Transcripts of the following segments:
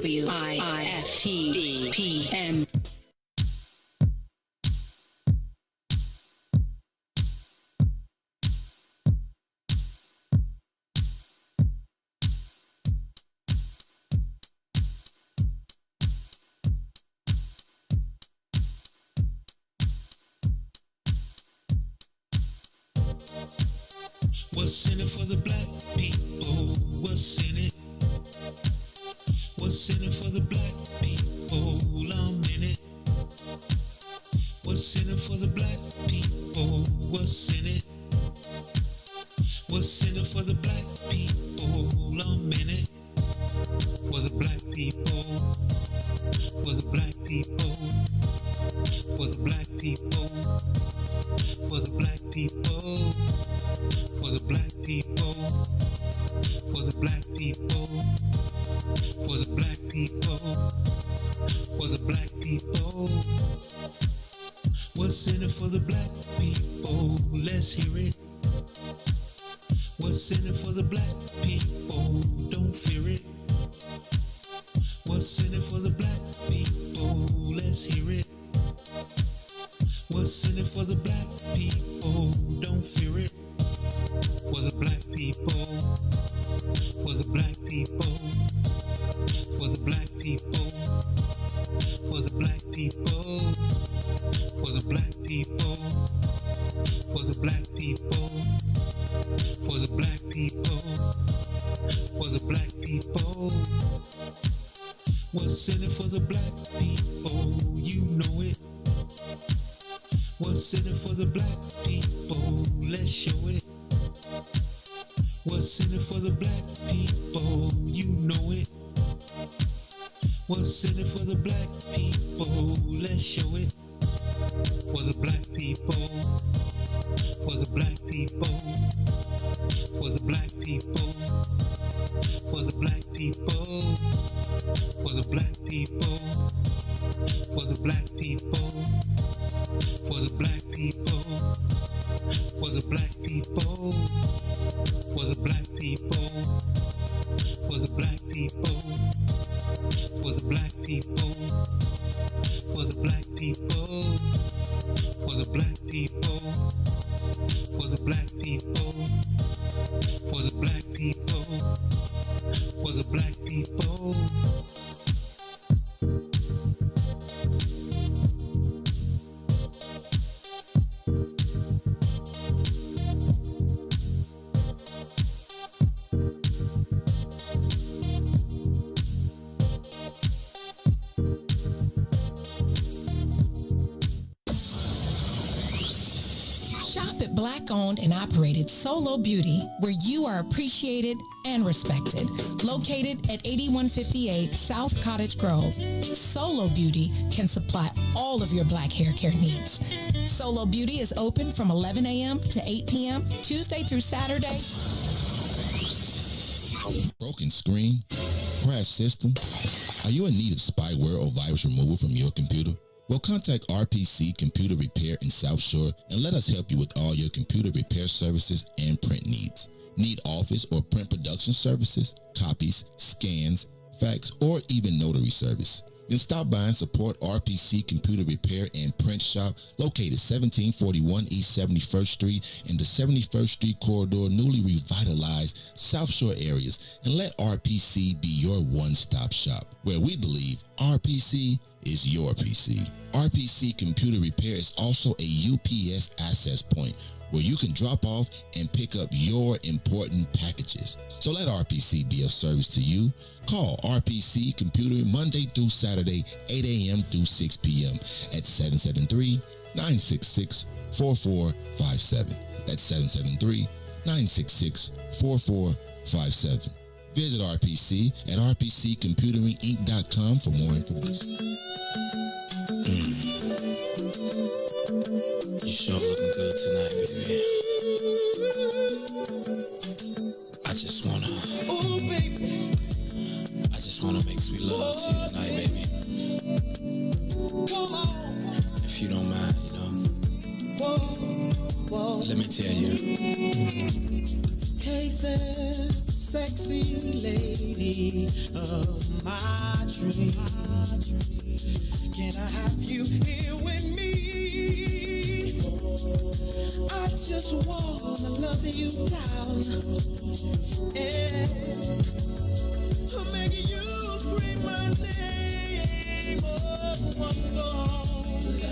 WIIFTBP. What's in it for the black people? What's in it? What's in it for the black people? I'm in it. What's in it for the black people? What's in it? What's in it for the black people? I'm in it. For the black people. For the black people. For the black people. For the black people. For the black people. For the black people. For the black people. For the black people. What's in it for the black people? Let's hear it. What's in it for the black people? Don't fear it. What's in it for the black people? Let's hear it. What's in it for the black people? Don't fear it. For the black people. For the black people. For the black people. For the black people. For the black people. For the black people. For the black people. For the black people. What's in it for the black people? You know it. What's in it for the black people? Let's show it. What's in it for the black people? You know it. What's in it for the black people? Let's show it. For the black people. For the black people. For the black people. For the black people. For the black people. For the black people. For the black people. For the black people. For the black people. For the black people. For the black people. For the black people. For the black people. For the black people. For the black people. For the black people. Black-owned and operated Solo Beauty, where you are appreciated and respected. Located at 8158 South Cottage Grove, Solo Beauty can supply all of your black hair care needs. Solo Beauty is open from 11 a.m. to 8 p.m., Tuesday through Saturday. Broken screen? Crash system? Are you in need of spyware or virus removal from your computer? Well, contact RPC Computer Repair in South Shore and let us help you with all your computer repair services and print needs. Need office or print production services, copies, scans, fax, or even notary service? Then stop by and support RPC Computer Repair and Print Shop located 1741 East 71st Street in the 71st Street corridor, newly revitalized South Shore areas, and let RPC be your one-stop shop, where we believe RPC is your PC. RPC Computer Repair is also a UPS access point where you can drop off and pick up your important packages. So let RPC be of service to you. Call RPC Computer Monday through Saturday, 8 a.m. through 6 p.m. at 773-966-4457. That's 773-966-4457. Visit RPC at rpccomputeringinc.com for more information. You sure looking good tonight, baby. I just wanna make sweet love to you tonight, baby. If you don't mind, let me tell you. Hey there, sexy lady of my dreams. Can I have you here with me? I just wanna love you down. Yeah. I'm making you scream my name.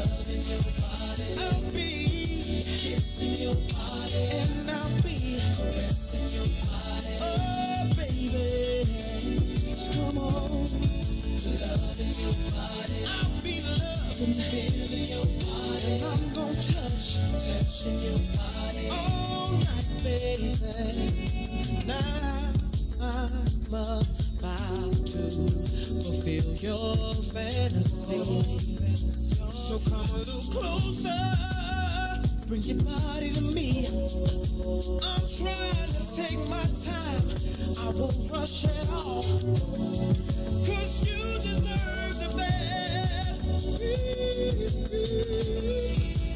Loving your body. I'll be kissing your body. And I'll be caressing your body. Oh, baby. Just come on. Loving your body. I'll be loving, feeling your body. And I'm gonna touching your body all night, baby. Now I'm about to fulfill your fantasy. So come a little closer, bring your body to me. I'm trying to take my time, I won't rush at all, 'cause you deserve the best.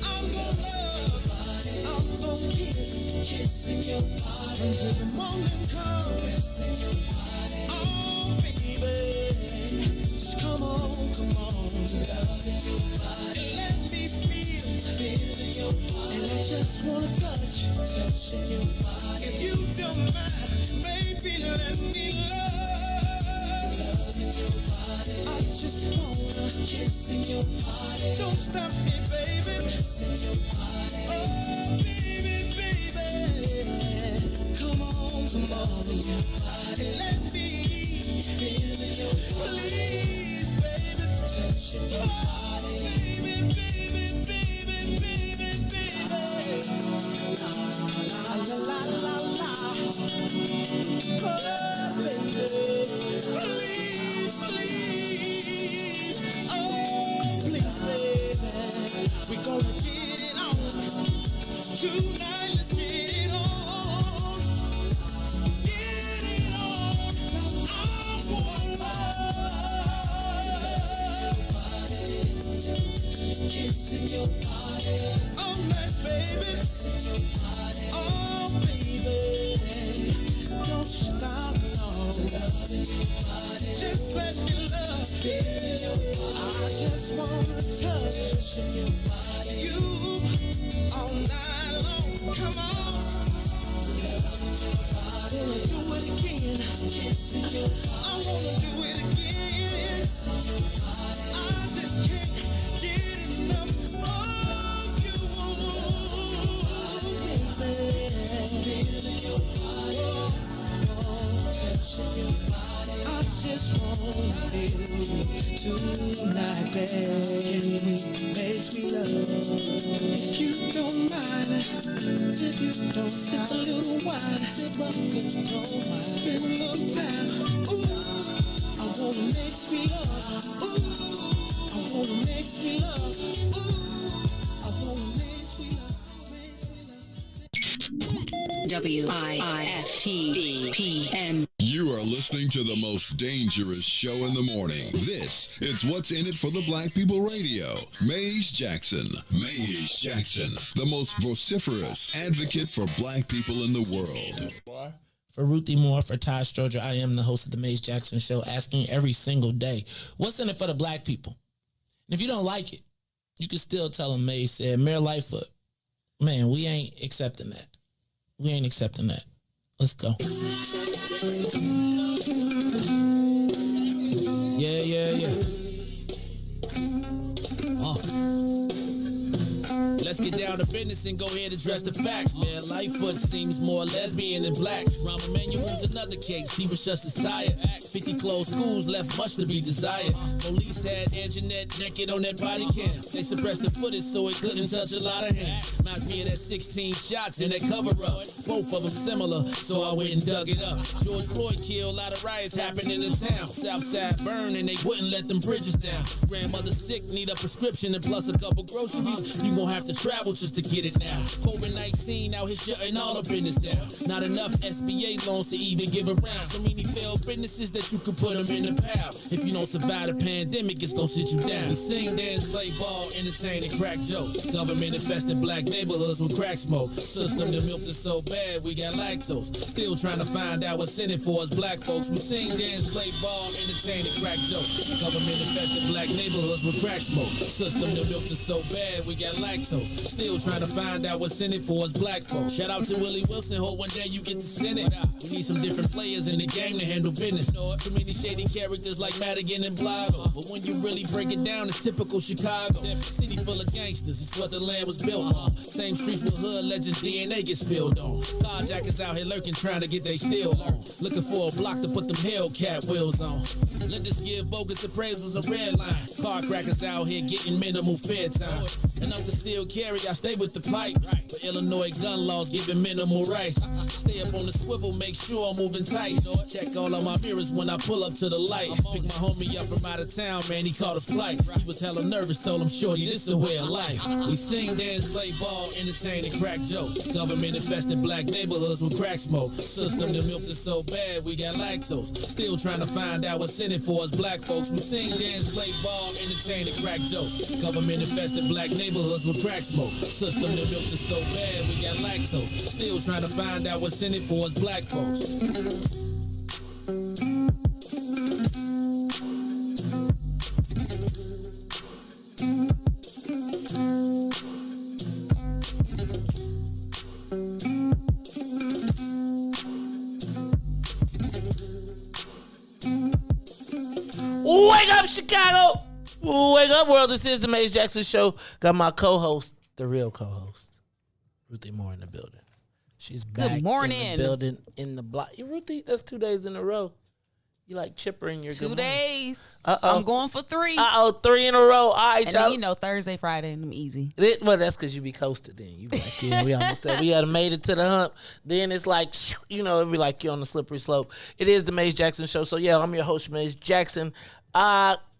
I'm gonna love, I'm gonna kissing your body until the morning comes. Caressing your body, oh baby, just come on, loving your body, and let me feeling your body, and I just wanna touching your body. If you don't mind, baby, let me loving your body. I just wanna kissing your body. Don't stop me, baby, kissing your body. Oh, baby, come on, your body. Let me feel your body. Please, baby, touching your body. Baby. La la la la. Oh, baby, please. Oh, please, baby. We gonna get it on tonight. Let's get it on. Get it on. I wanna kissing your body all night, baby. Kissing your body, oh baby. Don't stop long. Loving your body. Just let me love you. I just wanna touch your body. You all night long. Come on. Loving your body. Wanna do it again. Kissing your body. I wanna do it again. Kissing your body. I just can't get enough of you. Feeling your body. Touching your body. I just wanna feel you tonight, baby. Makes me love. If you don't mind, if you don't sip a little wine, sip up, if you don't mind, spend a little time. Ooh, I wanna make me love. Ooh, I wanna make me love. Ooh, I wanna make me love. WIIFTBP. You You are listening to the most dangerous show in the morning. This is What's in It for the Black People Radio. Maze Jackson. Maze Jackson, the most vociferous advocate for black people in the world. For Ruthie Moore, for Todd Stroger, I am the host of the Maze Jackson Show, asking every single day, what's in it for the black people? And if you don't like it, you can still tell them Maze said, Mayor Lightfoot, man, we ain't accepting that. We ain't accepting that. Let's go. Yeah. Let's get down to business and go ahead and address the facts, man. Lightfoot seems more lesbian than black. Rahm Emanuel's another case. He was just as tired. 50 closed schools left much to be desired. Police had Anjanette naked on that body cam. They suppressed the footage so it couldn't touch a lot of hands. Reminds me of that 16 shots in that cover-up. Both of them similar, so I went and dug it up. George Floyd killed, a lot of riots happened in the town. Southside burned and they wouldn't let them bridges down. Grandmother sick, need a prescription and plus a couple groceries. You gon' have to travel just to get it now. COVID-19 out here shutting all the business down. Not enough SBA loans to even give around. So many failed businesses that you can put them in the pile. If you don't survive the pandemic, it's gonna sit you down. We sing, dance, play ball, entertain, and crack jokes. Government infested black neighborhoods with crack smoke. System that milked us so bad, we got lactose. Still trying to find out what's in it for us black folks. We sing, dance, play ball, entertain, and crack jokes. Government infested black neighborhoods with crack smoke. System that milked us so bad, we got lactose. Still trying to find out what's in it for us black folks. Shout out to Willie Wilson, hope one day you get to send it. We need some different players in the game to handle business. Too many shady characters like Madigan and Blago. But when you really break it down, it's typical Chicago. City full of gangsters, it's what the land was built on. Same streets with hood legends, DNA gets spilled on. Carjackers out here lurking, trying to get they steal on. Looking for a block to put them Hellcat wheels on. Lenders give bogus appraisals a red line. Car crackers out here getting minimal fair time. And up to seal carry, I stay with the pipe. But Illinois gun laws giving minimal rights. Stay up on the swivel, make sure I'm moving tight. Check all of my mirrors when I pull up to the light. Pick my homie up from out of town, man, he caught a flight. He was hella nervous, told him, shorty, this a way of life. We sing, dance, play ball, entertain, and crack jokes. Government infested black neighborhoods with crack smoke. System that milked us so bad, we got lactose. Still trying to find out what's in it for us black folks. We sing, dance, play ball, entertain, and crack jokes. Government infested black neighborhoods with crack smoke. System that milked us so bad, we got lactose. Still trying to find out what's in it for us black folks. Wake up, Chicago! Wake up, world. This is the Maze Jackson Show. Got my co-host, the real co-host, Ruthie Moore in the building. She's back Good morning. in the building, in the block. Ruthie, that's 2 days in a row. You like chipper in your 2 good days. Uh-oh. I'm going for 3. 3 in a row. All right, and y'all. then, Thursday, Friday, and I'm easy. Well, that's because you be coasted then. You be like, yeah, we almost there. We had made it to the hump. Then it's like, it'd be like you're on the slippery slope. It is the Maze Jackson Show. So, yeah, I'm your host, Maze Jackson.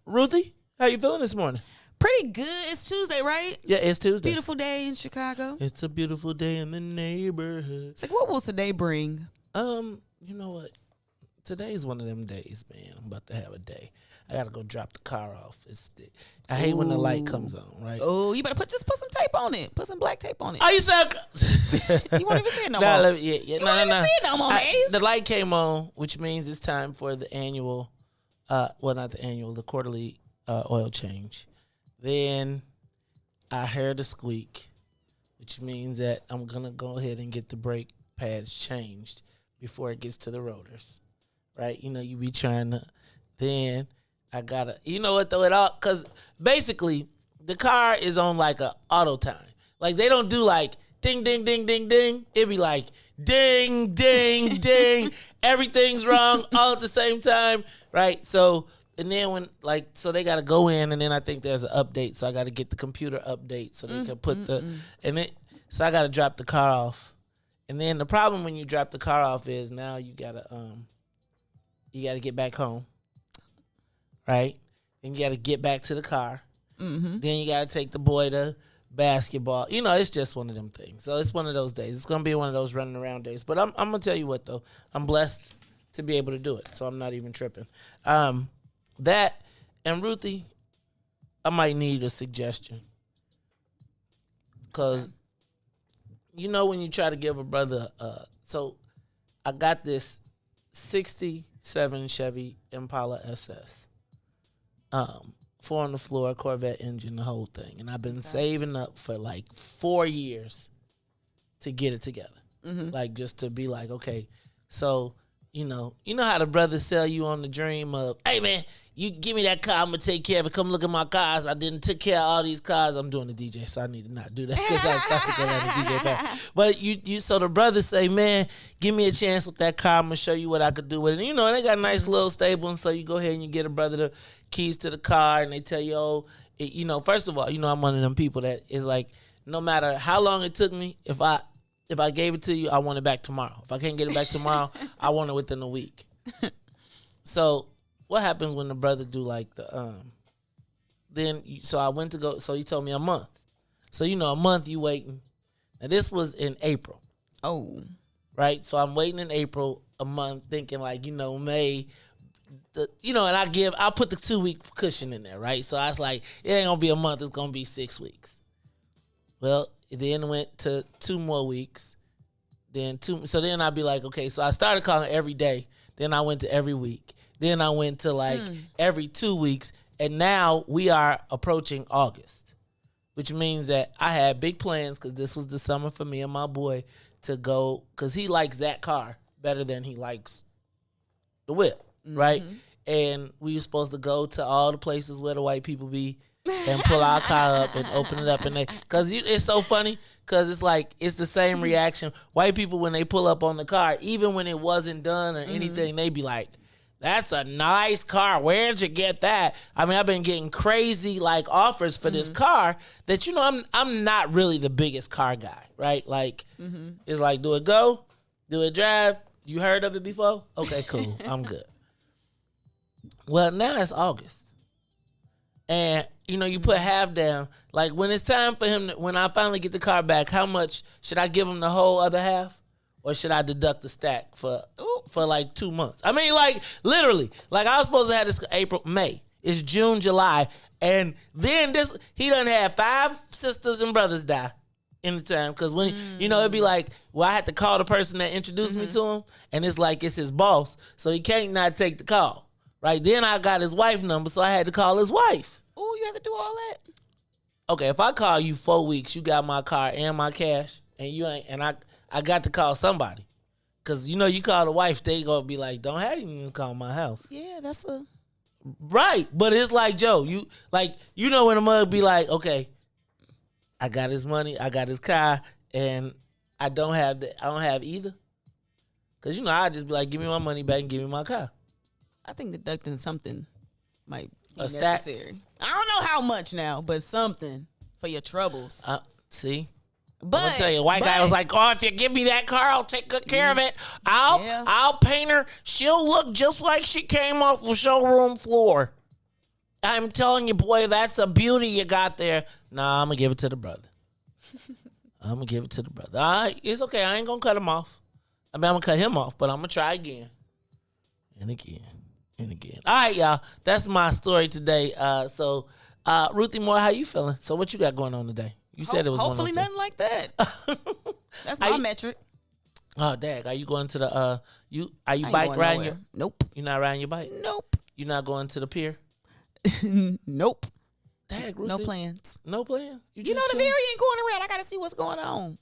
Ruthie, how you feeling this morning? Pretty good. It's Tuesday, right? Yeah, it's Tuesday. Beautiful day in Chicago. It's a beautiful day in the neighborhood. It's like, what will today bring? You know what? Today's one of them days, man. I'm about to have a day. I gotta go drop the car off. I hate when the light comes on, right? Oh, you better put some tape on it. Put some black tape on it. Oh, you suck. You won't even see it no more. No, You won't even see it no more, Maze. The light came on, which means it's time for the annual, the quarterly oil change. Then I heard a squeak, which means that I'm gonna go ahead and get the brake pads changed before it gets to the rotors. Right? You be trying to, then I gotta, you know what though, because basically the car is on like a auto time. Like they don't do like ding, ding, ding, ding, ding. It'd be like ding, ding, ding. Everything's wrong all at the same time. Right? So, and then so they gotta go in and then I think there's an update. So I gotta get the computer update so they can put so I gotta drop the car off. And then the problem when you drop the car off is now you gotta get back home, right? Then you got to get back to the car. Mm-hmm. Then you got to take the boy to basketball. It's just one of them things. So it's one of those days. It's going to be one of those running around days. But I'm going to tell you what, though. I'm blessed to be able to do it. So I'm not even tripping. That and Ruthie, I might need a suggestion. Because, you know, when you try to give a brother, so I got this 67 Chevy Impala SS. 4 on the floor, Corvette engine, the whole thing. And I've been saving up for like 4 years to get it together. Like just to be like, okay, so, you know how the brothers sell you on the dream of, hey man, you give me that car, I'm gonna take care of it. Come look at my cars. I didn't take care of all these cars. I'm doing the DJ, so I need to not do that because I stopped to go on the DJ back. But you so the brothers say, man, give me a chance with that car. I'm gonna show you what I could do with it. And, you know, they got a nice little stable, and so you go ahead and you get a brother the keys to the car, and they tell you, oh, you know, first of all, you know, I'm one of them people that is like, no matter how long it took me, if I gave it to you, I want it back tomorrow. If I can't get it back tomorrow, I want it within a week. So what happens when the brother do like the so I went to go, so he told me a month. So, you know, a month you waiting. Now this was in April. Oh. Right? So I'm waiting in April, a month, thinking like, you know, May, and I'll put the 2 week cushion in there, right? So I was like, it ain't gonna be a month, it's gonna be 6 weeks. Well, it then went to 2 more weeks. So then I'd be like, okay, so I started calling every day. Then I went to every week. Then I went to like every 2 weeks. And now we are approaching August, which means that I had big plans because this was the summer for me and my boy to go, because he likes that car better than he likes the whip, right? And we were supposed to go to all the places where the white people be and pull our car up and open it up. And because it's so funny, because it's like, it's the same reaction. White people, when they pull up on the car, even when it wasn't done or anything, they be like, that's a nice car. Where'd you get that? I mean, I've been getting crazy like offers for this car that, you know, I'm not really the biggest car guy, right? Like, it's like, do it go? Do it drive? You heard of it before? Okay, cool. I'm good. Well, now it's August. And, you know, you put half down. Like, when it's time for him, when I finally get the car back, how much should I give him the whole other half? Or should I deduct the stack for like 2 months? I mean, like, literally. Like, I was supposed to have this April, May. It's June, July. And then he done had 5 sisters and brothers die in the time. Because when, you know, it'd be like, well, I had to call the person that introduced me to him. And it's like, it's his boss. So he can't not take the call. Right? Then I got his wife number, so I had to call his wife. Oh, you had to do all that? Okay, if I call you 4 weeks, you got my car and my cash, and you ain't, and I got to call somebody. Because, you know, you call the wife, they going to be like, don't have you even call my house. Yeah, that's a... Right. But it's like, Joe, you know when a mug be like, okay, I got his money, I got his car, and I don't have either. Because, you know, I'd just be like, give me my money back and give me my car. I think deducting something might be A stack? necessary. I don't know how much now, but something for your troubles. See? But I'm gonna tell you, white guy was like, oh, if you give me that car, I'll take good care of it. I'll paint her. She'll look just like she came off the showroom floor. I'm telling you, boy, that's a beauty you got there. Nah, I'm gonna give it to the brother. I'm gonna give it to the brother. All right, it's okay. I ain't gonna cut him off. I mean, I'm gonna cut him off, but I'm gonna try again. And again. And again. All right, y'all. That's my story today. So, Ruthie Moore, how you feeling? So what you got going on today? You said it was hopefully nothing like that. That's my metric. Oh, dag. Are you going to the are you bike riding your? Nope. You're not riding your bike? Nope. You're not going to the pier? Nope. Dag, Ruthie. No plans. No plans? You know the Very ain't going around. I gotta see what's going on.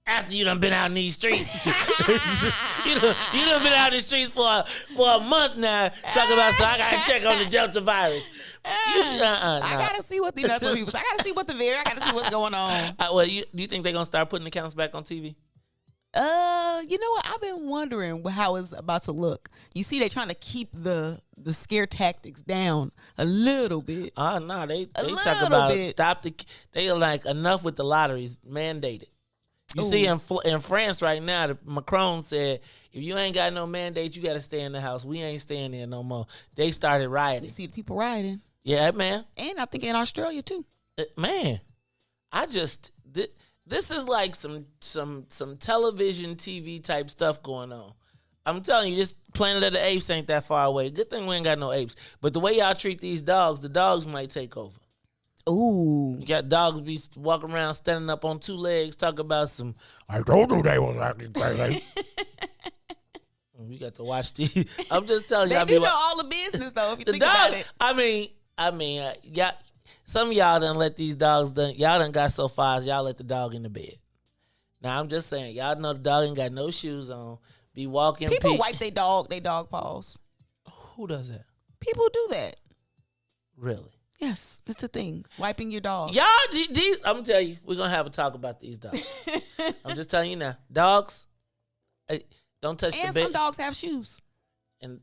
After you done been out in these streets. you done been out in the streets for a month now talking about, so I gotta check on the Delta virus. I gotta see what that's what people say. I gotta see what the Very. I gotta see what's going on. Well, do you think they're gonna start putting accounts back on TV? You know what? I've been wondering how it's about to look. You see, they're trying to keep the scare tactics down a little bit. No, they talk about they are like, enough with the lotteries, mandated. You see in France right now, Macron said, if you ain't got no mandate, you got to stay in the house. We ain't staying there no more. They started rioting. You see the people rioting. Yeah, man. And I think in Australia too. Man, this is like some television, TV type stuff going on. I'm telling you, this Planet of the Apes ain't that far away. Good thing we ain't got no apes. But the way y'all treat these dogs, the dogs might take over. Ooh. You got dogs be walking around standing up on 2 legs, talking about some, I told you they was acting crazy. You got to watch these. I'm just telling you. They do know all the business, though, if you think about it. I mean, yeah. Some of y'all done let these dogs y'all done got so far as y'all let the dog in the bed. Now, I'm just saying, y'all know the dog ain't got no shoes on. Be walking. People wipe their dog paws. Who does that? People do that. Really? Yes, it's the thing. Wiping your dog. Y'all, these, I'm going to tell you, we're going to have a talk about these dogs. I'm just telling you now. Dogs, don't touch the bed. And some dogs have shoes. And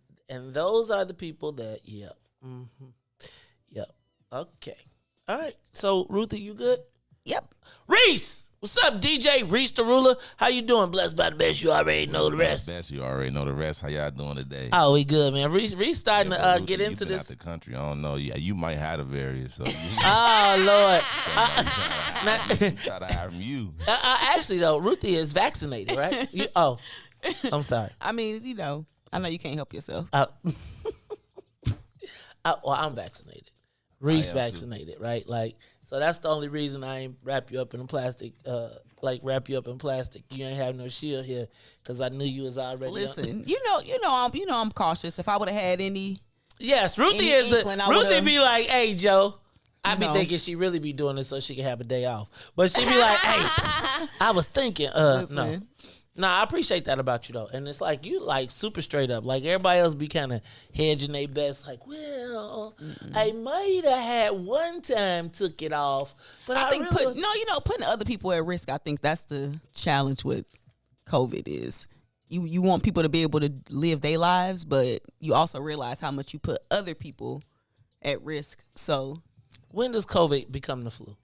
those are the people that, yep. Mm-hmm. Yep. Okay. All right. So, Ruthie, you good? Yep. Reese! What's up, DJ Reese the Ruler? How you doing? Blessed by the best. You already know the rest. Best. You already know the rest. How y'all doing today? Oh, we good, man. Reese starting to get into this. Out the country. I don't know. Yeah, you might have the various. So oh Lord. Try to hire from you. Actually, though, Ruthie is vaccinated, right? I'm sorry. I mean, I know you can't help yourself. Well, I'm vaccinated. Reese vaccinated, too. Right? Like, so that's the only reason I ain't wrap you up in plastic. Wrap you up in plastic. You ain't have no shield here because I knew you was already. Listen, I'm cautious. If I would have had any. Yes, Ruthie is inkling, Ruthie be like, hey, Joe. I be thinking she really be doing this so she can have a day off, but she be like, hey, I was thinking, no. Nah, I appreciate that about you, though. And it's like, you, like, super straight up. Like, everybody else be kind of hedging their best. Like, well, I might have had one time took it off. But I think, putting other people at risk, I think that's the challenge with COVID is you want people to be able to live their lives, but you also realize how much you put other people at risk. So when does COVID become the flu?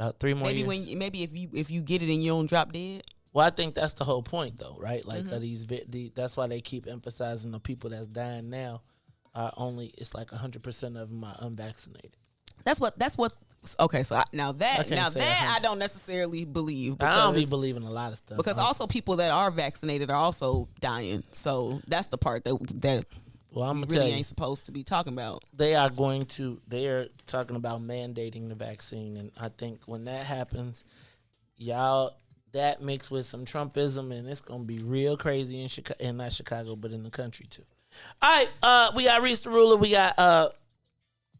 About 3 more years. Maybe if you get it and you don't drop dead. Well, I think that's the whole point, though, right? Like that's why they keep emphasizing the people that's dying now are only. It's like 100% of them are unvaccinated. That's what. Okay, so I don't necessarily believe. I don't be believing a lot of stuff because also people that are vaccinated are also dying. So that's the part that. Well, I'm gonna really ain't supposed to be talking about. They are talking about mandating the vaccine, and I think when that happens, that mixed with some Trumpism, and it's gonna be real crazy in Chicago, and not Chicago, but in the country too. All right, we got Reese the Ruler, we got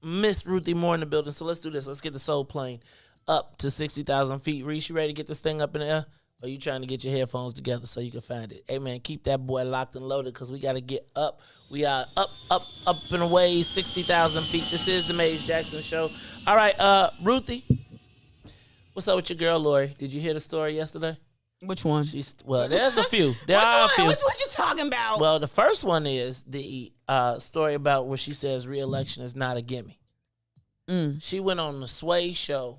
Miss Ruthie Moore in the building. So let's do this. Let's get the soul plane up to 60,000 feet. Reese, you ready to get this thing up in the air? Or you trying to get your headphones together so you can find it? Hey, man, keep that boy locked and loaded because we got to get up. We are up and away, 60,000 feet. This is the Maze Jackson Show. All right, Ruthie, what's up with your girl, Lori? Did you hear the story yesterday? Which one? There's a few. There are a few. Which one you talking about? Well, the first one is the story about where she says re-election is not a gimme. She went on the Sway show.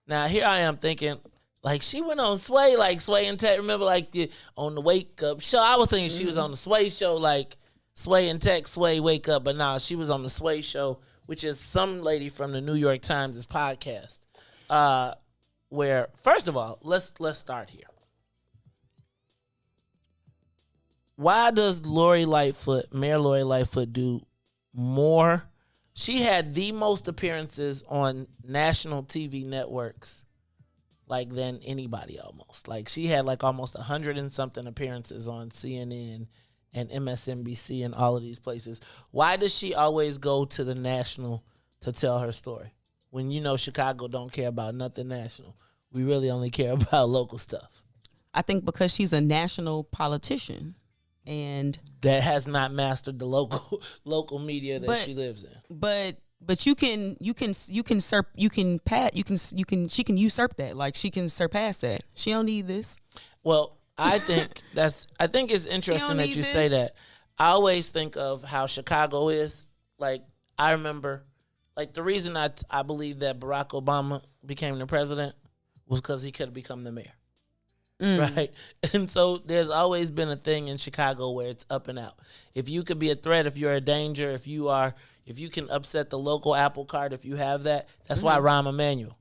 Now, here I am thinking, like, she went on Sway, like Sway and Tech. Remember, like, on the Wake Up show? I was thinking she was on the Sway show, like Sway and Tech, Sway, Wake Up. But nah, she was on the Sway show, which is some lady from the New York Times' podcast. Where, first of all, let's start here. Why does Mayor Lori Lightfoot do more? She had the most appearances on national TV networks like than anybody almost. Like she had like almost 100 and something appearances on CNN and MSNBC and all of these places. Why does she always go to the national to tell her story? When Chicago don't care about nothing national. We really only care about local stuff. I think because she's a national politician and that has not mastered the local media that she lives in. But she can usurp that. Like she can surpass that. She don't need this. Well, I think it's interesting that you say that. I always think of how Chicago is. Like I remember, like the reason I believe that Barack Obama became the president was because he could have become the mayor. Right. And so there's always been a thing in Chicago where it's up and out. If you could be a threat, if you're a danger, if you can upset the local apple cart, if you have that, that's why Rahm Emanuel,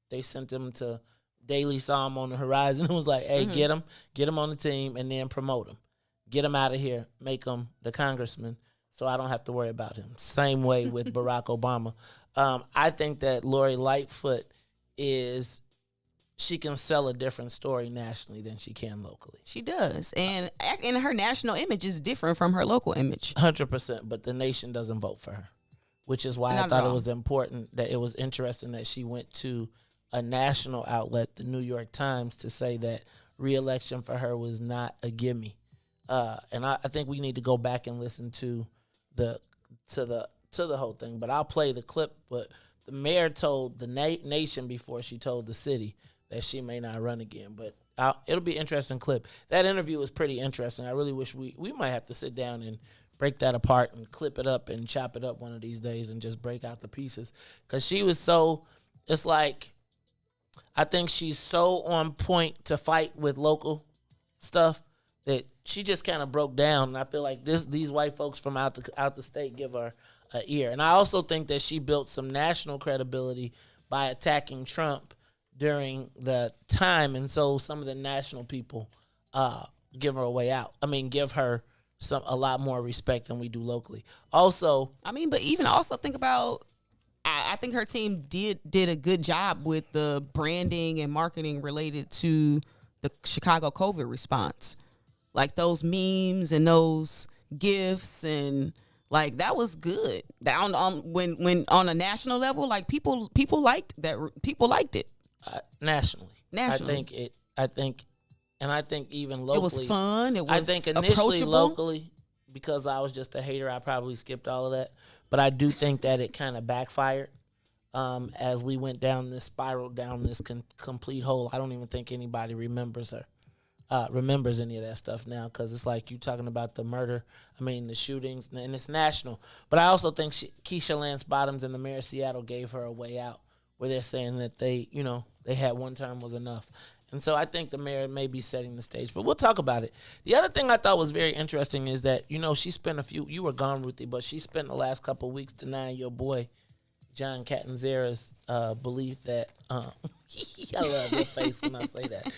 they sent him to Daly saw him on the horizon and was like, hey, get him on the team and then promote him. Get him out of here, make him the congressman so I don't have to worry about him. Same way with Barack Obama. I think that Lori Lightfoot she can sell a different story nationally than she can locally. She does. And her national image is different from her local image. 100%, but the nation doesn't vote for her, which is why I thought it was important, that it was interesting that she went to a national outlet, the New York Times, to say that re-election for her was not a gimme. And I think we need to go back and listen to the whole thing. But I'll play the clip. But the mayor told the nation before she told the city that she may not run again. But it'll be an interesting clip. That interview was pretty interesting. I really wish we might have to sit down and break that apart and clip it up and chop it up one of these days and just break out the pieces. Because she was it's like, I think she's so on point to fight with local stuff that she just kind of broke down. And I feel like these white folks from out the state give her an ear. And I also think that she built some national credibility by attacking Trump during the time. And so some of the national people give her a way out. I mean, give her a lot more respect than we do locally. Also, but even also think about, I think her team did a good job with the branding and marketing related to the Chicago COVID response. Like those memes and those GIFs, and like that was good. Down on when on a national level, like people liked that. People liked it nationally. I think even locally, it was fun. It was I think initially approachable. Locally, because I was just a hater, I probably skipped all of that. But I do think that it kind of backfired as we went down this spiral, down this complete hole. I don't even think anybody remembers any of that stuff now, because it's like you talking about the murder, the shootings, and it's national. But I also think Keisha Lance Bottoms and the mayor of Seattle gave her a way out, where they're saying that they had one term was enough. And so I think the mayor may be setting the stage, but we'll talk about it. The other thing I thought was very interesting is that, she spent you were gone, Ruthie, but she spent the last couple of weeks denying your boy, John Catanzara's belief that, I love your face when I say that,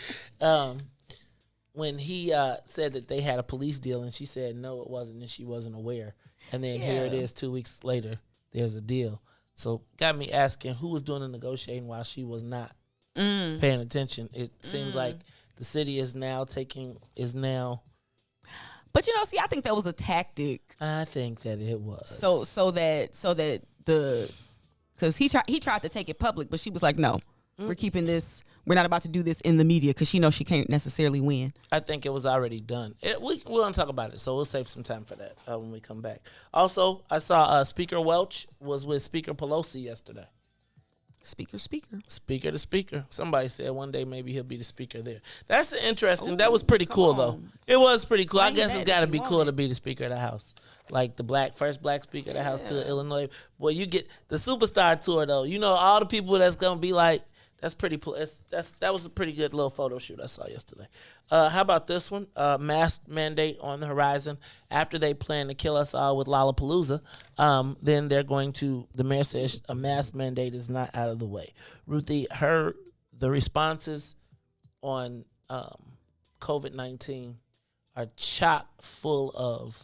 when he said that they had a police deal, and she said, no, it wasn't, and she wasn't aware. And then here it is 2 weeks later, there's a deal. So got me asking, who was doing the negotiating while she was not paying attention? It seems like the city is now. But I think that was a tactic. I think that it was. So that because he tried to take it public, but she was like, no, we're keeping this. We're not about to do this in the media, because she knows she can't necessarily win. I think it was already done. We're going to talk about it, so we'll save some time for that when we come back. Also, I saw Speaker Welch was with Speaker Pelosi yesterday. Speaker to speaker. Somebody said one day maybe he'll be the speaker there. That's interesting. That was pretty cool, though. It was pretty cool. I guess it's got to be cool to be the Speaker of the House. Like the first black Speaker of the House to Illinois. Boy, you get the Superstar Tour, though. All the people that's going to be like, that's pretty. That was a pretty good little photo shoot I saw yesterday. How about this one? Mask mandate on the horizon. After they plan to kill us all with Lollapalooza, then they're going to. The mayor says a mask mandate is not out of the way. Ruthie, the responses on COVID-19 are chock full of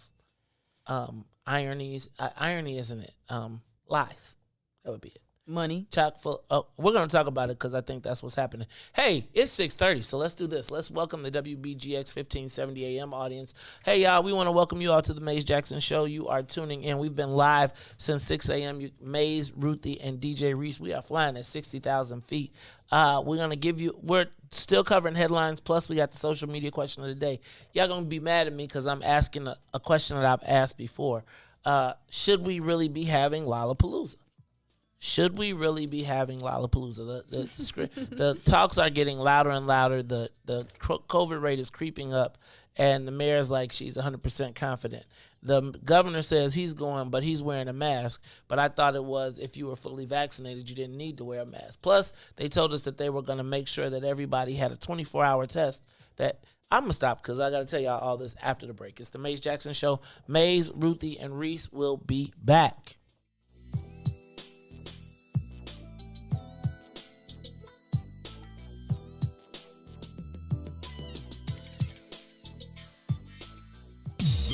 ironies. Irony, isn't it? Lies. That would be it. Money. Chock full. Oh, we're going to talk about it because I think that's what's happening. Hey, it's 6:30, so let's do this. Let's welcome the WBGX 1570 AM audience. Hey, y'all, we want to welcome you all to the Maze Jackson Show. You are tuning in. We've been live since 6 a.m. Maze, Ruthie, and DJ Reese. We are flying at 60,000 feet. We're going to give you, we're still covering headlines, plus we got the social media question of the day. Y'all going to be mad at me because I'm asking a question that I've asked before. Should we really be having Lollapalooza? Should we really be having Lollapalooza? The talks are getting louder and louder. The COVID rate is creeping up, and the mayor's like she's 100% confident. The governor says he's going, but he's wearing a mask. But I thought it was if you were fully vaccinated, you didn't need to wear a mask. Plus, they told us that they were going to make sure that everybody had a 24-hour test. That I'm going to stop because I got to tell y'all all this after the break. It's the Maze Jackson Show. Maze, Ruthie, and Reese will be back.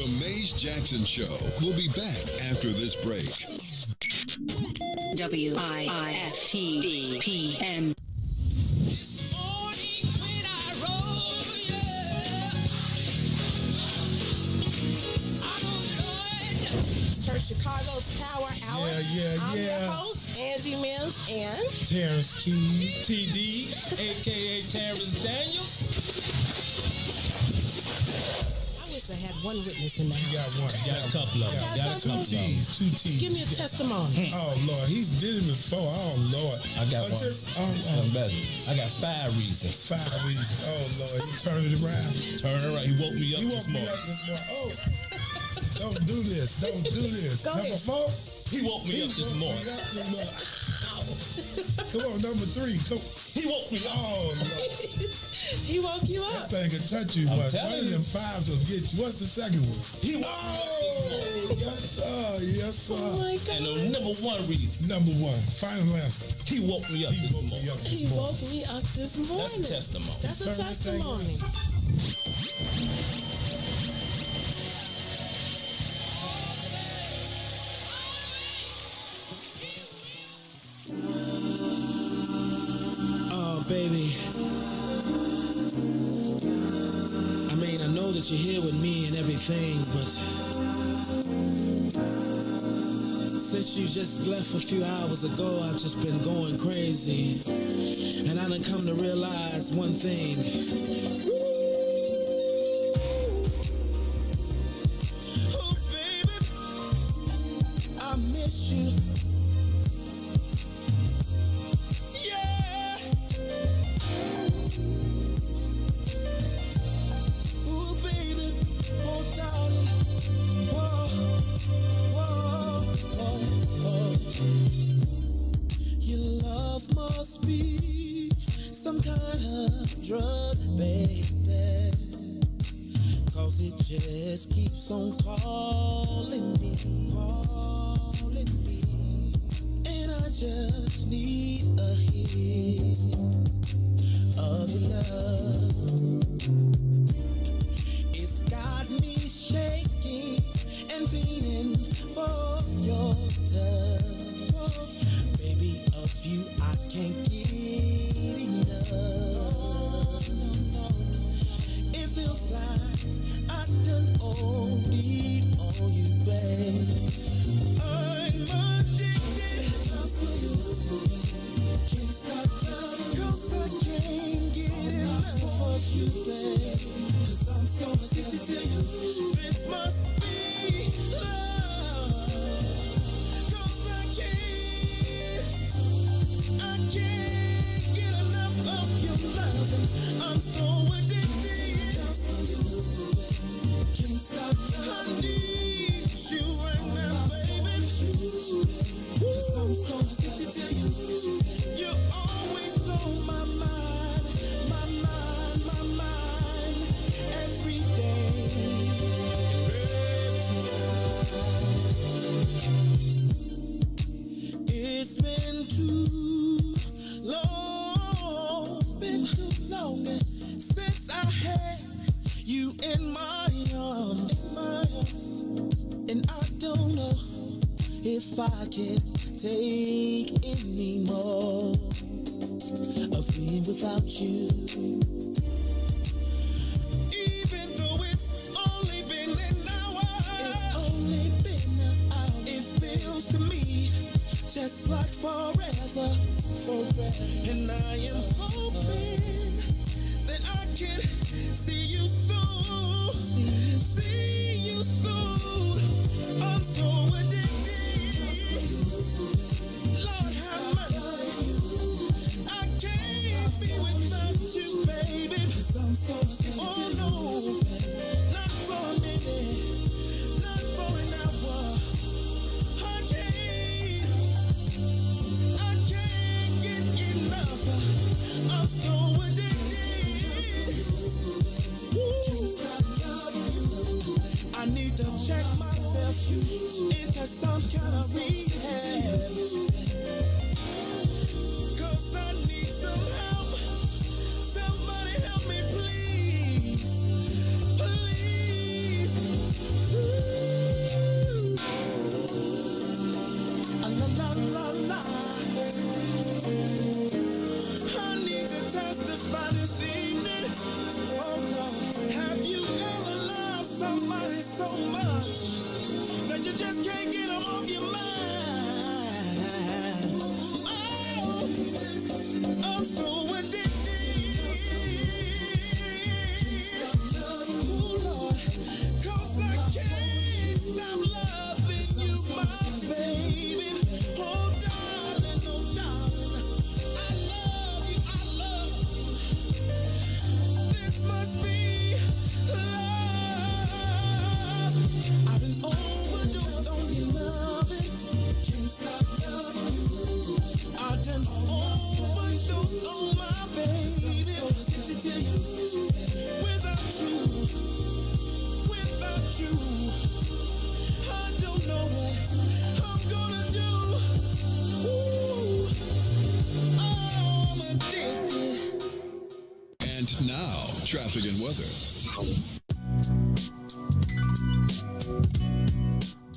The Maze Jackson Show will be back after this break. WIIFTBP. Chicago's Power Hour. I'm your host, Angie Mims, and Terrence Keys, TD, a.k.a. Terrence Daniels. I wish I had one witness in the house. You got one. Got a couple of them. Got two T's. Give me a testimony. Oh, Lord. He's did it before. Oh, Lord. I got one. I'm better. I got 5 reasons. 5 reasons. Oh, Lord. He turned it around. Turn it around. He woke me up this morning. Oh. Don't do this. Don't do this. Go number ahead. 4, he woke me up this morning. Come on, number 3. He woke me up. Oh, Lord. He woke you up. That thing can touch you, but one of them 5s will get you. What's the second one? He woke me up. Yes, sir. Yes, sir. Oh, my God. And the number 1 reason. Number 1. Final answer. He woke me up this morning. He woke me up this morning. That's a testimony. That's a testimony. Oh, baby. I mean, I know that you're here with me and everything, but since you just left a few hours ago, I've just been going crazy. And I done come to realize one thing. Oh, baby, I miss you. Some kind of drug, baby, 'cause it just keeps on calling me, and I just need a hit of your love. It's got me shaking and feeling for your touch, baby, of you I can't get enough. It feels like I done OD'd on you, babe. I'm addicted for you. Can't stop loving 'cause I can't get enough of you, babe. 'Cause I'm so addicted to you. This must be love. 'Cause I can't get enough of your loving. I'm so addicted. Can't stop. I need you right now, baby. 'Cause I'm so addicted to you. You're always on my mind, my mind, my mind, every day. It's been too long since I had you in my arms, and I don't know if I can take any more of being without you. Even though it's only been an hour, it feels to me just like forever. And I am hoping that I can see you soon. See you soon. I'm so addicted. Lord have mercy. I can't be without you, baby. Oh no, not for a minute, not for an hour. I can't get enough. I'm so addicted. Woo. I need to check myself into some kind of rehab, 'cause I need some help. Somebody help me, please. Please. And now, traffic and weather.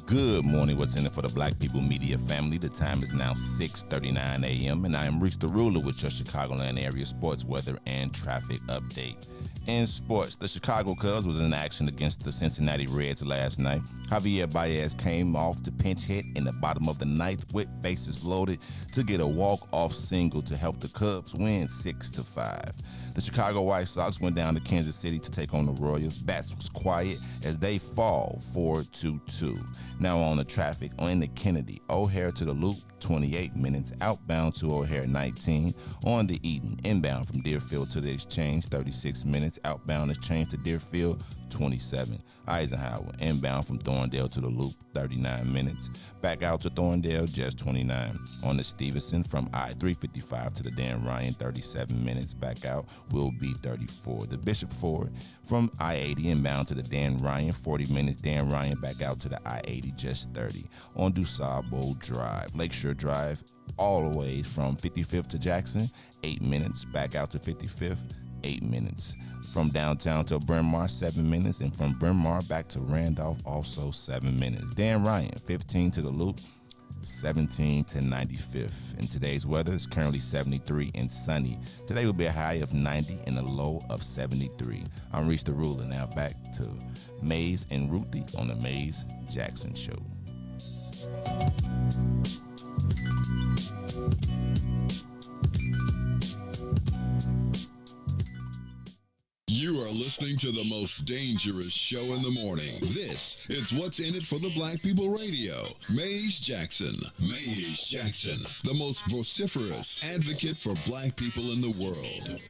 Good morning. What's in it for the Black People Media family? The time is now 6:39 a.m. and I am Reese the Ruler with your Chicagoland area sports weather and traffic update. In sports, the Chicago Cubs was in action against the Cincinnati Reds last night. Javier Baez came off the pinch hit in the bottom of the ninth with bases loaded to get a walk-off single to help the Cubs win 6-5. The Chicago White Sox went down to Kansas City to take on the Royals. Bats was quiet as they fall 4-2. Now on the traffic, on the Kennedy, O'Hare to the Loop, 28 minutes, outbound to O'Hare 19, on the Eden, inbound from Deerfield to the Exchange, 36 minutes, outbound Exchange to Deerfield, 27. Eisenhower, inbound from Thorndale to the Loop, 39 minutes, back out to Thorndale, just 29. On the Stevenson, from I-355 to the Dan Ryan, 37 minutes, back out will be 34. The Bishop Ford, from I-80 inbound to the Dan Ryan, 40 minutes, Dan Ryan back out to the I-80, just 30. On DuSable Drive, Lakeshore Drive, all the way from 55th to Jackson, 8 minutes, back out to 55th, 8 minutes. From downtown to Bryn Mawr, 7 minutes, and from Bryn Mawr back to Randolph, also 7 minutes. Dan Ryan, 15 to the Loop, 17 to 95th. In today's weather, it's currently 73 and sunny. Today will be a high of 90 and a low of 73. I'm Reese the Ruler. Now back to Maze and Ruthie on the Maze Jackson Show. You are listening to the most dangerous show in the morning. This is What's in It for the Black People Radio. Maze Jackson. Maze Jackson, the most vociferous advocate for black people in the world.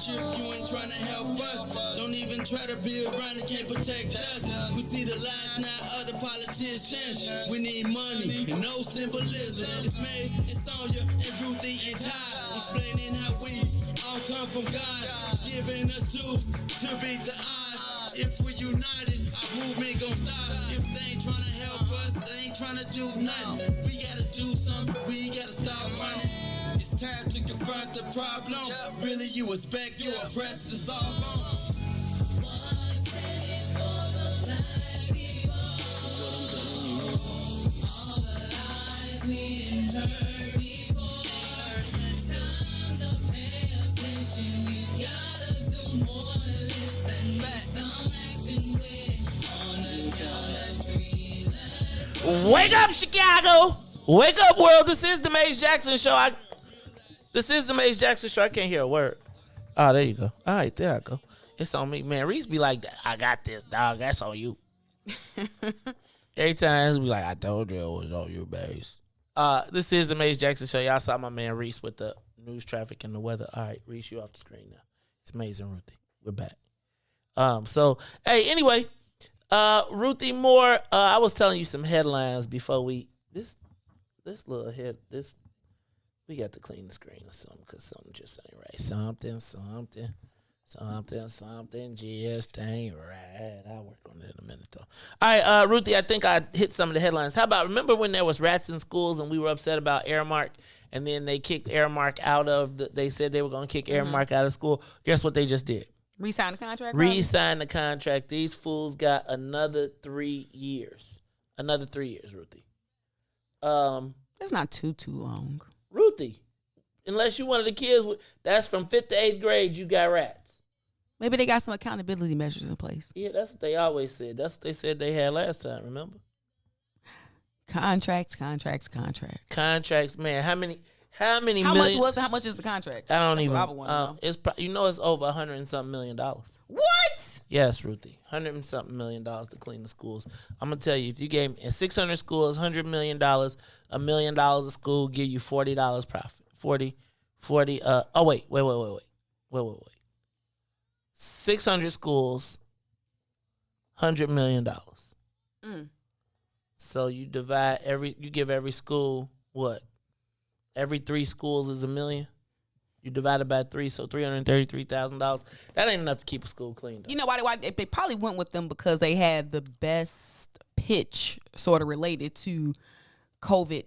If you ain't trying to help us, don't even try to be around and can't protect us. We see the lies, not other politicians. We need money and no symbolism. It's Maze, it's Sonia, and Ruthie, and Todd, explaining how we all come from God, giving us tools to beat the odds. If we're united, our movement gon' stop. If they ain't trying to help us, they ain't trying to do nothing. We gotta do something, we gotta stop running. It's time to confront the problem. Really, you expect your oppressed to solve them. Wake up, Chicago! Wake up, world! This is the Maze Jackson Show. This is the Maze Jackson Show. I can't hear a word. Oh, there you go. All right, there I go. It's on me. Man, Reese be like, I got this, dog. That's on you. Every time he be like, I told you it was on you, Maze. This is the Maze Jackson Show. Y'all saw my man Reese with the news, traffic, and the weather. All right, Reese, you off the screen now. It's Maze and Ruthie. We're back. Anyway, Ruthie Moore, I was telling you some headlines before we, we got to clean the screen or something because something just ain't right. Something just ain't right. I'll work on it in a minute, though. All right, Ruthie, I think I hit some of the headlines. How about, remember when there was rats in schools and we were upset about Aramark and then they kicked Aramark out of, they said they were going to kick Aramark out of school? Guess what they just did? Re-sign the contract? Re-sign the contract. These fools got another 3 years. Another 3 years, Ruthie. That's not too long. Ruthie, unless you one of the kids, that's from 5th to 8th grade, you got rats. Maybe they got some accountability measures in place. Yeah, that's what they always said. That's what they said they had last time, remember? Contracts. Contracts, man. How much is the contract? I don't even. It's it's over $100 and something million. What? Yes, Ruthie, $100 and something million to clean the schools. I'm gonna tell you, if you gave me 600 schools, $100 million, $1 million a school, give you $40 profit. 40. Wait. 600 schools, $100 million. So you give every school what? Every 3 schools is $1 million. You divide it by 3, so $333,000. That ain't enough to keep a school clean. You know why they probably went with them because they had the best pitch sort of related to COVID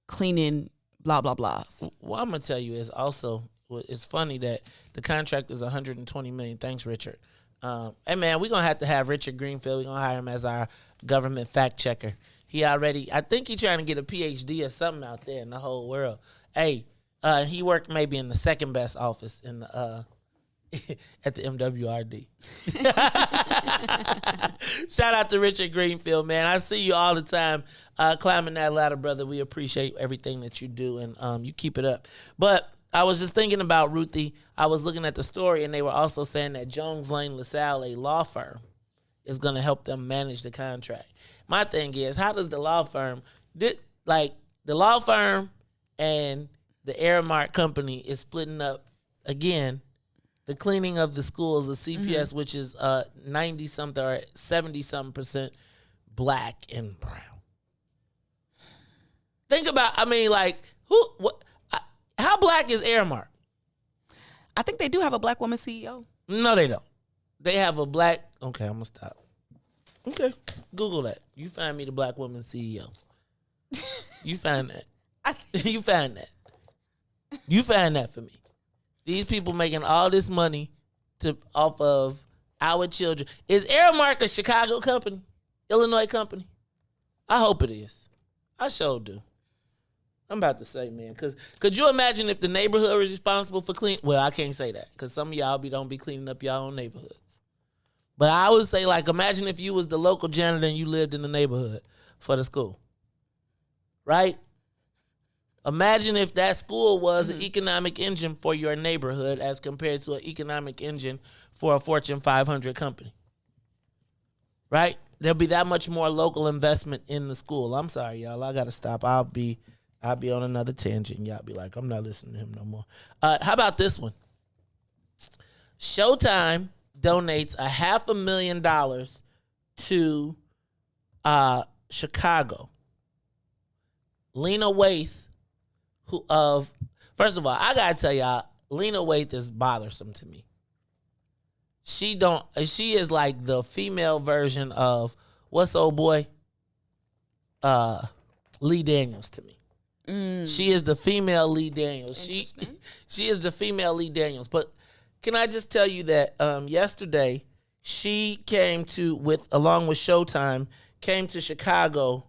cleaning, blah blah blah. What I'm gonna tell you is also it's funny that the contract is $120 million. Thanks, Richard. Hey man, we're gonna have Richard Greenfield. We're gonna hire him as our government fact checker. I think he's trying to get a PhD or something out there in the whole world. Hey, he worked maybe in the second best office in the at the MWRD. Shout out to Richard Greenfield, man. I see you all the time climbing that ladder, brother. We appreciate everything that you do, and you keep it up. But I was just thinking about Ruthie. I was looking at the story, and they were also saying that Jones Lang LaSalle, a law firm, is going to help them manage the contract. My thing is, how does the law firm, the law firm and the Aramark company is splitting up, again, the cleaning of the schools, the CPS, which is 90-something or 70-something% black and brown. Think about, how black is Aramark? I think they do have a black woman CEO. No, they don't. They have a black, okay, I'm going to stop. Okay, Google that. You find me the black woman CEO. You find that. You find that. You find that for me. These people making all this money off of our children. Is Aramark a Chicago company? Illinois company? I hope it is. I sure do. I'm about to say, man, because could you imagine if the neighborhood was responsible for cleaning? Well, I can't say that because some of y'all don't be cleaning up y'all own neighborhoods. But I would say, imagine if you was the local janitor and you lived in the neighborhood for the school. Right? Imagine if that school was an economic engine for your neighborhood as compared to an economic engine for a Fortune 500 company. Right? There'll be that much more local investment in the school. I'm sorry, y'all. I got to stop. I'll be on another tangent. Y'all be like, I'm not listening to him no more. How about this one? Showtime donates $500,000 to Chicago. Lena Waithe, first of all, I gotta tell y'all, Lena Waithe is bothersome to me. She is like the female version of what's old boy? Lee Daniels to me. She is the female Lee Daniels. She is the female Lee Daniels. But can I just tell you that yesterday she along with Showtime, came to Chicago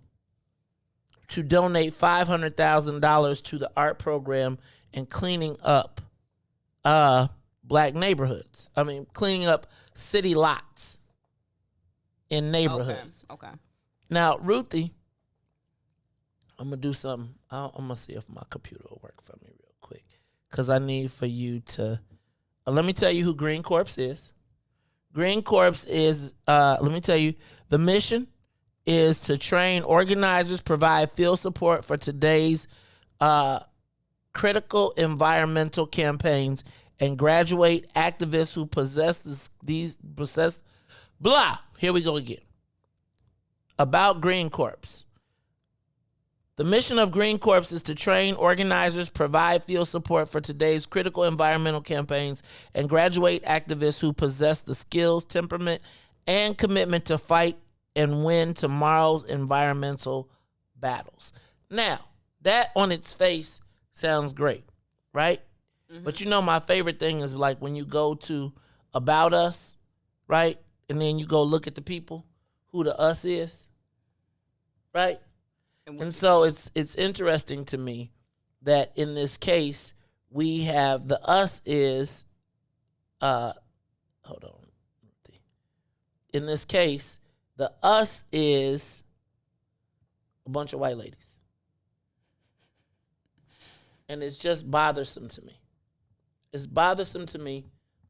to donate $500,000 to the art program and cleaning up black neighborhoods. Cleaning up city lots in neighborhoods. Okay. Now, Ruthie, I'm going to do something. I'm going to see if my computer will work for me real quick. Because I need for you to... let me tell you who Green Corps is. Green Corps is, let me tell you, the mission is to train organizers, provide field support for today's critical environmental campaigns, and graduate activists who possess. Here we go again. About Green Corps. The mission of Green Corps is to train organizers, provide field support for today's critical environmental campaigns, and graduate activists who possess the skills, temperament, and commitment to fight and win tomorrow's environmental battles. Now, that on its face sounds great, right? Mm-hmm. But my favorite thing is when you go to About Us, right? And then you go look at the people, who the us is, right? And so it's interesting to me that in this case, we have the us is, hold on. In this case, the us is a bunch of white ladies. And it's just bothersome to me. It's bothersome to me.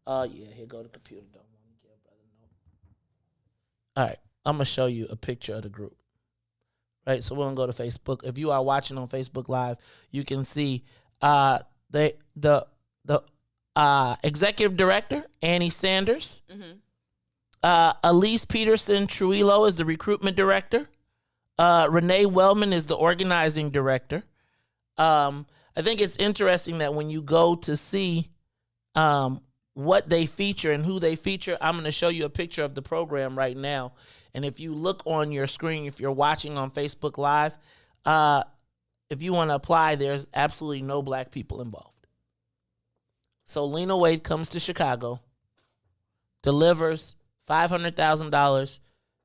Yeah, here go the computer. Don't want to give brother no. All right, I'm going to show you a picture of the group. Right, so we're going to go to Facebook. If you are watching on Facebook Live, you can see the executive director, Annie Sanders. Elise Peterson Trujillo is the recruitment director. Renee Wellman is the organizing director. I think it's interesting that when you go to see what they feature and who they feature, I'm going to show you a picture of the program right now. And if you look on your screen, if you're watching on Facebook Live, if you want to apply, there's absolutely no black people involved. So Lena Waithe comes to Chicago, delivers $500,000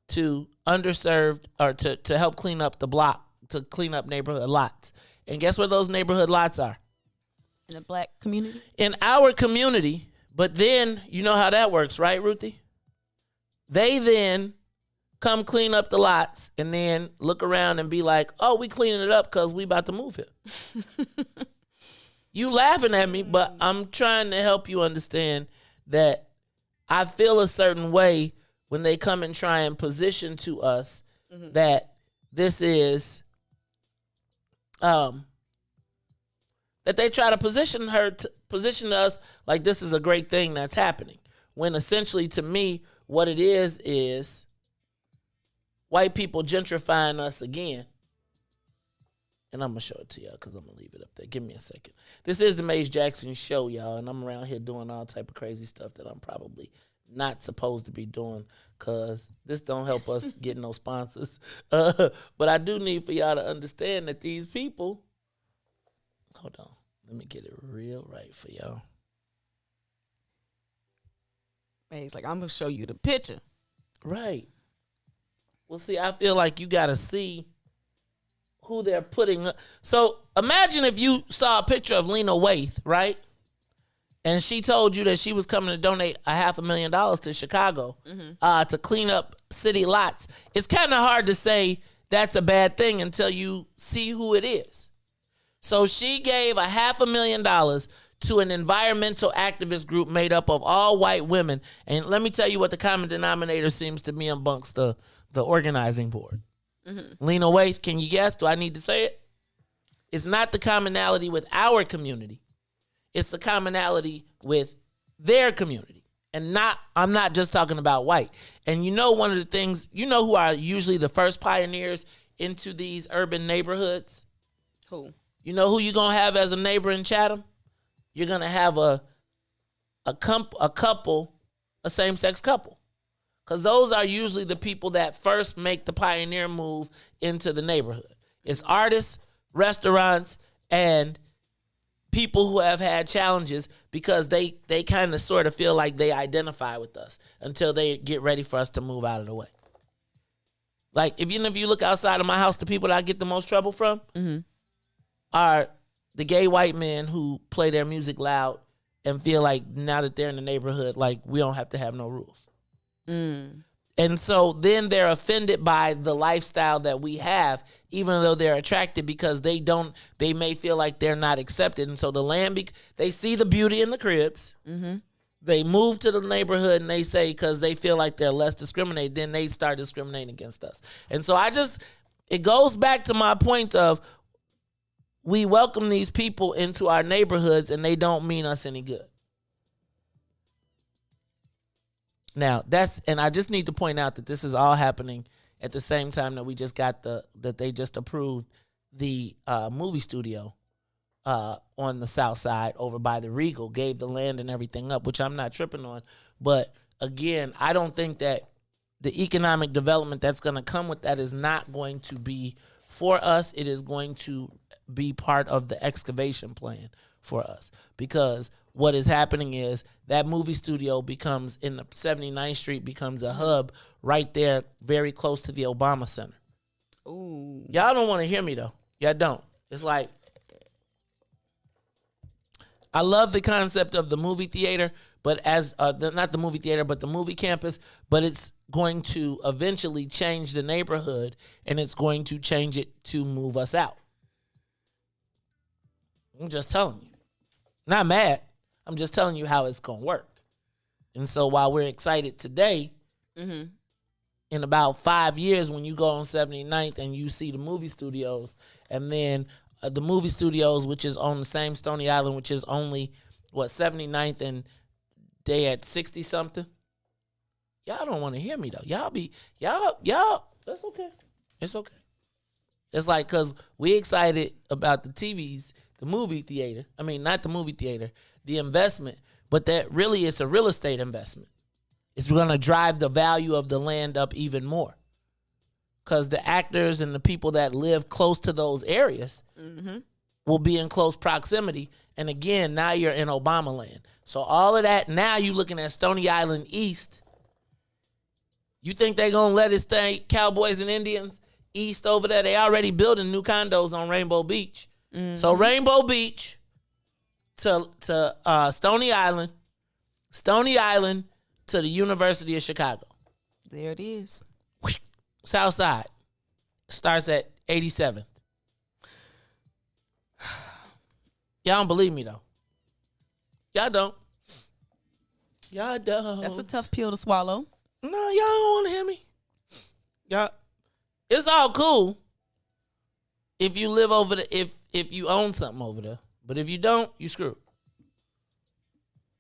to underserved, or to help clean up the block, to clean up neighborhood lots. And guess where those neighborhood lots are? In a black community? In our community. But then, you know how that works, right, Ruthie? They then come clean up the lots and then look around and be like, oh, we cleaning it up because we about to move here. You laughing at me, but I'm trying to help you understand that I feel a certain way when they come and try and position to us that this is, that they try to position us like this is a great thing that's happening. When essentially, to me, what it is white people gentrifying us again. And I'm going to show it to y'all because I'm going to leave it up there. Give me a second. This is the Maze Jackson Show, y'all, and I'm around here doing all type of crazy stuff that I'm probably not supposed to be doing because this don't help us get no sponsors. But I do need for y'all to understand that these people, hold on, let me get it real right for y'all. He's like, I'm going to show you the picture. Right. Well, see, I feel like you got to see who they're putting. So imagine if you saw a picture of Lena Waithe, right? And she told you that she was coming to donate $500,000 to Chicago to clean up city lots. It's kind of hard to say that's a bad thing until you see who it is. So she gave $500,000 to an environmental activist group made up of all white women. And let me tell you what the common denominator seems to be amongst the organizing board. Lena Waithe, can you guess? Do I need to say it? It's not the commonality with our community. It's the commonality with their community. And I'm not just talking about white. And you know one of the things, you know who are usually the first pioneers into these urban neighborhoods? Who? You know who you're going to have as a neighbor in Chatham? You're going to have a couple, a same-sex couple. Because those are usually the people that first make the pioneer move into the neighborhood. It's artists, restaurants, and people who have had challenges because they kind of sort of feel like they identify with us until they get ready for us to move out of the way. Like, if you look outside of my house, the people that I get the most trouble from are the gay white men who play their music loud and feel like now that they're in the neighborhood, like we don't have to have no rules. And so then they're offended by the lifestyle that we have, even though they're attracted because they may feel like they're not accepted. And so they see the beauty in the cribs. They move to the neighborhood and they say, because they feel like they're less discriminated, then they start discriminating against us. And so it goes back to my point of we welcome these people into our neighborhoods and they don't mean us any good. Now, and I just need to point out that this is all happening at the same time that we just got that they just approved the movie studio on the south side over by the Regal, gave the land and everything up, which I'm not tripping on. But again, I don't think that the economic development that's going to come with that is not going to be for us. It is going to be part of the excavation plan for us, because what is happening is that movie studio becomes in the 79th Street becomes a hub right there, very close to the Obama Center. Ooh. Y'all don't want to hear me though. Y'all don't. It's like, I love the concept of the movie theater, but not the movie theater, but the movie campus, but it's going to eventually change the neighborhood and it's going to change it to move us out. I'm just telling you. Not mad. I'm just telling you how it's going to work. And so while we're excited today, in about 5 years when you go on 79th and you see the movie studios, and then the movie studios, which is on the same Stony Island, which is only, 79th, and they at 60 something. Y'all don't want to hear me though. Y'all. That's okay. It's okay. It's like, cause we excited about the TVs, the movie theater. I mean, not the movie theater, the investment, but that really it's a real estate investment. It's going to drive the value of the land up even more. Cause the actors and the people that live close to those areas will be in close proximity. And again, now you're in Obama land. So all of that, now you looking at Stony Island East. You think they gonna let it stay Cowboys and Indians east over there? They already building new condos on Rainbow Beach. So Rainbow Beach to Stony Island to the University of Chicago. There it is. South Side starts at 87th. Y'all don't believe me though. Y'all don't. That's a tough pill to swallow. No, y'all don't want to hear me. Y'all, it's all cool if you live over there, if you own something over there. But if you don't, you screwed.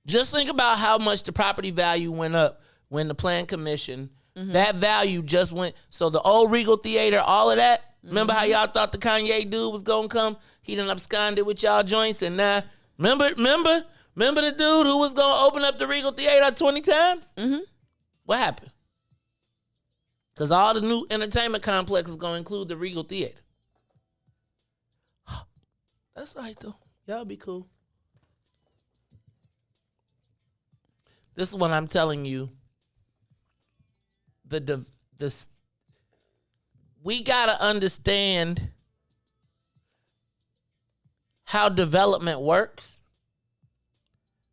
Just think about how much the property value went up when the Plan Commission, that value just went. So the old Regal Theater, all of that. Remember how y'all thought the Kanye dude was going to come? He done absconded with y'all joints. And now, remember the dude who was going to open up the Regal Theater 20 times? What happened? Because all the new entertainment complex is going to include the Regal Theater. That's all right, though. Y'all be cool. This is what I'm telling you. We got to understand how development works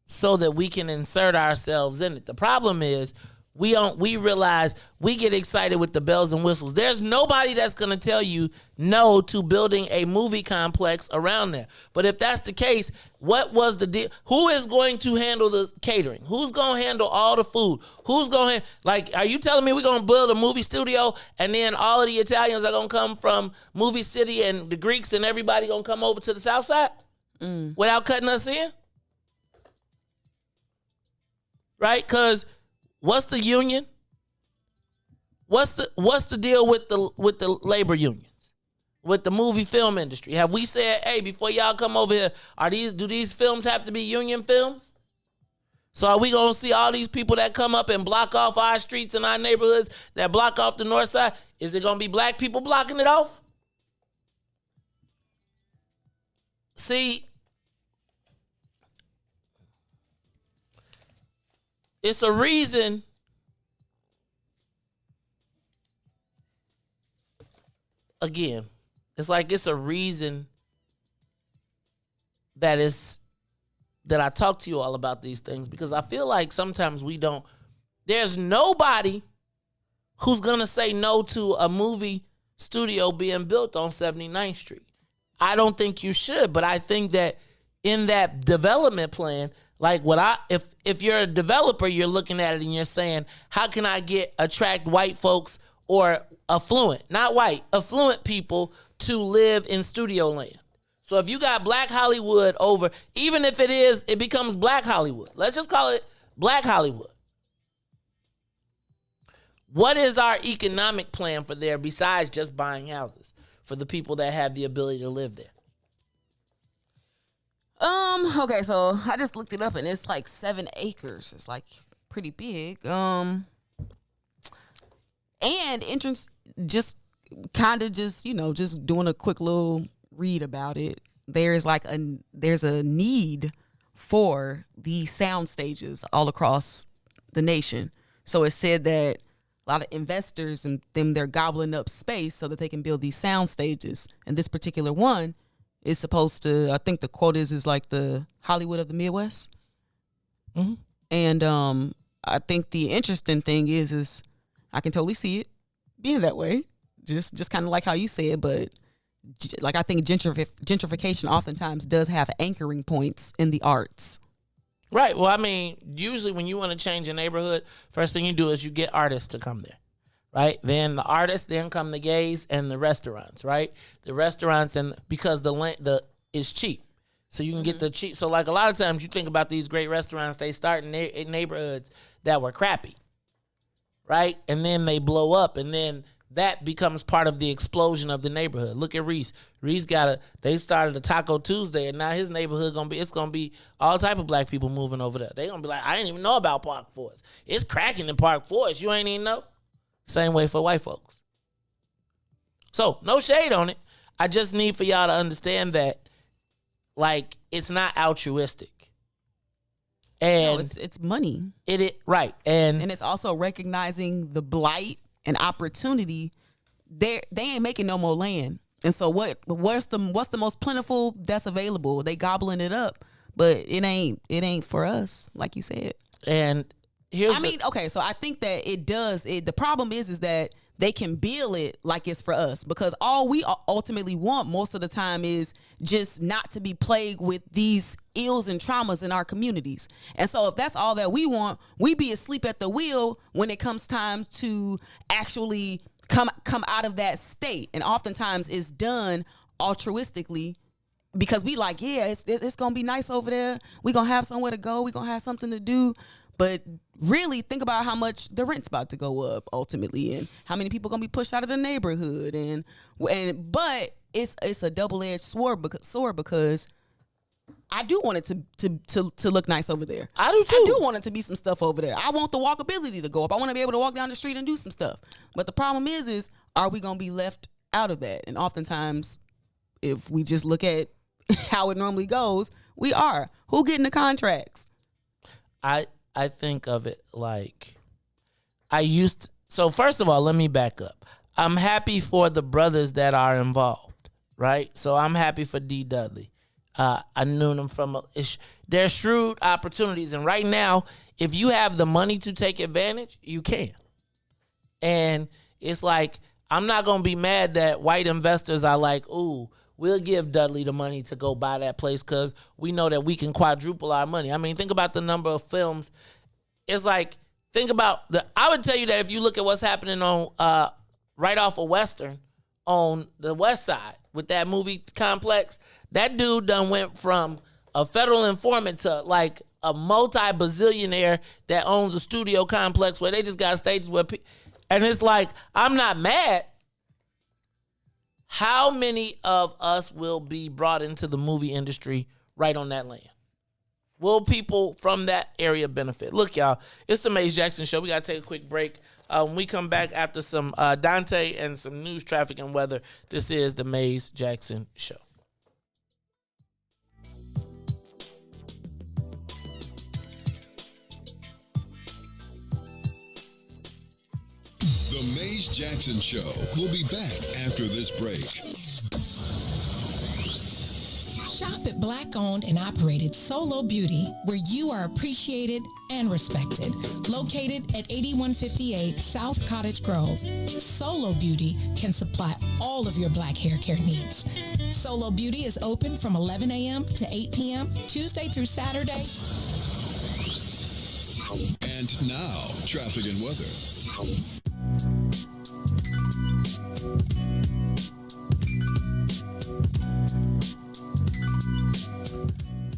so that we can insert ourselves in it. The problem is we realize we get excited with the bells and whistles. There's nobody that's going to tell you no to building a movie complex around there. But if that's the case, what was the deal? Who is going to handle the catering? Who's going to handle all the food? Who's going to, like, are you telling me we're going to build a movie studio and then all of the Italians are going to come from Movie City and the Greeks and everybody going to come over to the South Side without cutting us in? Right? Because what's the union? What's the deal with the labor unions, with the movie film industry? Have we said, hey, before y'all come over here, do these films have to be union films? So are we gonna see all these people that come up and block off our streets and our neighborhoods, that block off the north side? Is it gonna be black people blocking it off? See, it's a reason again, it's like it's a reason that I talk to you all about these things, because I feel like sometimes there's nobody who's gonna say no to a movie studio being built on 79th Street. I don't think you should, but I think that in that development plan, like if you're a developer, you're looking at it and you're saying, how can I attract white folks or affluent, not white, affluent people to live in studio land? So if you got Black Hollywood over, even if it becomes Black Hollywood, let's just call it Black Hollywood. What is our economic plan for there besides just buying houses for the people that have the ability to live there? Okay, so I just looked it up and it's like 7 acres. It's like pretty big. And entrance, just kind of just doing a quick little read about it. There's a need for these sound stages all across the nation. So it said that a lot of investors and they're gobbling up space so that they can build these sound stages. And this particular one is supposed to, I think the quote is like the Hollywood of the Midwest. Mm-hmm. And I think the interesting thing is I can totally see it being that way. Just kind of like how you said, but like I think gentrification oftentimes does have anchoring points in the arts. Right. Well, I mean, usually when you want to change a neighborhood, first thing you do is you get artists to come there, right? Then the artists, then come the gays and the restaurants, right? The restaurants, and because the land is cheap. So you can get the cheap. So like a lot of times you think about these great restaurants, they start in neighborhoods that were crappy, right? And then they blow up, and then that becomes part of the explosion of the neighborhood. Look at Reese. They started a Taco Tuesday, and now his neighborhood it's gonna be all type of black people moving over there. They gonna be like, I didn't even know about Park Forest. It's cracking in Park Forest. You ain't even know. Same way for white folks. So no shade on it. I just need for y'all to understand that, like, it's not altruistic. And no, it's money. Right. And it's also recognizing the blight and opportunity. They ain't making no more land. And so what's the most plentiful that's available? They gobbling it up, but it ain't for us, like you said. And okay, so I think that it does. The problem is that they can bill it like it's for us, because all we ultimately want most of the time is just not to be plagued with these ills and traumas in our communities. And so if that's all that we want, we be asleep at the wheel when it comes time to actually come out of that state. And oftentimes it's done altruistically, because we like, yeah, it's gonna be nice over there. We gonna have somewhere to go. We gonna have something to do. But really think about how much the rent's about to go up ultimately, and how many people gonna be pushed out of the neighborhood, but it's a double-edged sword because I do want it to look nice over there. I do too. I do want it to be some stuff over there. I want the walkability to go up. I want to be able to walk down the street and do some stuff. But the problem is are we gonna be left out of that? And oftentimes, if we just look at how it normally goes, we are. Who getting the contracts? I think of it like so first of all, let me back up. I'm happy for the brothers that are involved, right? So I'm happy for D. Dudley. I knew them they're shrewd opportunities. And right now, if you have the money to take advantage, you can. And it's like, I'm not going to be mad that white investors are like, ooh, we'll give Dudley the money to go buy that place because we know that we can quadruple our money. I mean, think about the number of films. It's like, I would tell you that if you look at what's happening on right off of Western on the west side with that movie complex, that dude done went from a federal informant to like a multi-bazillionaire that owns a studio complex where they just got stages where and it's like, I'm not mad. How many of us will be brought into the movie industry right on that land? Will people from that area benefit? Look, y'all, it's the Maze Jackson Show. We got to take a quick break. When we come back after some Dante and some news, traffic, and weather, this is the Maze Jackson Show. The Maze Jackson Show will be back after this break. Shop at Black-owned and operated Solo Beauty, where you are appreciated and respected. Located at 8158 South Cottage Grove, Solo Beauty can supply all of your black hair care needs. Solo Beauty is open from 11 a.m. to 8 p.m., Tuesday through Saturday. And now, traffic and weather.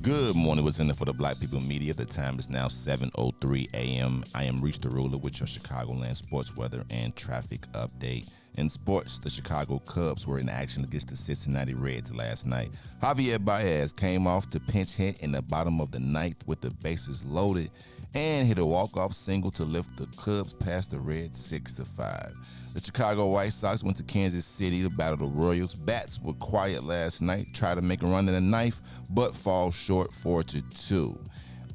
Good morning. What's in it for the Black People Media? The time is now 7:03 a.m. I am Reach the Ruler with your Chicagoland sports weather and traffic update. In sports, the Chicago Cubs were in action against the Cincinnati Reds last night. Javier Baez came off to pinch hit in the bottom of the ninth with the bases loaded and hit a walk-off single to lift the Cubs past the Reds 6-5. The Chicago White Sox went to Kansas City to battle the Royals. Bats were quiet last night, tried to make a run in the ninth, but fall short 4-2.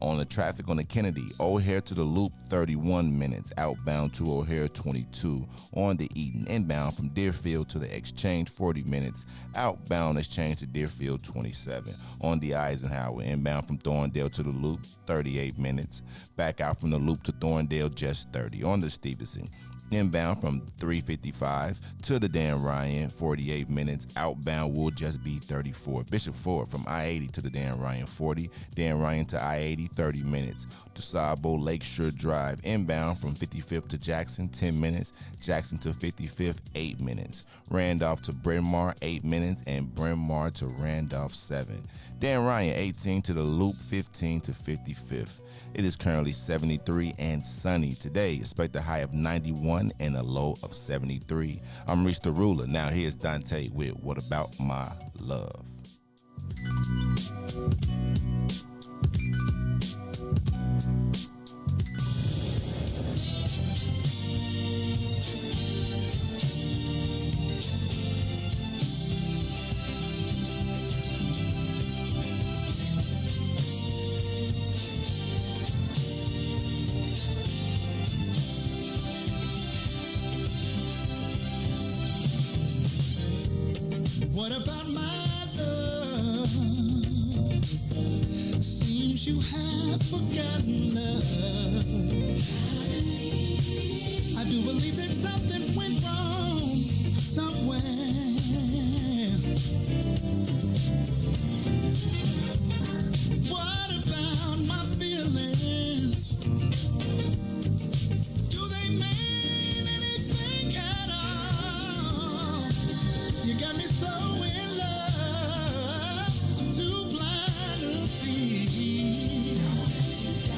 On the traffic on the Kennedy, O'Hare to the Loop, 31 minutes. Outbound to O'Hare, 22. On the Eaton, inbound from Deerfield to the Exchange, 40 minutes. Outbound Exchange to Deerfield, 27. On the Eisenhower, inbound from Thorndale to the Loop, 38 minutes. Back out from the Loop to Thorndale, just 30. On the Stevenson, Inbound from 355 to the Dan Ryan, 48 minutes. Outbound will just be 34. Bishop Ford from I-80 to the Dan Ryan, 40. Dan Ryan to I-80, 30 minutes. DeSable Lakeshore Drive. Inbound from 55th to Jackson, 10 minutes. Jackson to 55th, 8 minutes. Randolph to Bryn Mawr, 8 minutes. And Bryn Mawr to Randolph, 7. Dan Ryan, 18 to the Loop, 15 to 55th. It is currently 73 and sunny today. Expect a high of 91 and a low of 73. I'm Reese the Ruler. Now here's Dante with What About My Love? What about my love? Seems you have forgotten love. I do believe that something went wrong somewhere. What about my feelings? Do they mean anything at all? You got me so in love, I'm too blind to see.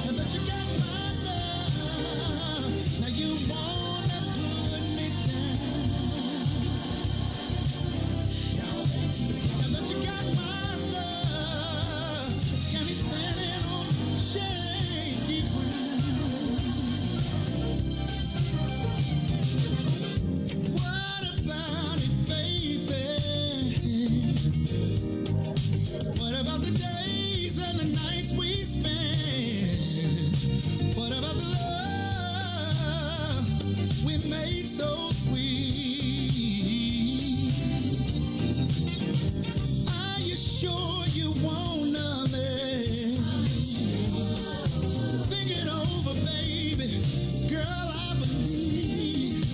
And that you got my love, now you wanna put me down. Now that you got my love, got me standing on shaky ground. What about it, baby? What about the days and the nights we spent? What about the love we made so sweet? Are you sure you wanna live? Think it over, baby. 'Cause girl, I believe.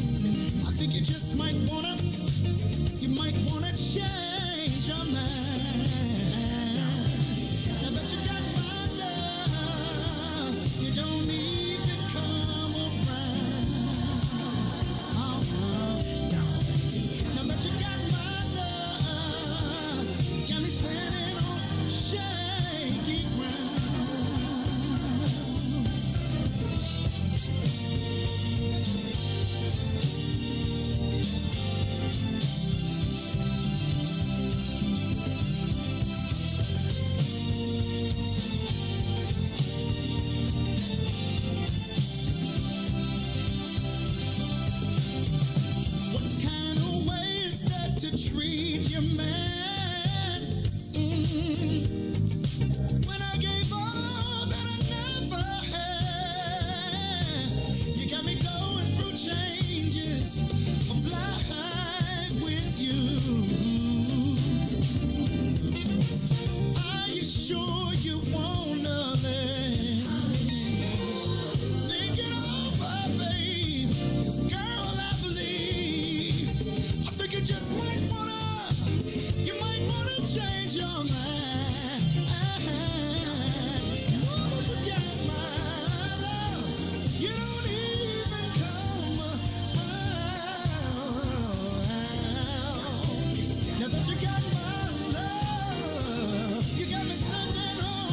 I think you just might wanna change your mind. Now that you got my love, you don't even come around. Now that you got my love, got me standing on shaky ground. What kind of way is that to treat your man? When I gave all that I never had, you got me going through changes of life with you. Are you sure you wanna live? Think it over, babe. 'Cause girl, I believe. I think you just might wanna change your mind. Now that you got my love, you don't even come around. Now that you got my love, you got me standing on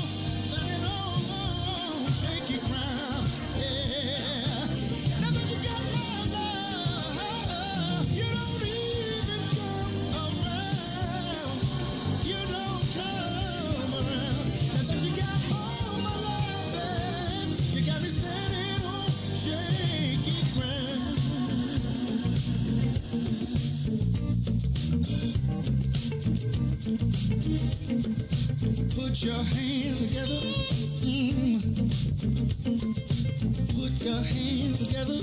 shaky ground. Yeah. Now that you got my love, you don't even come around. You don't come around. Now that you got all my love, you got me standing on shaky ground. Put your hands together. Put your hands together.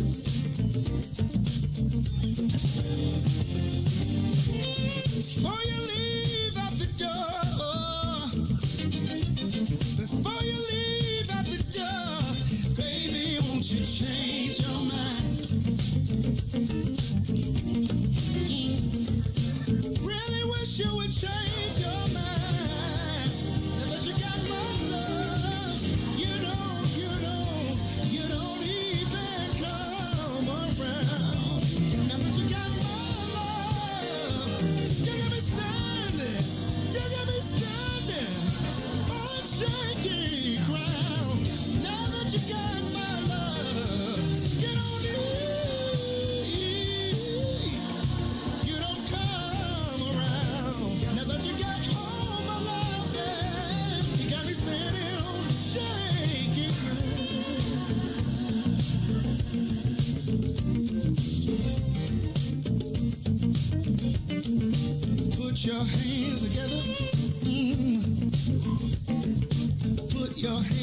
Before you leave out the door, before you leave out the door, baby, won't you change your mind?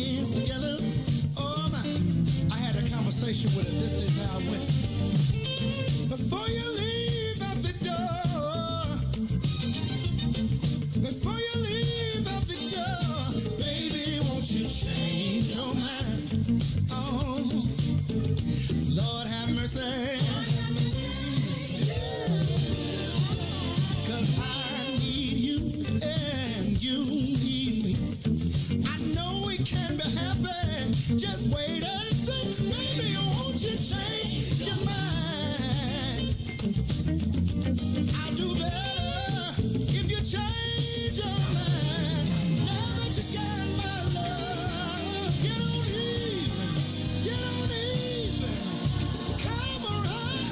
hands together. Oh my, I had a conversation with her. This is how it went. Before you leave out the door, before you leave out the door, baby, won't you change your mind? Oh, Lord have mercy. Cause I need you and you need me. I know it can be happy. Just wait and see. Baby, won't you change your mind? I'll do better if you change your mind. Now that you got my love, you don't even come around.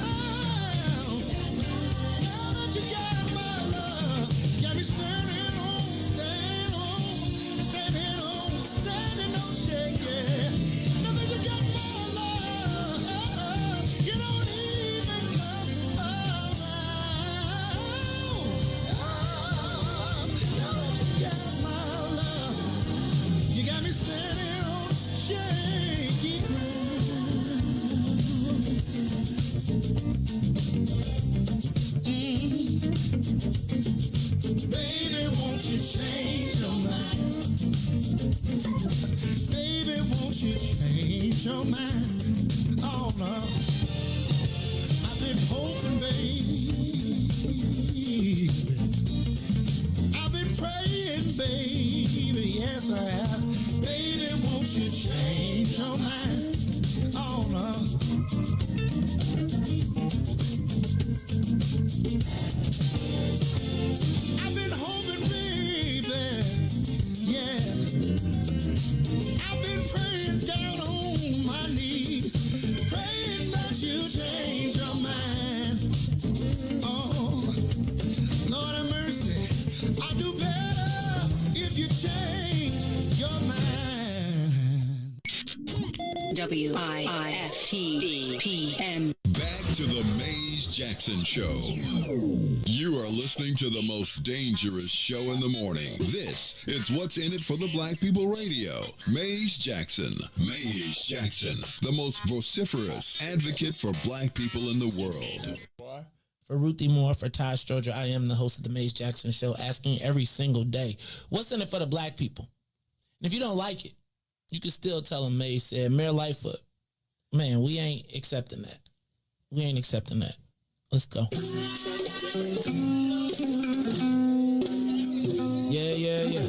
Now that you got my love, got me standing on, shake, yeah. Now that you got my love, you don't even come around. Now that you got my love, you got me standing on shaky ground. Baby, won't you change your mind? Baby, won't you change your mind? Oh no, I've been hoping, baby. I've been praying, baby. Yes, I have. Baby, won't you change your mind? Oh no. I've been hoping, baby. Yeah. I've been praying down on my knees, praying that you change your mind. Oh, Lord have mercy. I'll do better if you change your mind. WIIFTBP. Back to the Maze Jackson Show. You are listening to the most dangerous show in the morning. This is What's in It for the Black People Radio. Maze Jackson. Maze Jackson, the most vociferous advocate for black people in the world. For Ruthie Moore, for Todd Stroger, I am the host of the Maze Jackson Show, asking every single day, what's in it for the black people? And if you don't like it, you can still tell them Maze said, Mayor Lightfoot, man, we ain't accepting that. We ain't accepting that. Let's go. Yeah.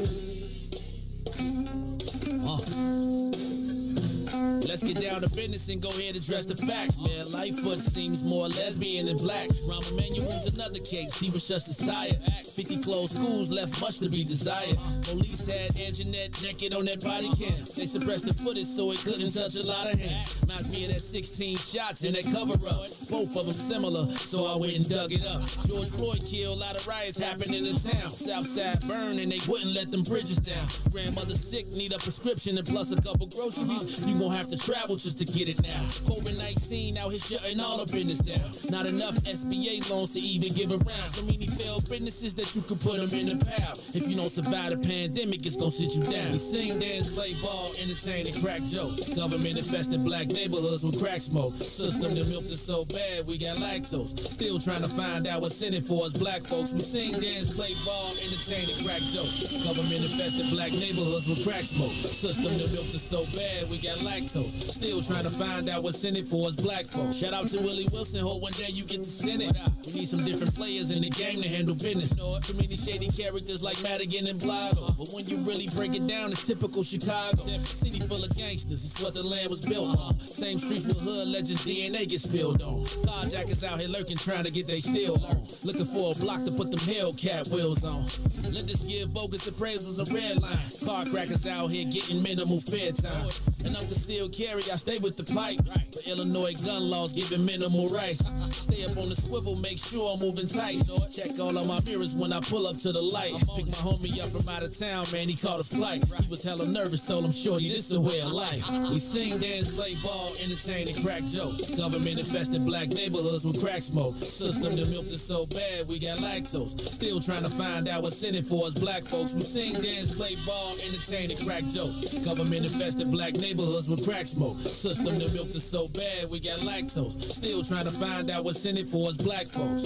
Let's get down to business and go ahead and address the facts, man. Lightfoot seems more lesbian than black. Rahm Emanuel's another case. He was just as tired. 50 closed schools left much to be desired. Police had Anjanette naked on that body cam. They suppressed the footage so it couldn't touch a lot of hands. Reminds me of that 16 shots in that cover-up. Both of them similar, so I went and dug it up. George Floyd killed, a lot of riots happened in the town. Southside burned and they wouldn't let them bridges down. Grandmother sick, need a prescription and plus a couple groceries. You gon' have to travel just to get it now. COVID-19 out here shutting all the business down. Not enough SBA loans to even give around. So many failed businesses that you could put them in the pile. If you don't survive the pandemic, it's gonna sit you down. We sing, dance, play ball, entertain, and crack jokes. Government infested black neighborhoods with crack smoke. System that milked us so bad, we got lactose. Still trying to find out what's in it for us black folks. We sing, dance, play ball, entertain, and crack jokes. Government infested black neighborhoods with crack smoke. System that milked us so bad, we got lactose. Still trying to find out what's in it for us black folks. Shout out to Willie Wilson, hope one day you get to send it. We need some different players in the game to handle business. Too many shady characters like Madigan and Blago. But when you really break it down, it's typical Chicago. City full of gangsters, it's what the land was built on. Same streets with hood legends, DNA get spilled on. Carjackers out here lurking, trying to get they steal on. Looking for a block to put them Hellcat wheels on. Let us give bogus appraisals a red line. Car crackers out here getting minimal fair time. And I'm the seal killer. scary, I stay with the pipe. The Illinois gun laws giving minimal rights. Stay up on the swivel, make sure I'm moving tight. Check all of my mirrors when I pull up to the light. Pick my homie up from out of town, man, he caught a flight. He was hella nervous, told him, shorty, this a way of life. We sing, dance, play ball, entertain, and crack jokes. Government infested black neighborhoods with crack smoke. System that milked us so bad, we got lactose. Still trying to find out what's in it for us black folks. We sing, dance, play ball, entertain, and crack jokes. Government infested black neighborhoods with crack smoke. System that milked us so bad, we got lactose. Still trying to find out what's in it for us black folks.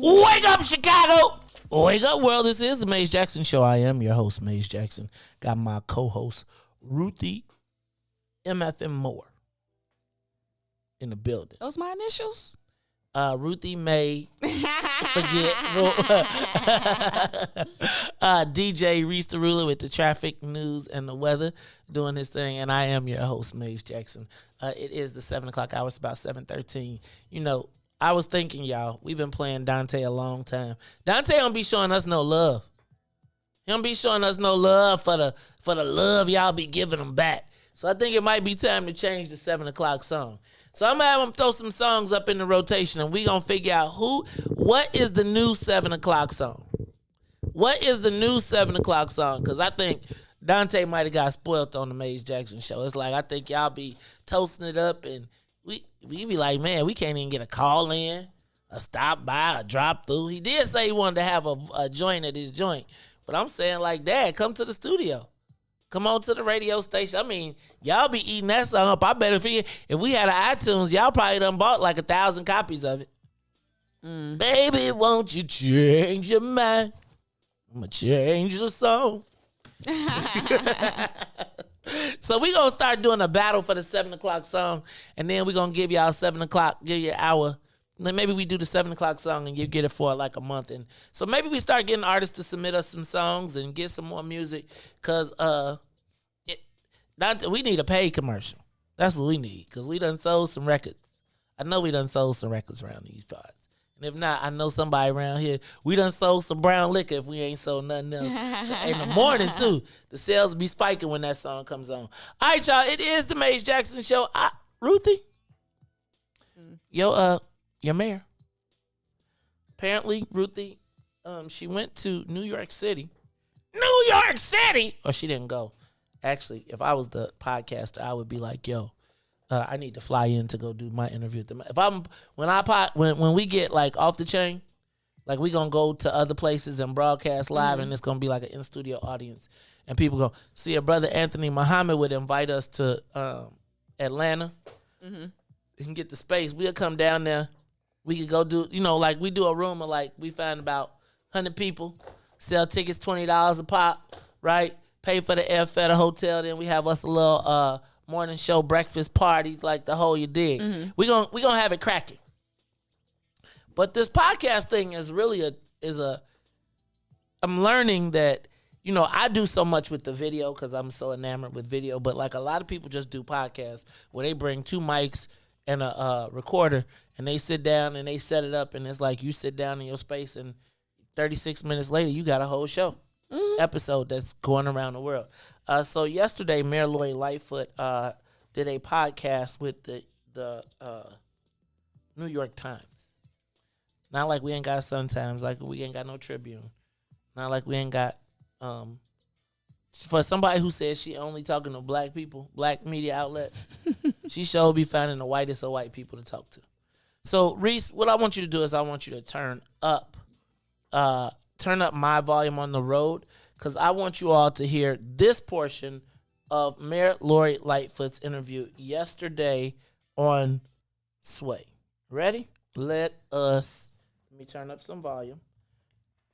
Wake up, Chicago! Wake up, world. This is the Maze Jackson Show. I am your host, Maze Jackson. Got my co-host, Ruthie MFM Moore, in the building. Those my initials? Ruthie May forget. DJ Reese the Ruler with the traffic, news, and the weather doing his thing. And I am your host, Maze Jackson. It is the 7 o'clock hour. It's about 7:13. You know, I was thinking, y'all, we've been playing Dante a long time. Dante don't be showing us no love. He don't be showing us no love for the love y'all be giving him back. So I think it might be time to change the 7 o'clock song. So I'm going to have him throw some songs up in the rotation, and we're going to figure out what is the new 7 o'clock song? What is the new 7 o'clock song? Because I think Dante might have got spoiled on the Maze Jackson Show. It's like, I think y'all be toasting it up, and we be like, man, we can't even get a call in, a stop by, a drop through. He did say he wanted to have a joint at his joint. But I'm saying, like, Dad, come to the studio. Come on to the radio station. I mean, y'all be eating that song up. I bet if we had an iTunes, y'all probably done bought like 1,000 copies of it. Baby, won't you change your mind? I'm going to change the song. So we going to start doing a battle for the 7 o'clock song, and then we're going to give y'all 7 o'clock, give you an hour. And then maybe we do the 7 o'clock song and you get it for like a month. And so maybe we start getting artists to submit us some songs and get some more music, because we need a paid commercial. That's what we need, because we done sold some records. I know we done sold some records around these parts. And if not, I know somebody around here. We done sold some brown liquor if we ain't sold nothing else. In the morning, too. The sales be spiking when that song comes on. All right, y'all. It is the Maze Jackson Show. Ruthie? Your mayor. Apparently, Ruthie, she went to New York City. New York City! Or she didn't go. Actually, if I was the podcaster, I would be like, yo, I need to fly in to go do my interview with them. When we get like off the chain, like we gonna go to other places and broadcast live, and it's gonna be like an in-studio audience, and people go see a brother Anthony Muhammad would invite us to Atlanta and get the space. We'll come down there. We could go do, like we do a room of like, we find about 100 people, sell tickets $20 a pop, right? Pay for the airfare, the hotel. Then we have us a little morning show, breakfast parties, like the whole you dig. We gonna have it cracking. But this podcast thing is really I'm learning that, I do so much with the video because I'm so enamored with video. But like a lot of people just do podcasts where they bring 2 mics and a recorder, and they sit down and they set it up, and it's like you sit down in your space, and 36 minutes later you got a whole show episode that's going around the world. So yesterday, Mayor Lori Lightfoot did a podcast with the New York Times. Not like we ain't got Sun Times, like we ain't got no Tribune, not like we ain't got for somebody who says she only talking to black people, black media outlets, she sure be finding the whitest of white people to talk to. So, Reese, what I want you to do is I want you to turn up my volume on the road, because I want you all to hear this portion of Mayor Lori Lightfoot's interview yesterday on Sway. Ready? Let me turn up some volume.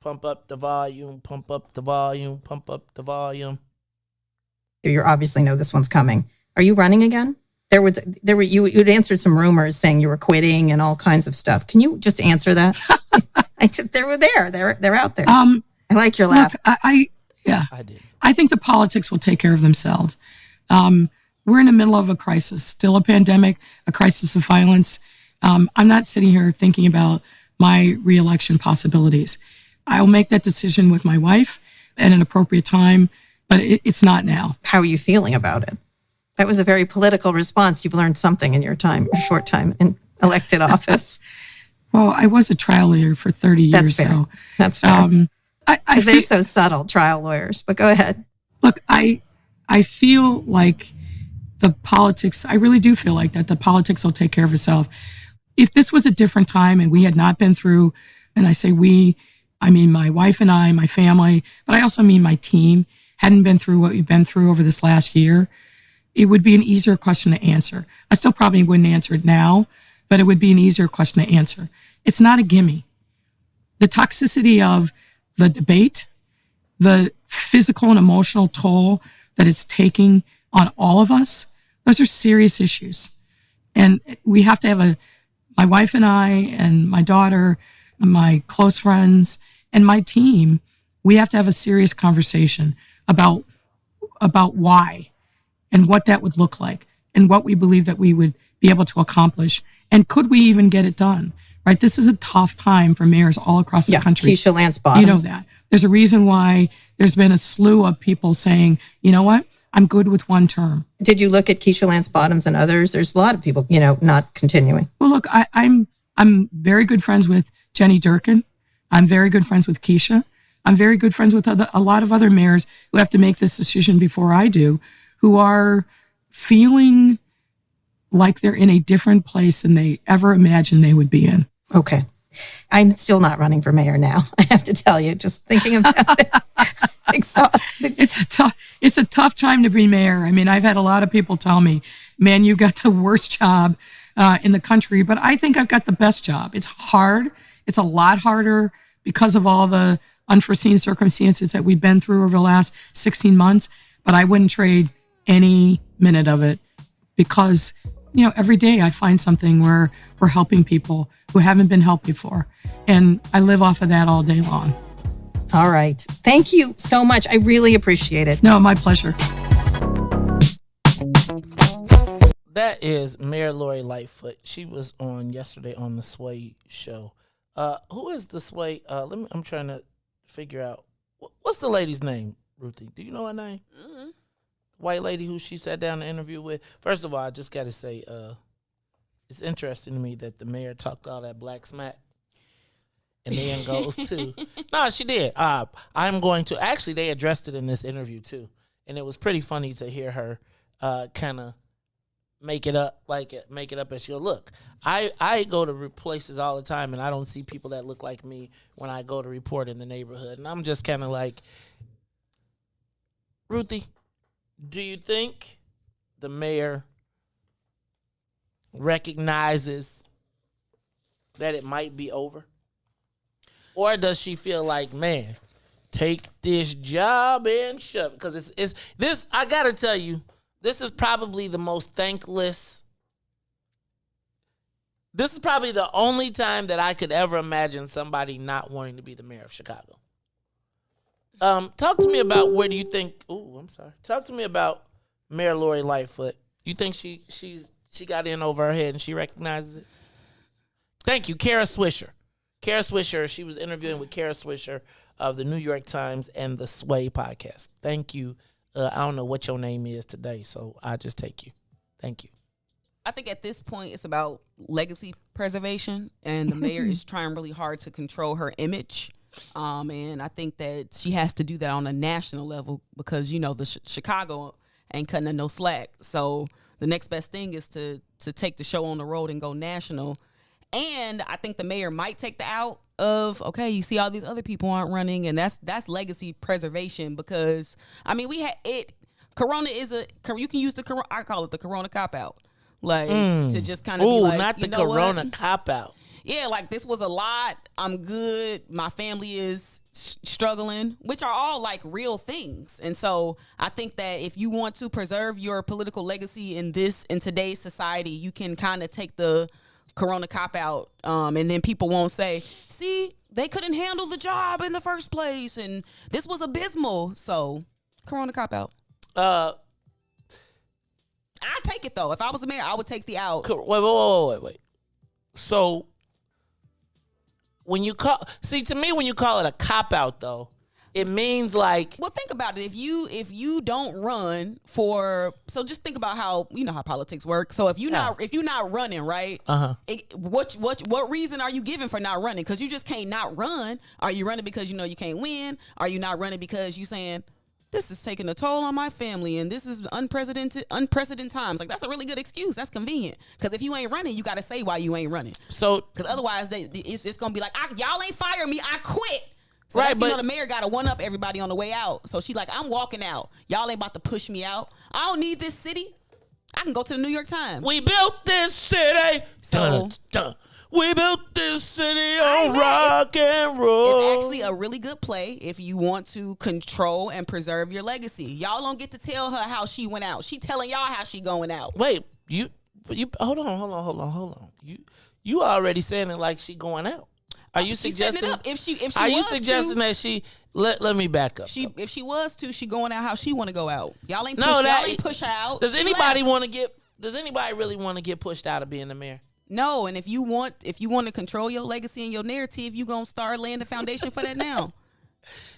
Pump up the volume, pump up the volume, pump up the volume. You obviously know this one's coming. Are you running again? You'd answered some rumors saying you were quitting and all kinds of stuff. Can you just answer that? They were there. They're out there. I like your laugh. Look, Yeah. I didn't. I think the politics will take care of themselves. We're in the middle of a crisis, still a pandemic, a crisis of violence. I'm not sitting here thinking about my reelection possibilities. I'll make that decision with my wife at an appropriate time, but it's not now. How are you feeling about it? That was a very political response. You've learned something in your short time in elected office. Well, I was a trial lawyer for 30 years. That's fair. So, That's fair. Because they're so subtle, trial lawyers. But go ahead. Look, I feel like the politics, I really do feel like that the politics will take care of itself. If this was a different time and we had not been through, and I say we, I mean my wife and I, my family, but I also mean my team, hadn't been through what we've been through over this last year, it would be an easier question to answer. I still probably wouldn't answer it now, but it would be an easier question to answer. It's not a gimme. The toxicity of the debate, the physical and emotional toll that it's taking on all of us, those are serious issues. And we have to have my wife and I and my daughter and my close friends and my team, we have to have a serious conversation about why and what that would look like and what we believe that we would be able to accomplish. And could we even get it done? Right? This is a tough time for mayors all across the country. Keisha Lance Bottoms. You know that. There's a reason why there's been a slew of people saying, you know what? I'm good with one term. Did you look at Keisha Lance Bottoms and others? There's a lot of people, not continuing. Well, look, I'm very good friends with Jenny Durkin. I'm very good friends with Keisha. I'm very good friends with a lot of other mayors who have to make this decision before I do, who are feeling like they're in a different place than they ever imagined they would be in. Okay. I'm still not running for mayor now. I have to tell you, just thinking about it. Exhausting. It's a tough time to be mayor. I mean, I've had a lot of people tell me, man, you got the worst job in the country, but I think I've got the best job. It's hard. It's a lot harder because of all the unforeseen circumstances that we've been through over the last 16 months, but I wouldn't trade any minute of it because, every day I find something where we're helping people who haven't been helped before. And I live off of that all day long. All right. Thank you so much. I really appreciate it. No, my pleasure. That is Mayor Lori Lightfoot. She was on yesterday on the Sway show. Who is the Sway? I'm trying to figure out. What's the lady's name, Ruthie? Do you know her name? Mm-hmm. White lady who she sat down to interview with. First of all, I just got to say, it's interesting to me that the mayor talked all that black smack. And then goes to, no, she did. I'm going to, actually, they addressed it in this interview too. And it was pretty funny to hear her kind of make it up as she'll look. I go to places all the time and I don't see people that look like me when I go to report in the neighborhood. And I'm just kind of like, Ruthie, do you think the mayor recognizes that it might be over? Or does she feel like, man, take this job and shove it? Because it's this, I got to tell you, this is probably the most thankless. This is probably the only time that I could ever imagine somebody not wanting to be the mayor of Chicago. Talk to me about where do you think, talk to me about Mayor Lori Lightfoot. You think she got in over her head and she recognizes it? Thank you, Kara Swisher. Kara Swisher, she was interviewing with Kara Swisher of the New York Times and the Sway podcast. Thank you. I don't know what your name is today, so I just take you. Thank you. I think at this point it's about legacy preservation, and the mayor is trying really hard to control her image. And I think that she has to do that on a national level because, the Chicago ain't cutting no slack. So the next best thing is to take the show on the road and go national. And I think the mayor might take the out of, okay, you see all these other people aren't running, and that's legacy preservation because, I mean, we had it. Corona is you can use I call it the Corona cop-out. Like, to just kind of be like, not the Corona cop-out. Yeah, like, this was a lot. I'm good. My family is struggling, which are all, like, real things. And so I think that if you want to preserve your political legacy in today's society, you can kind of take the Corona cop out, and then people won't say, see, they couldn't handle the job in the first place, and this was abysmal. So, Corona cop out. I take it though. If I was a mayor, I would take the out. Wait. So, when you call, to me, when you call it a cop out though, it means like. Well, think about it. If you don't run for, so just think about how you know how politics work. So if you're not running, right? What reason are you giving for not running? Because you just can't not run. Are you running because you know you can't win? Are you not running because you saying this is taking a toll on my family and this is unprecedented times? Like that's a really good excuse. That's convenient. Because if you ain't running, you got to say why you ain't running. So because otherwise it's gonna be like y'all ain't fired me. I quit. So right, but the mayor got to one up everybody on the way out. So she like, I'm walking out. Y'all ain't about to push me out. I don't need this city. I can go to the New York Times. We built this city. So we built this city on rock and roll. It's actually a really good play if you want to control and preserve your legacy. Y'all don't get to tell her how she went out. She telling y'all how she going out. Wait, you hold on. You already saying it like she going out. Are you suggesting if she are you suggesting that she let me back up? If she was to, she going out how she want to go out. Y'all ain't push her out. Does anybody really want to get pushed out of being the mayor? No, and if you want to control your legacy and your narrative, you gonna start laying the foundation for that now.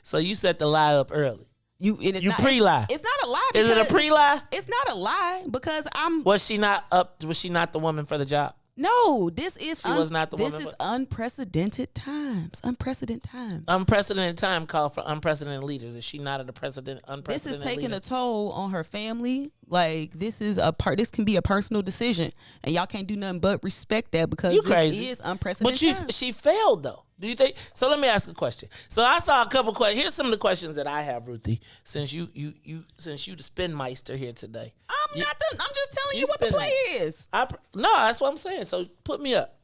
So you set the lie up early. You pre-lie. It's not a lie. Is it a pre-lie? It's not a lie because Was she not the woman for the job? No, this is was not the woman. This is unprecedented times. Unprecedented time called for unprecedented leaders. Is she not unprecedented? This is taking a toll on her family. Like this is This can be a personal decision, and y'all can't do nothing but respect that because this is unprecedented. But she failed though. Do you think? So let me ask a question. So I saw a couple questions. Here's some of the questions that I have, Ruthie. Since you the spin meister here today. I'm just telling you what the play is. No, that's what I'm saying. So put me up.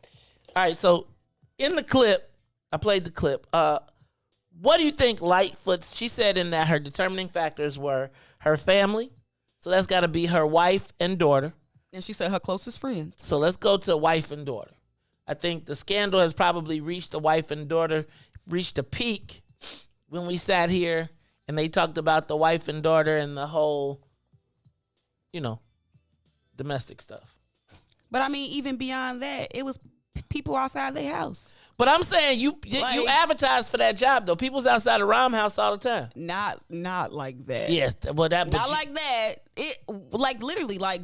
All right. So in the clip, I played the clip. What do you think Lightfoot? She said in that her determining factors were her family. So that's got to be her wife and daughter. And she said her closest friends. So let's go to wife and daughter. I think the scandal has probably reached a peak when we sat here and they talked about the wife and daughter and the whole, domestic stuff. But I mean, even beyond that, it was people outside their house. But I'm saying you advertise for that job though. People's outside the Rhyme House all the time. Not like that. Yes, well like that. It like literally like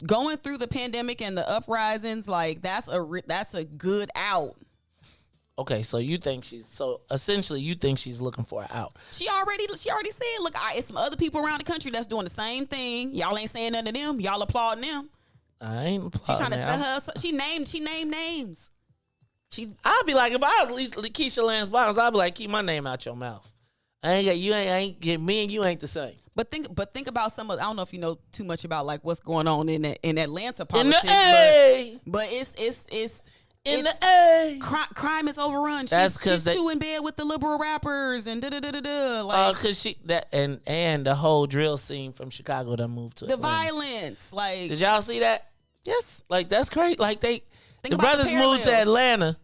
going through the pandemic and the uprisings. Like that's a good out. Okay, so you think essentially you think she's looking for an out. She already said, look, it's some other people around the country that's doing the same thing. Y'all ain't saying nothing to them. Y'all applauding them. I ain't applauding. She trying to set her. She named names. I'd be like, if I was Keisha Lance Bottoms, I'd be like, keep my name out your mouth. Me and you ain't the same. But think about some of. I don't know if you know too much about like what's going on in Atlanta politics. In the A. But it's in the A. Crime is overrun. That's because she's too in bed with the liberal rappers and like because and the whole drill scene from Chicago that moved to the Atlanta. Violence. Like, did y'all see that? Yes. Like that's crazy. Like the brothers moved to Atlanta,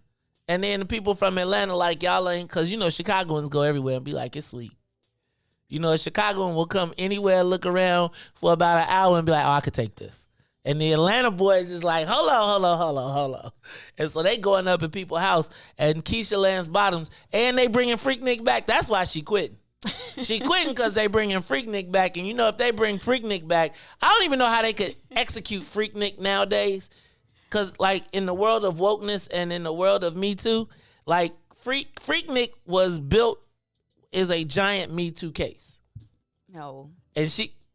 and then the people from Atlanta like y'all ain't because Chicagoans go everywhere and be like it's sweet. A Chicagoan will come anywhere, look around for about an hour and be like, oh, I could take this. And the Atlanta boys is like, hold on. And so they going up in people's house and Keisha Lance Bottoms, and they bringing Freaknik back. That's why she quitting. She quitting because they bringing Freaknik back. And if they bring Freaknik back, I don't even know how they could execute Freaknik nowadays. Because like in the world of wokeness and in the world of Me Too, like Freaknik was built is a giant Me Too case. No. And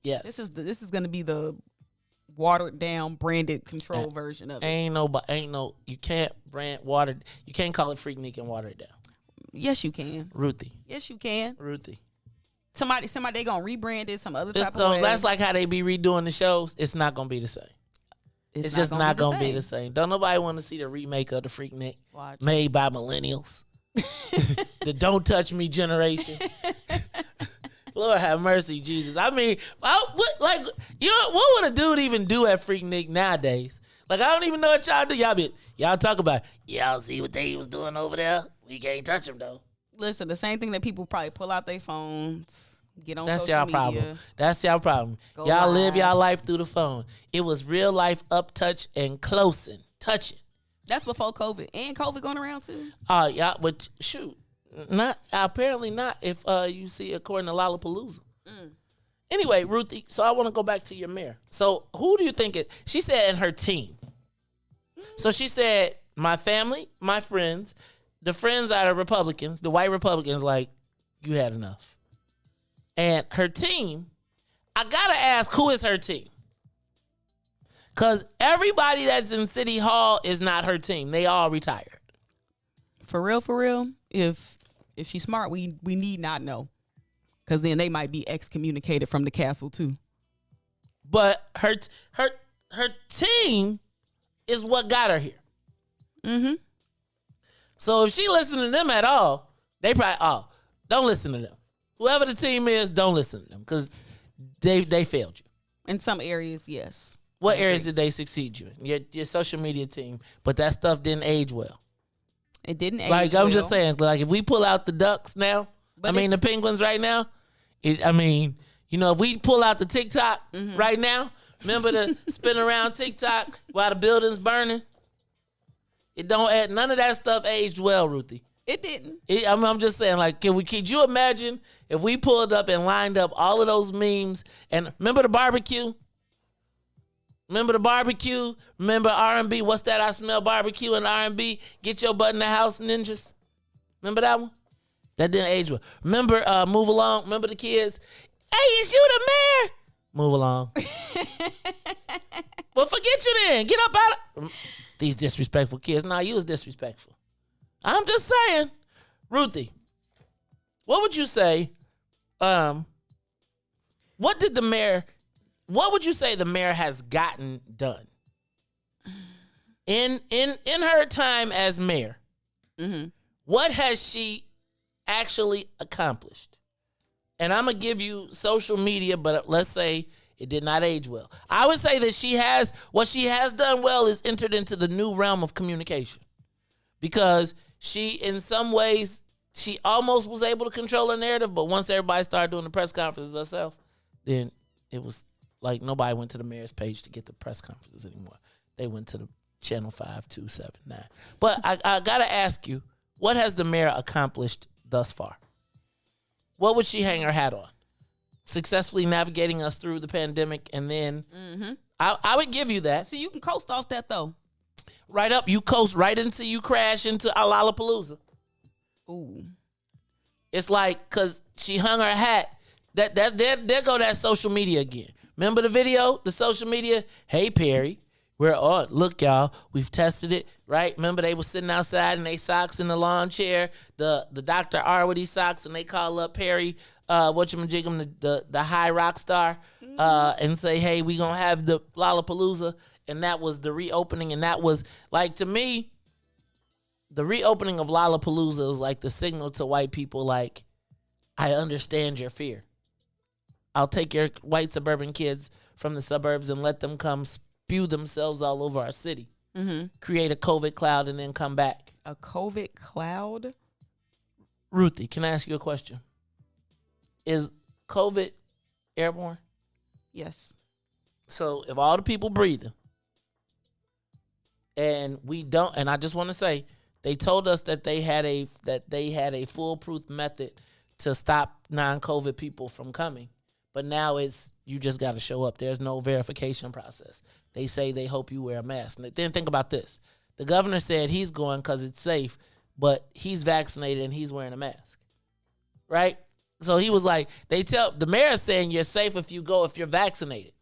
yes. This is going to be the watered down branded control version of it. You can't you can't call it Freaknik and water it down. Yes, you can. Ruthie. Yes, you can. Ruthie. Somebody they gonna rebrand it some other type of way. That's like how they be redoing the shows. It's not gonna be the same. It's just not gonna be the same. Don't nobody want to see the remake of the Freaknik made by millennials. The Don't Touch Me generation. Lord have mercy, Jesus. I mean, what would a dude even do at Freaknik nowadays? Like, I don't even know what y'all do. Y'all talk about, y'all see what they was doing over there? We can't touch them, though. Listen, the same thing that people probably pull out their phones, get on That's social y'all media. problem. That's y'all problem. Go Y'all live live. y'all life through the phone. It was real life up touch and closing. Touching. That's before COVID. And COVID going around too. Yeah, but shoot. Apparently not if you see according to Lollapalooza. Anyway, Ruthie, so I want to go back to your mayor. So who do you think it? She said, and her team. So she said, my family, my friends, the friends that are Republicans, the white Republicans, like, you had enough. And her team, I gotta ask, who is her team? Because everybody that's in City Hall is not her team. They all retired. For real, if she's smart, we need not know. Because then they might be excommunicated from the castle too. But her team is what got her here. Mm-hmm. So if she listened to them at all, they probably, don't listen to them. Whoever the team is, don't listen to them because they failed you. In some areas, yes. What areas did they succeed you in? Your social media team, but that stuff didn't age well. It didn't age like, well. I'm just saying, like, if we pull out the Ducks now, the Penguins right now, if we pull out the TikTok right now, remember the spin around TikTok while the building's burning? It don't add, none of that stuff aged well, Ruthie. It didn't. I'm just saying, like, could you imagine if we pulled up and lined up all of those memes and remember the barbecue? Remember the barbecue? Remember R&B? What's that? I smell barbecue and R&B. Get your butt in the house, ninjas. Remember that one? That didn't age well. Remember Move Along? Remember the kids? Hey, is you the mayor? Move along. Well, forget you then. Get up out of these disrespectful kids. Nah, you was disrespectful. I'm just saying. Ruthie, what would you say? What would you say the mayor has gotten done in her time as mayor? Mm-hmm. What has she actually accomplished? And I'm gonna give you social media, but let's say it did not age well. I would say that what she has done well is entered into the new realm of communication, because she, in some ways, she almost was able to control her narrative, but once everybody started doing the press conferences herself, then it was like nobody went to the mayor's page to get the press conferences anymore. They went to the Channel 5279. But I gotta ask you, what has the mayor accomplished thus far? What would she hang her hat on? Successfully navigating us through the pandemic, and then I would give you that. So you can coast off that though. Right up, you coast right into, you crash into Lollapalooza. Ooh. It's like, cause she hung her hat. There go that social media again. Remember the video, the social media? Hey Perry, look y'all, we've tested it, right? Remember they were sitting outside in their socks in the lawn chair, the Dr. Arwady socks, and they call up Perry, the high rock star, and say, hey, we gonna have the Lollapalooza, and that was the reopening, and that was, like, to me, the reopening of Lollapalooza was like the signal to white people, like, I understand your fear. I'll take your white suburban kids from the suburbs and let them come spew themselves all over our city. Mm-hmm. Create a COVID cloud and then come back. A COVID cloud? Ruthie, can I ask you a question? Is COVID airborne? Yes. So if all the people breathing and we don't, and I just want to say, they told us that they had a foolproof method to stop non-COVID people from coming. But now it's, you just got to show up. There's no verification process. They say they hope you wear a mask. And then think about this. The governor said he's going because it's safe, but he's vaccinated and he's wearing a mask. Right? So he was like, the mayor's saying you're safe if you're vaccinated.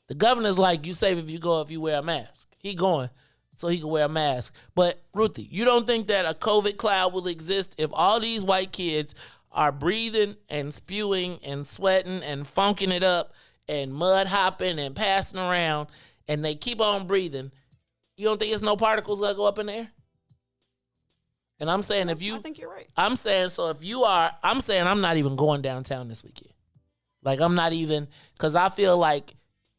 The governor's like, you safe if you go if you wear a mask. He going so he can wear a mask. But Ruthie, you don't think that a COVID cloud will exist if all these white kids are breathing and spewing and sweating and funking it up and mud hopping and passing around, and they keep on breathing? You don't think there's no particles that go up in the air? And I'm saying, I think you're right. I'm saying, so if you are, I'm saying I'm not even going downtown this weekend. Like, I'm not even, because I feel like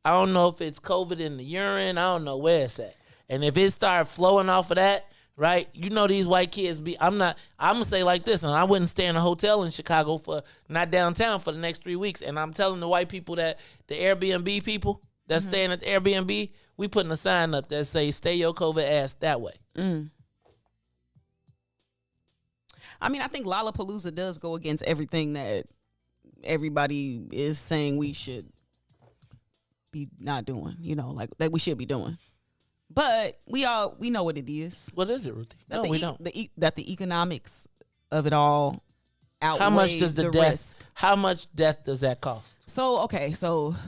I don't know if it's COVID in the urine. I don't know where it's at. And if it started flowing off of that, right, you know these white kids I'm going to say like this, and I wouldn't stay in a hotel in Chicago not downtown for the next 3 weeks. And I'm telling the white people that the Airbnb people that's staying at the Airbnb, we putting a sign up that say, stay your COVID ass that way. I mean, I think Lollapalooza does go against everything that everybody is saying we should be not doing, like that we should be doing. But we know what it is. What is it, Ruthie? No, we don't. That the economics of it all outweigh how much does the death risk. How much death does that cost? So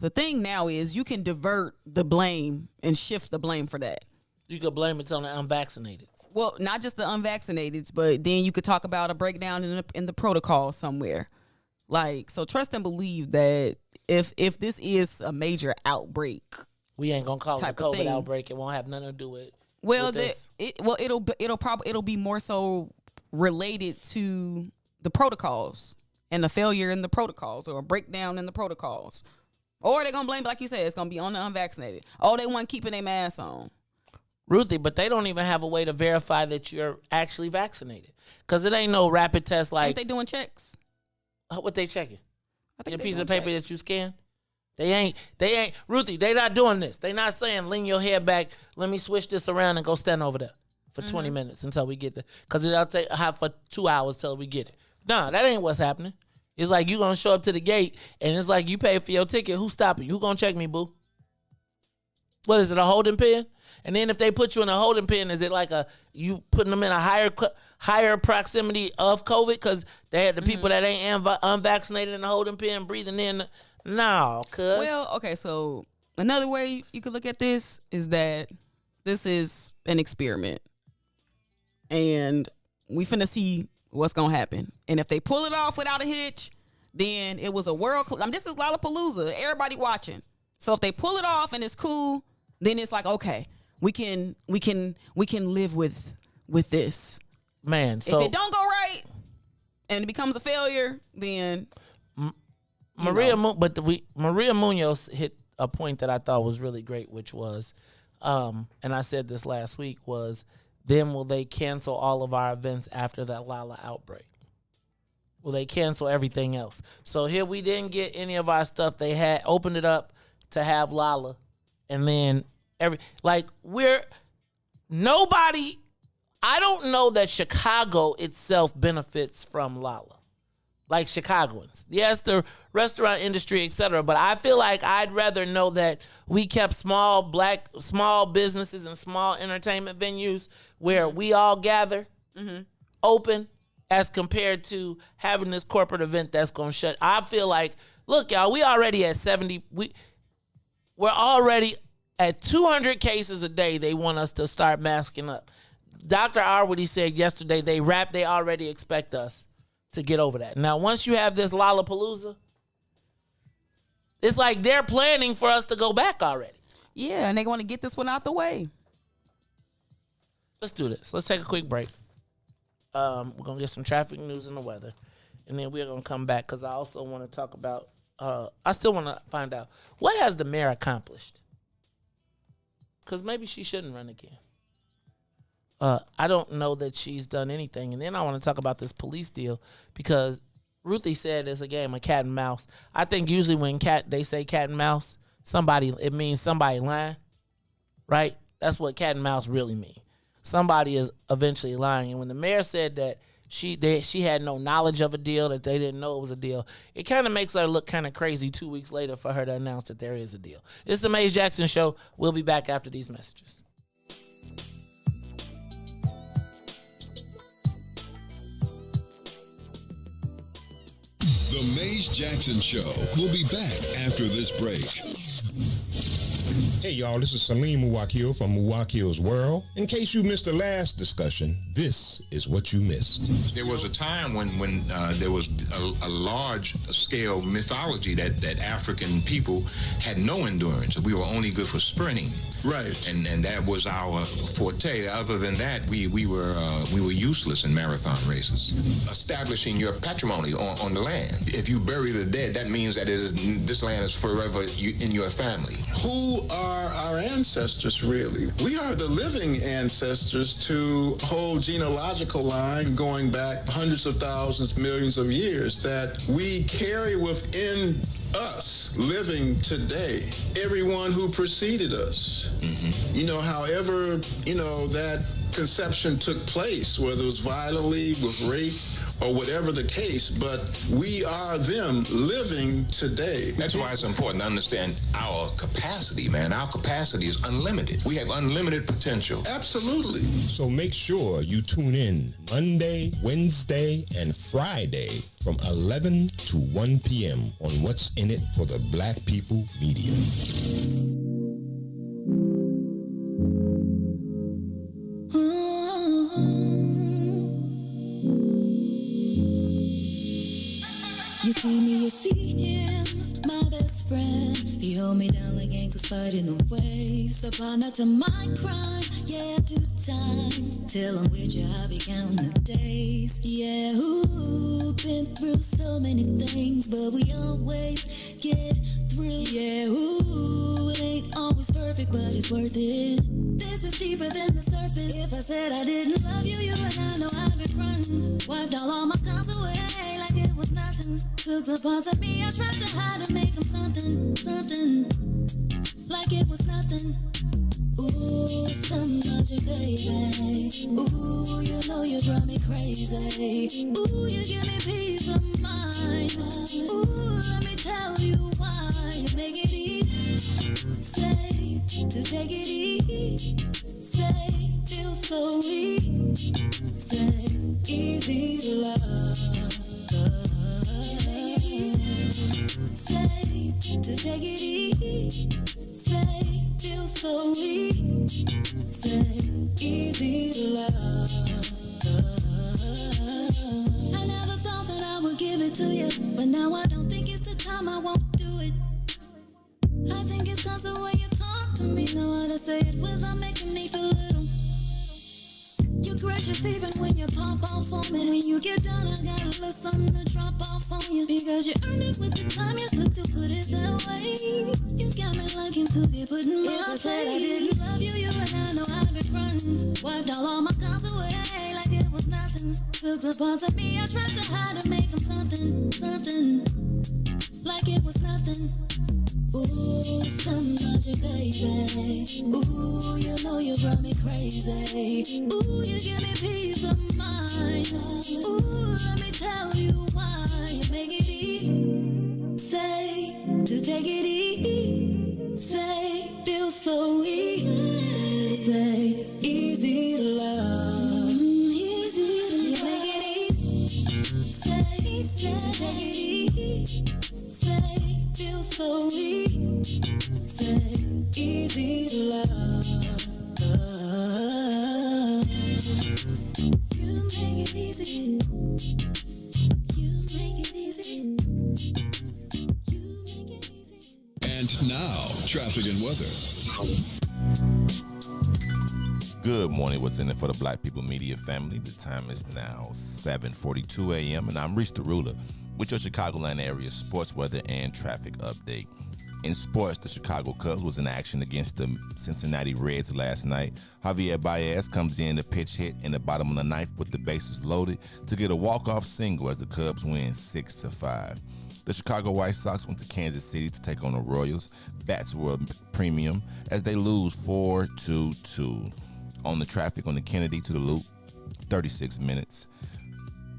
the thing now is you can divert the blame and shift the blame for that. You could blame it on the unvaccinated. Well, not just the unvaccinated, but then you could talk about a breakdown in the protocol somewhere. So trust and believe that if this is a major outbreak, we ain't gonna call it a COVID outbreak. It won't have nothing to do with. This. It'll be more so related to the protocols and the failure in the protocols or a breakdown in the protocols, or they're gonna blame, like you said, it's gonna be on the unvaccinated. Oh, they weren't keeping their masks on. Ruthie, but they don't even have a way to verify that you're actually vaccinated, because it ain't no rapid test like. Ain't they doing checks? What they checking? I think your piece of paper that you scan. They ain't Ruthie. They not doing this. They not saying lean your head back. Let me switch this around and go stand over there for 20 minutes until we get there, because it'll take for 2 hours till we get it. Nah, that ain't what's happening. It's like you gonna show up to the gate and it's like you pay for your ticket. Who's stopping you? Who gonna check me, boo? What is it? A holding pen? And then if they put you in a holding pen, is it like you putting them in a higher proximity of COVID because they had the people that ain't unvaccinated in the holding pen breathing in? No, cuz. Well, okay, so another way you could look at this is that this is an experiment. And we finna see what's gonna happen. And if they pull it off without a hitch, then it was a world. This is Lollapalooza. Everybody watching. So if they pull it off and it's cool, then it's like, okay, we can live with this. Man, so if it don't go right and it becomes a failure, then Maria Munoz hit a point that I thought was really great, which was, and I said this last week, was then will they cancel all of our events after that Lala outbreak? Will they cancel everything else? So here we didn't get any of our stuff. They had opened it up to have Lala, and then nobody. I don't know that Chicago itself benefits from Lala, like Chicagoans. Yes, the restaurant industry, etc. But I feel like I'd rather know that we kept small businesses and small entertainment venues where we all gather open, as compared to having this corporate event that's going to shut. I feel like, look, y'all, we already at 70. We're already at 200 cases a day. They want us to start masking up. Dr. Arwoody said yesterday they already expect us to get over that. Now, once you have this Lollapalooza, it's like they're planning for us to go back already. Yeah, and they want to get this one out the way. Let's do this. Let's take a quick break. We're going to get some traffic news and the weather. And then we're going to come back because I also want to talk about, I still want to find out, what has the mayor accomplished? Because maybe she shouldn't run again. I don't know that she's done anything. And then I want to talk about this police deal because Ruthie said it's a game of cat and mouse. I think usually when they say cat and mouse, it means somebody lying, right? That's what cat and mouse really mean. Somebody is eventually lying. And when the mayor said that she had no knowledge of a deal, that they didn't know it was a deal, it kind of makes her look kind of crazy 2 weeks later for her to announce that there is a deal. It's the Maze Jackson Show. We'll be back after these messages. The Maze Jackson Show will be back after this break. Hey y'all, this is Salim Muwakil from Muwakil's World. In case you missed the last discussion, this is what you missed. There was a time when there was a large-scale mythology that African people had no endurance. We were only good for sprinting. Right. And that was our forte. Other than that, we were useless in marathon races. Establishing your patrimony on the land. If you bury the dead, that means that this land is forever in your family. Who are our ancestors, really? We are the living ancestors to a whole genealogical line going back hundreds of thousands, millions of years that we carry within us living today. Everyone who preceded us. Mm-hmm. You know, however, that conception took place, whether it was violently, with rape, or whatever the case, but we are them living today. That's why it's important to understand our capacity, man. Our capacity is unlimited. We have unlimited potential. Absolutely. So make sure you tune in Monday, Wednesday, and Friday from 11 to 1 p.m. on What's in It for the Black People Media. You see me, you see him, my best friend. He hold me down like ankles fighting the waves. A partner to my crime, yeah, I do time. Till I'm with you, I be counting the days. Yeah, ooh, been through so many things, but we always get through. Yeah, ooh, it ain't always perfect, but it's worth it. This is deeper than the surface. If I said I didn't love you, you and I know I'd be frontin'. Wiped all my scars away like it was nothing. Took the parts of me I tried to hide to make them something, like it was nothing. Ooh, somebody, baby. Ooh, you know you drive me crazy. Ooh, you give me peace of mind. Ooh, let me tell you why. You make it easy, say, to take it easy, say, feel so easy, say, easy to love. Say, to take it easy, say, feel so easy, say, easy to love. I never thought that I would give it to you, but now I don't think it's the time, I won't do it. I think it's cause the way you talk to me, know how to say it without making me feel little. You're gracious even when you pop off on me. When you get done, I got a little something to drop off on you. Because you earned it with the time you took to put it that way. You got me liking to get put in my place. If I said I didn't love you, you and I know I'd be frontin'. Wiped all my scars away like it was nothing. Took the parts of me I tried to hide to make them something, like it was nothing. Ooh, somebody, baby. Ooh, you know you drive me crazy. Ooh, you give me peace of mind. Ooh, let me tell you why. You make it easy, say, to take it easy, say, feel so easy, say, easy to love. Easy to you make it easy, say, to take it easy, say, feel so easy, say, easy to love. You make it easy. You make it easy. You make it easy. And now, traffic and weather. Good morning. What's in it for the Black People Media family? The time is now 7:42 a.m. and I'm Reese the Ruler with your Chicagoland area sports weather and traffic update. In sports, the Chicago Cubs was in action against the Cincinnati Reds last night. Javier Baez comes in to pitch hit in the bottom of the ninth with the bases loaded to get a walk-off single as the Cubs win 6-5. The Chicago White Sox went to Kansas City to take on the Royals. Bats were a premium as they lose 4-2. On the traffic on the Kennedy to the Loop, 36 minutes.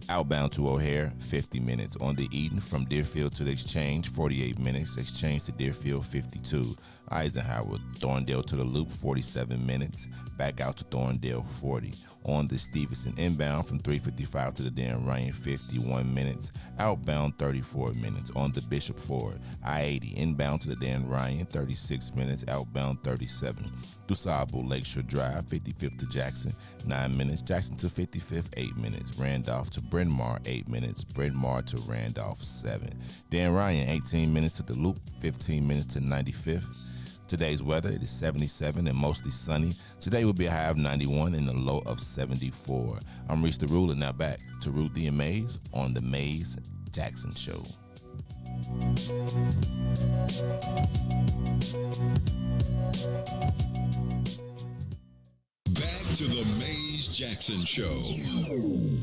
Outbound to O'Hare, 50 minutes. On the Eden from Deerfield to the Exchange, 48 minutes. Exchange to Deerfield, 52. Eisenhower, Thorndale to the Loop, 47 minutes. Back out to Thorndale, 40. On the Stevenson inbound from 355 to the Dan Ryan, 51 minutes. Outbound, 34 minutes. On the Bishop Ford, I-80 inbound to the Dan Ryan, 36 minutes. Outbound, 37. DuSable Lakeshore Drive, 55th to Jackson, 9 minutes. Jackson to 55th, 8 minutes. Randolph to Bryn Mawr, 8 minutes. Bryn Mawr to Randolph, 7. Dan Ryan, 18 minutes to the Loop, 15 minutes to 95th. Today's weather, it is 77 and mostly sunny. Today will be a high of 91 and a low of 74. I'm Reese the Ruler. Now back to Ruthie and Maze on the Maze Jackson Show. Back to the Maze Jackson Show.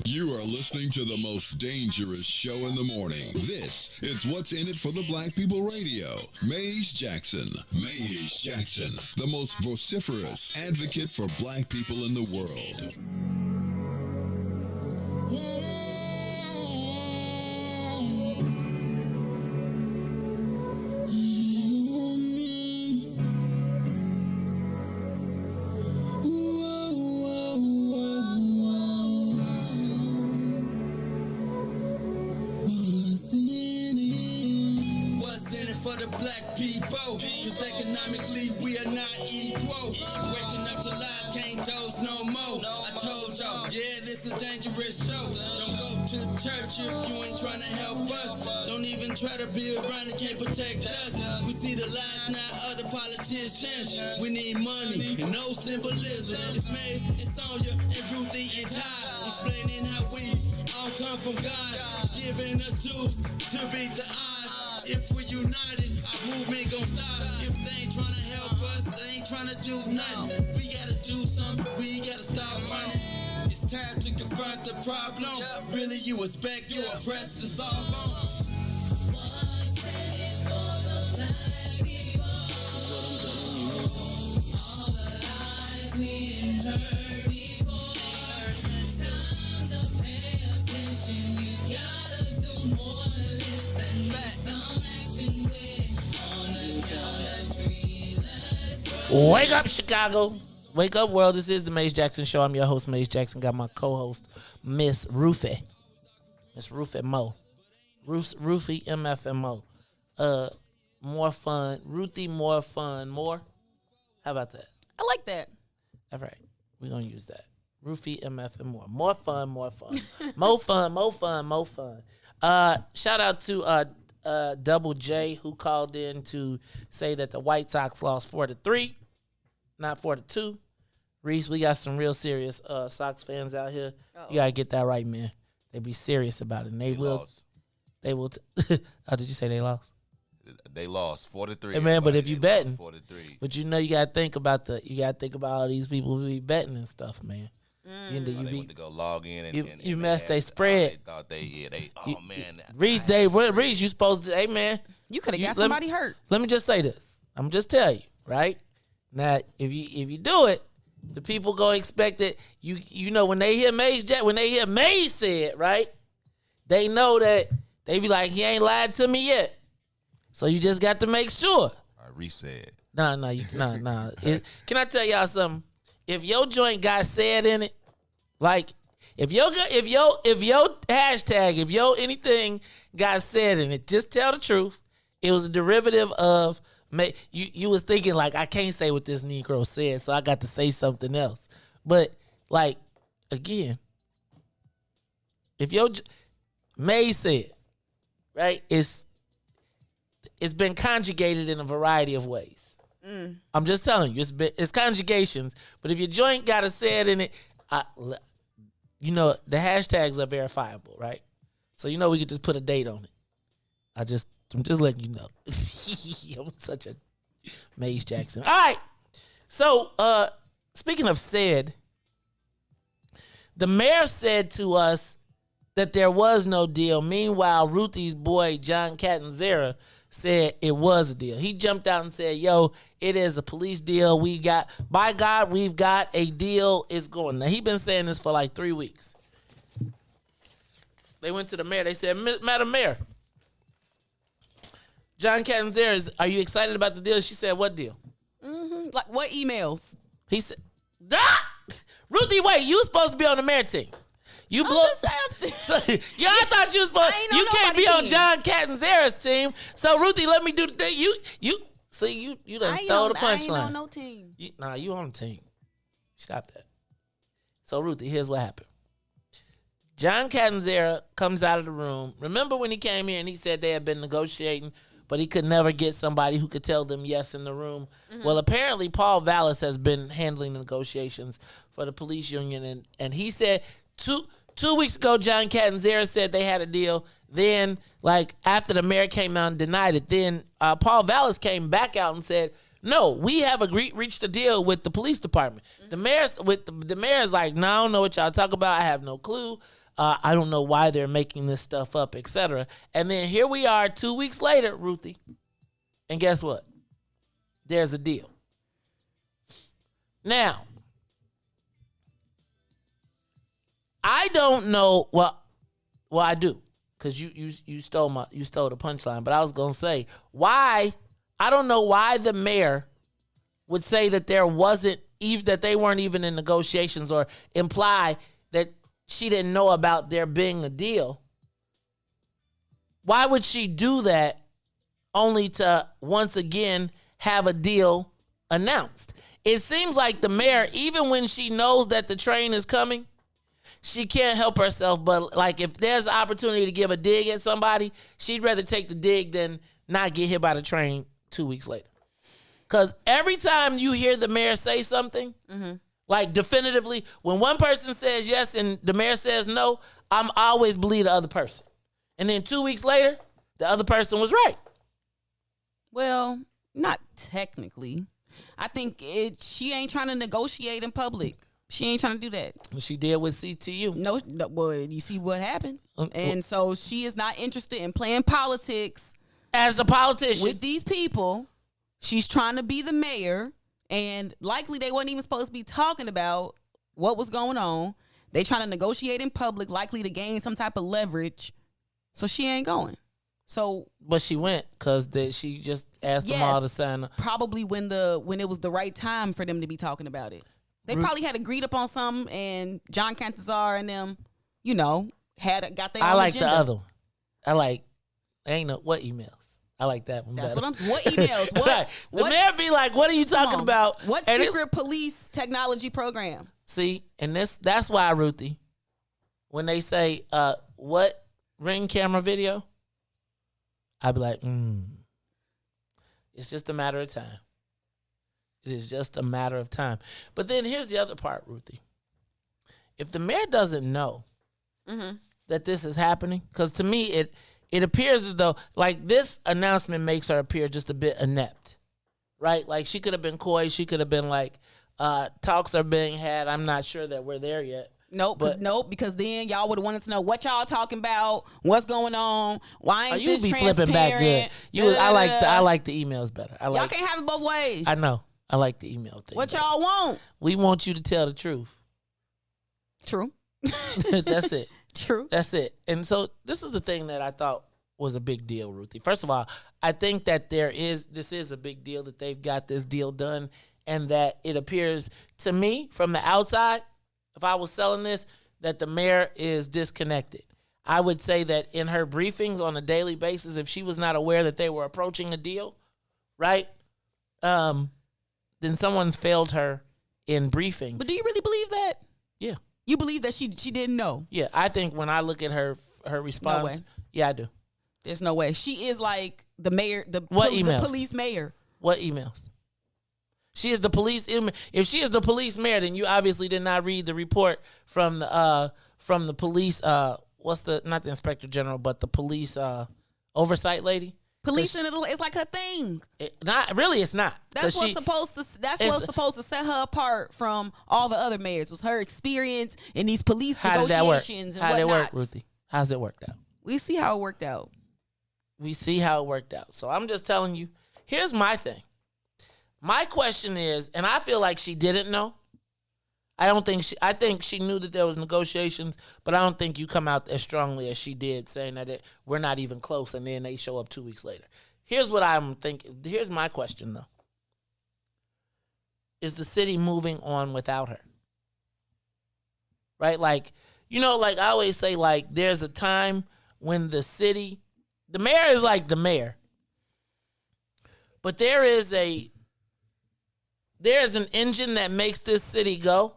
You are listening to the most dangerous show in the morning. This is What's in It for the Black People Radio. Maze Jackson. Maze Jackson, the most vociferous advocate for black people in the world. People, cause economically we are not equal. Waking up to lies, can't doze no more. I told y'all, yeah, this a dangerous show. Don't go to church if you ain't trying to help us. Don't even try to be around and can't protect us. We see the lies, not other politicians. We need money and no symbolism. It's Maze, it's Sonia, and Ruthie and Todd, explaining how we all come from God, giving us tools to beat the odds. If we're united, our movement gon' stop. If they ain't tryna help us, they ain't tryna do nothing. We gotta do something, we gotta stop running. It's time to confront the problem. Really, you expect your oppressed to solve them? Wake up, Chicago. Wake up, world. This is the Maze Jackson Show. I'm your host, Maze Jackson. Got my co-host, Miss Ruthie. Miss Ruthie Mo. Ruthie MFMO. More fun. Ruthie, more fun. More? How about that? I like that. All right. We're going to use that. Ruthie MF and more. More fun, more fun. More fun, more fun, more fun. Shout out to Double J, who called in to say that the White Sox lost 4-3, not 4-2. Reese, we got some real serious Sox fans out here. Uh-oh. You gotta get that right, man. They be serious about it. And they will. Lost. They will. Oh, did you say they lost? They lost 4-3. Hey man, but if you betting, 4-3. But you know you gotta think about all these people who be betting and stuff, man. They went to go log in and you messed they spread. They thought man. Reese, you supposed to, hey man. You could have got somebody hurt. Let me just say this. I'm just tell you, right? Now, if you do it, the people gonna expect it. You know when they hear Maze said, right? They know that they be like, he ain't lied to me yet. So you just got to make sure. Reese said. Nah. Can I tell y'all something? If your joint got said in it, like if your hashtag, if your anything got said in it, just tell the truth. It was a derivative of you was thinking like, I can't say what this Negro said, so I got to say something else. But like again, if your May said, right, it's been conjugated in a variety of ways. I'm just telling you, it's conjugations. But if your joint got a said in it, you know the hashtags are verifiable, right? So you know we could just put a date on it. I'm just letting you know. I'm such a Maze Jackson. All right. So speaking of said, the mayor said to us that there was no deal. Meanwhile, Ruthie's boy John Catanzara said it was a deal. He jumped out and said, yo, it is a police deal. We've got a deal. It's going. Now, he been saying this for like 3 weeks. They went to the mayor. They said, Madam Mayor, John Catanzaro, are you excited about the deal? She said, what deal? Mm-hmm. Like what emails? He said, Ruthie, wait, you supposed to be on the mayor team. You blow. Yeah, I thought you was supposed. You can't be on John Catanzaro's team. So Ruthie, let me do the thing. You done stole the punchline. I ain't on no team. You on the team. Stop that. So Ruthie, here's what happened. John Catanzaro comes out of the room. Remember when he came here and he said they had been negotiating, but he could never get somebody who could tell them yes in the room? Mm-hmm. Well, apparently Paul Vallis has been handling the negotiations for the police union, and he said two weeks ago, John Catanzaro said they had a deal. Then, like, after the mayor came out and denied it, then Paul Vallis came back out and said, no, we have reached a deal with the police department. Mm-hmm. The mayor's like, no, I don't know what y'all talk about. I have no clue. I don't know why they're making this stuff up, etc. And then here we are 2 weeks later, Ruthie. And guess what? There's a deal. Now, I don't know. Well, I do, because you stole the punchline. But I was gonna say why. I don't know why the mayor would say that that they weren't even in negotiations, or imply that she didn't know about there being a deal. Why would she do that only to once again have a deal announced? It seems like the mayor, even when she knows that the train is coming, she can't help herself. But like, if there's an opportunity to give a dig at somebody, she'd rather take the dig than not get hit by the train 2 weeks later. Because every time you hear the mayor say something, mm-hmm. like definitively, when one person says yes and the mayor says no, I'm always believe the other person. And then 2 weeks later, the other person was right. Well, not technically. I think she ain't trying to negotiate in public. She ain't trying to do that. She did with CTU. No, boy, you see what happened. And so she is not interested in playing politics. As a politician. With these people. She's trying to be the mayor. And likely they weren't even supposed to be talking about what was going on. They trying to negotiate in public, likely to gain some type of leverage. So she ain't going. So, but she went because she just asked them all to sign up. Probably when it was the right time for them to be talking about it. They probably had agreed upon something, and John Catanzaro and them, got their own agenda. I like the other one. What emails? I like that one. That's better. what I'm saying. What emails? What? The mayor be like, what are you talking about? What secret police technology program? See, and that's why, Ruthie, when they say, what Ring camera video, I'd be like, it's just a matter of time. It is just a matter of time. But then here's the other part, Ruthie. If the mayor doesn't know that this is happening, because to me, it appears as though, like, this announcement makes her appear just a bit inept, right? Like, she could have been coy. She could have been like, talks are being had. I'm not sure that we're there yet. Nope, because then y'all would have wanted to know what y'all talking about, what's going on, why ain't this transparent? You be flipping back good. I like the emails better. Y'all can't have it both ways. I know. I like the email thing. What y'all want? We want you to tell the truth. True. That's it. True. That's it. And so this is the thing that I thought was a big deal, Ruthie. First of all, I think that this is a big deal that they've got this deal done, and that it appears to me from the outside, if I was selling this, that the mayor is disconnected. I would say that in her briefings on a daily basis, if she was not aware that they were approaching a deal, right, then someone's failed her in briefing. But do you really believe that? Yeah. You believe that she didn't know? Yeah, I think when I look at her response, no way. Yeah, I do. There's no way. She is like the mayor, the police mayor. What emails? She is the police. If she is the police mayor, then you obviously did not read the report from the police. Not the inspector general, but the police oversight lady. Police it's like her thing. Not really. It's not. That's what's supposed to set her apart from all the other mayors. Was her experience in these police negotiations and whatnot. How did it work, Ruthie? How's it worked out? We see how it worked out. So I'm just telling you. Here's my thing. My question is, and I feel like she didn't know. I think she knew that there was negotiations, but I don't think you come out as strongly as she did, saying that we're not even close, and then they show up 2 weeks later. Here's what I'm thinking. Here's my question, though. Is the city moving on without her? Right? Like, like I always say, like, there's a time when the mayor is like the mayor. But there is an engine that makes this city go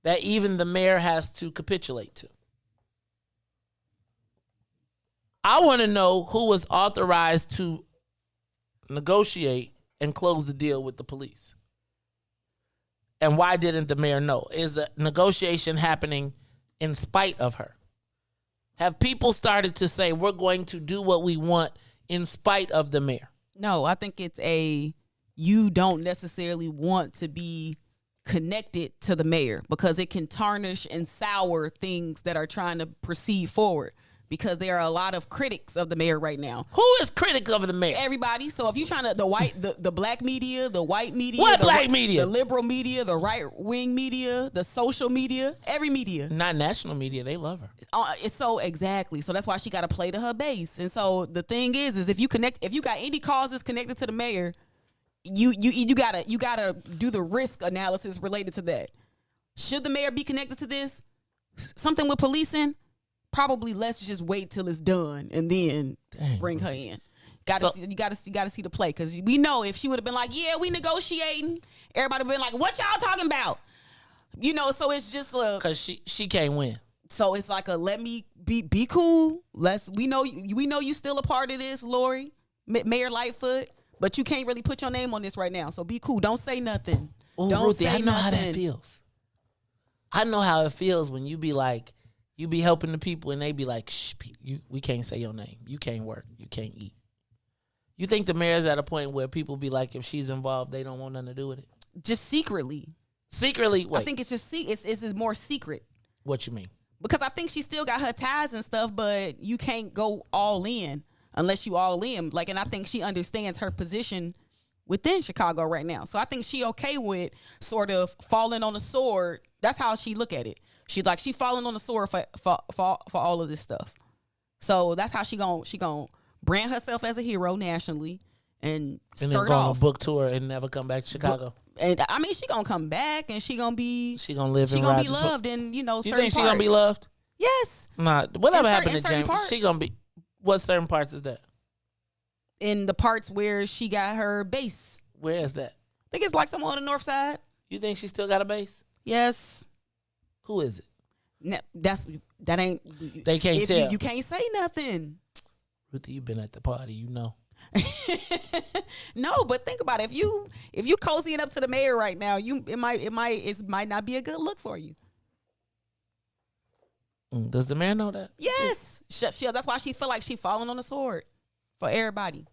that even the mayor has to capitulate to. I want to know who was authorized to negotiate and close the deal with the police. And why didn't the mayor know? Is the negotiation happening in spite of her? Have people started to say, we're going to do what we want in spite of the mayor? No, I think it's you don't necessarily want to be connected to the mayor because it can tarnish and sour things that are trying to proceed forward. Because there are a lot of critics of the mayor right now. Who is critics of the mayor? Everybody. So if you're trying to, the black media, the white media. What black media? The liberal media, the right-wing media, the social media, every media. Not national media. They love her. It's so exactly. So that's why she got to play to her base. And so the thing is if you got any causes connected to the mayor, you gotta do the risk analysis related to that. Should the mayor be connected to this? Something with policing? Probably let's just wait till it's done and then bring her in. You gotta see the play, because we know if she would have been like, yeah, we negotiating, everybody would have been like, what y'all talking about? So it's just because she can't win. So it's like let me be cool. We know you still a part of this, Lori, Mayor Lightfoot, but you can't really put your name on this right now. So be cool. Don't say nothing. Ooh, Don't Ruthie, say I know nothing. how that feels. I know how it feels when you be like, you be helping the people and they be like, shh, we can't say your name. You can't work. You can't eat. You think the mayor's at a point where people be like, if she's involved, they don't want nothing to do with it? Just secretly. Secretly? Wait. I think it's just it's more secret. What you mean? Because I think she still got her ties and stuff, but you can't go all in unless you all in. And I think she understands her position within Chicago right now. So I think she okay with sort of falling on the sword. That's how she look at it. She's like, she falling on the sword for all of this stuff. So that's how she gon' brand herself as a hero nationally and then start go on off a book tour and never come back to Chicago. And I mean, she gonna come back and she gonna be live. She gonna be loved in You certain think she parts. gonna be loved? Yes. Nah. Whatever happened to certain James? parts. She gonna be. What certain parts is that? In the parts where she got her base. Where is that? I think it's like somewhere on the north side. You think she still got a base? Yes. Who is it? No, that ain't. They can't tell. You can't say nothing. Ruthie, you've been at the party, you know. No, but think about it. If you cozying up to the mayor right now, it might not be a good look for you. Does the mayor know that? Yes. That's why she feel like she falling on the sword for everybody.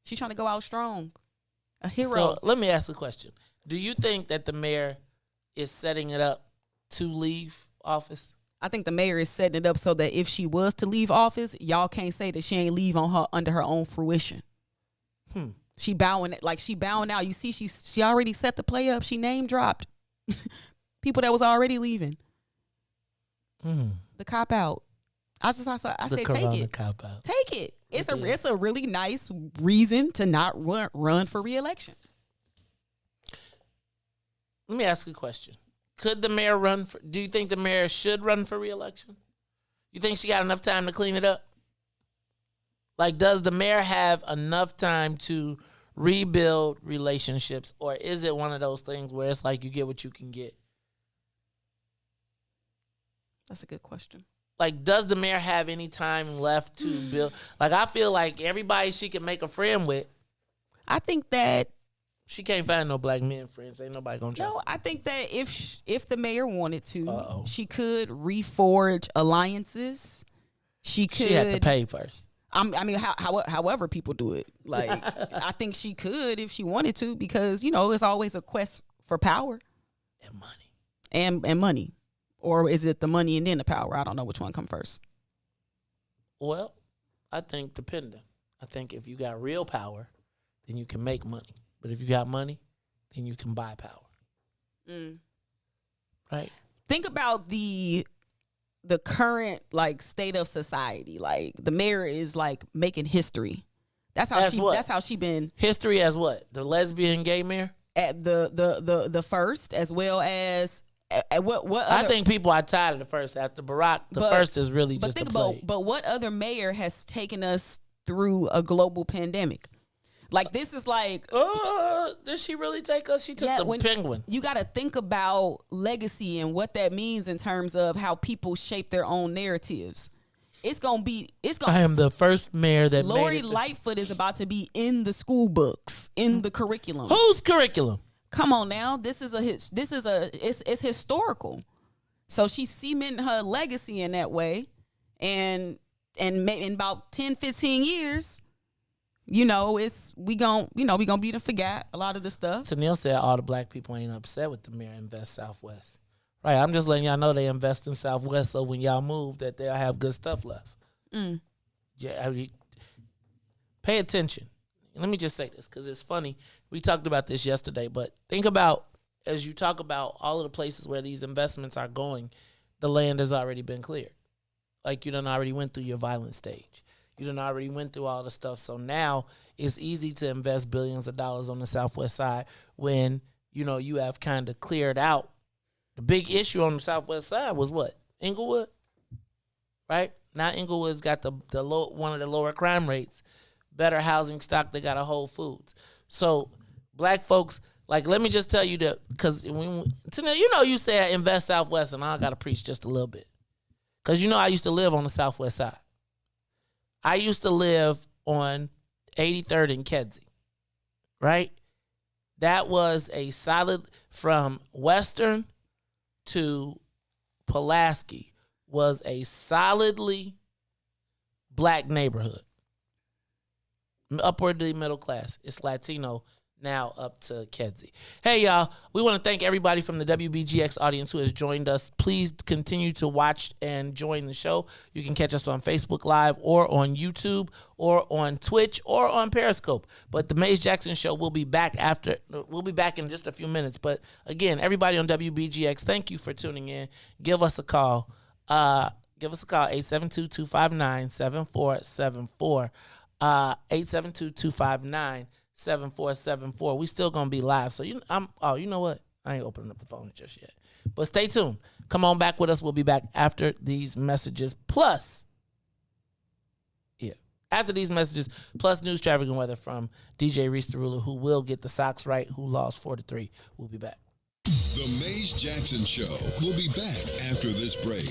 She trying to go out strong. A hero. So let me ask a question. Do you think that the mayor is setting it up to leave office? I think the mayor is setting it up so that if she was to leave office, y'all can't say that she ain't leave under her own fruition. She bowing out. You see, she already set the play up. She name dropped people that was already leaving. The cop out. I say take it. Cop out. Take it. It's a really nice reason to not run for re-election. Let me ask you a question. Could the mayor do you think the mayor should run for re-election? You think she got enough time to clean it up? Like, does the mayor have enough time to rebuild relationships? Or is it one of those things where it's like you get what you can get? That's a good question. Like, does the mayor have any time left to build? Like, I feel like everybody she can make a friend with. I think that she can't find no black men friends. Ain't nobody gonna trust her. I think that if the mayor wanted to, she could reforge alliances. She had to pay first. I mean, however people do it. Like, I think she could if she wanted to, because it's always a quest for power and money and money, or is it the money and then the power? I don't know which one come first. Well, I think depending. I think if you got real power, then you can make money. But if you got money, then you can buy power. Right. Think about the current like state of society. Like the mayor is like making history. That's how she been history as what? The lesbian gay mayor? At the first, as well as at what other, I think people are tired of the first. After Barack, the first is really just a play. But what other mayor has taken us through a global pandemic? Like this is like, did she really take us? She took the penguin. You got to think about legacy and what that means in terms of how people shape their own narratives. I am the first mayor that Lori Lightfoot is about to be in the school books, in the curriculum. Whose curriculum? Come on now, it's historical. So she's cementing her legacy in that way, and in about 10, 15 years, we gonna be to forget a lot of the stuff. Tennille said all the black people ain't upset with the mayor Invest Southwest. Right, I'm just letting y'all know they invest in Southwest, so when y'all move, that they'll have good stuff left. Yeah, pay attention. Let me just say this, because it's funny. We talked about this yesterday, but think about, as you talk about all of the places where these investments are going, the land has already been cleared. Like, you done already went through your violent stage. You done already went through all the stuff. So now it's easy to invest billions of dollars on the Southwest side when, you have kind of cleared out. The big issue on the Southwest side was what? Inglewood, right? Now Inglewood's got one of the lower crime rates, better housing stock. They got a Whole Foods. So black folks, like, let me just tell you that, because you say invest Southwest, and I got to preach just a little bit, because I used to live on the Southwest side. I used to live on 83rd and Kedzie, right? That was a solid from Western to Pulaski was a solidly black neighborhood. Upwardly middle class. It's Latino now up to Kedzie. Hey, y'all. We want to thank everybody from the WBGX audience who has joined us. Please continue to watch and join the show. You can catch us on Facebook Live or on YouTube or on Twitch or on Periscope. But the Maze Jackson Show will be back in just a few minutes. But again, everybody on WBGX, thank you for tuning in. Give us a call. 872-259-7474. 872-259-7474. We still gonna be live. So you know what? I ain't opening up the phone just yet. But stay tuned. Come on back with us. We'll be back after these messages. Plus news, traffic, and weather from DJ Reese the Ruler, who will get the Sox right, who lost 4-3. We'll be back. The Maze Jackson Show will be back after this break.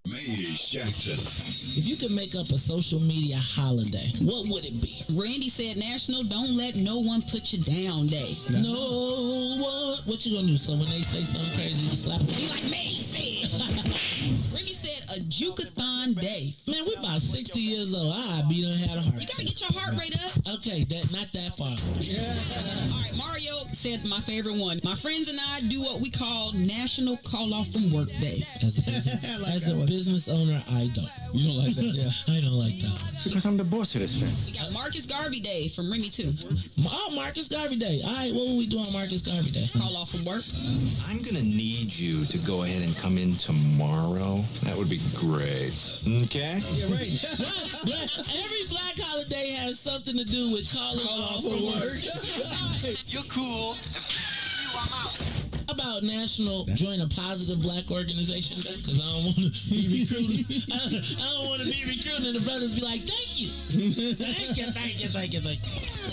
Maze Jackson. If you could make up a social media holiday, what would it be? Randy said National Don't Let No One Put You Down Day. No one. What you gonna do? So when they say something crazy, you slap them? Be like Maze said. Randy said a Jukathon Day. Man, we're about 60 years old. I be done had a heart. You gotta get your heart rate up. Okay, not that far. Yeah. All right, Mario said my favorite one. My friends and I do what we call National Call Off from Work Day. As a business owner, I don't. You don't like that? Yeah. I don't like that. Because I'm the boss of this thing. We got Marcus Garvey Day from Remy too. Oh, Marcus Garvey Day. All right, what will we do on Marcus Garvey Day? Call off from work. I'm going to need you to go ahead and come in tomorrow. That would be great. Okay? Yeah, right. Every black holiday has something to do with calling off from work. You're cool. I'm out. How about National Join a Positive Black Organization Day? Because I don't want to be recruiting. I don't want to be recruiting and the brothers be like, thank you. Thank you.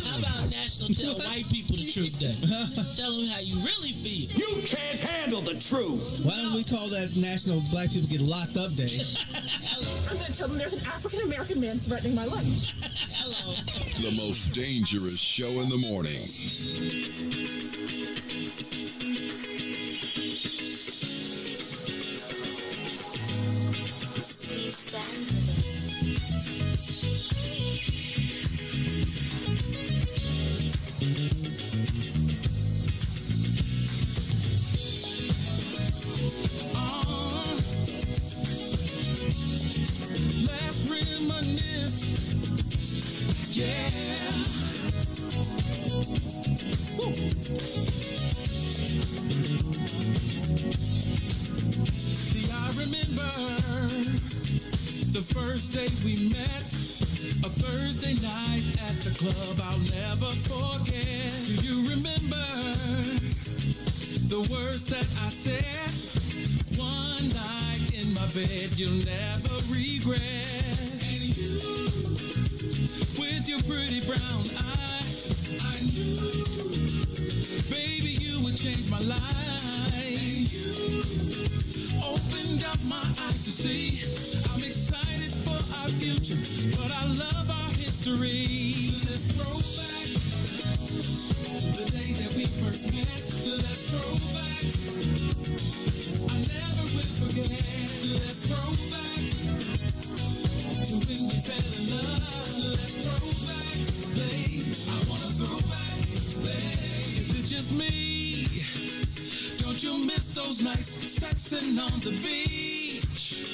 How about National Tell White People the Truth Day? Tell them how you really feel. You can't handle the truth. Why don't we call that National Black People Get Locked Up Day? I'm going to tell them there's an African-American man threatening my life. Hello. The most dangerous show in the morning. Let's reminisce. Yeah. Woo. first day we met, a Thursday night at the club I'll never forget. Do you remember the words that I said? One night in my bed you'll never regret. And you, with your pretty brown eyes, I knew, baby, you would change my life. And you opened up my eyes to see I'm excited for our future, but I love our history. Let's throw back to the day that we first met. Let's throw back, I never will forget. Let's throw back to when we fell in love. Let's throw back, babe. I wanna throw back, babe. Is it just me? Don't you miss those nights sexing on the beach,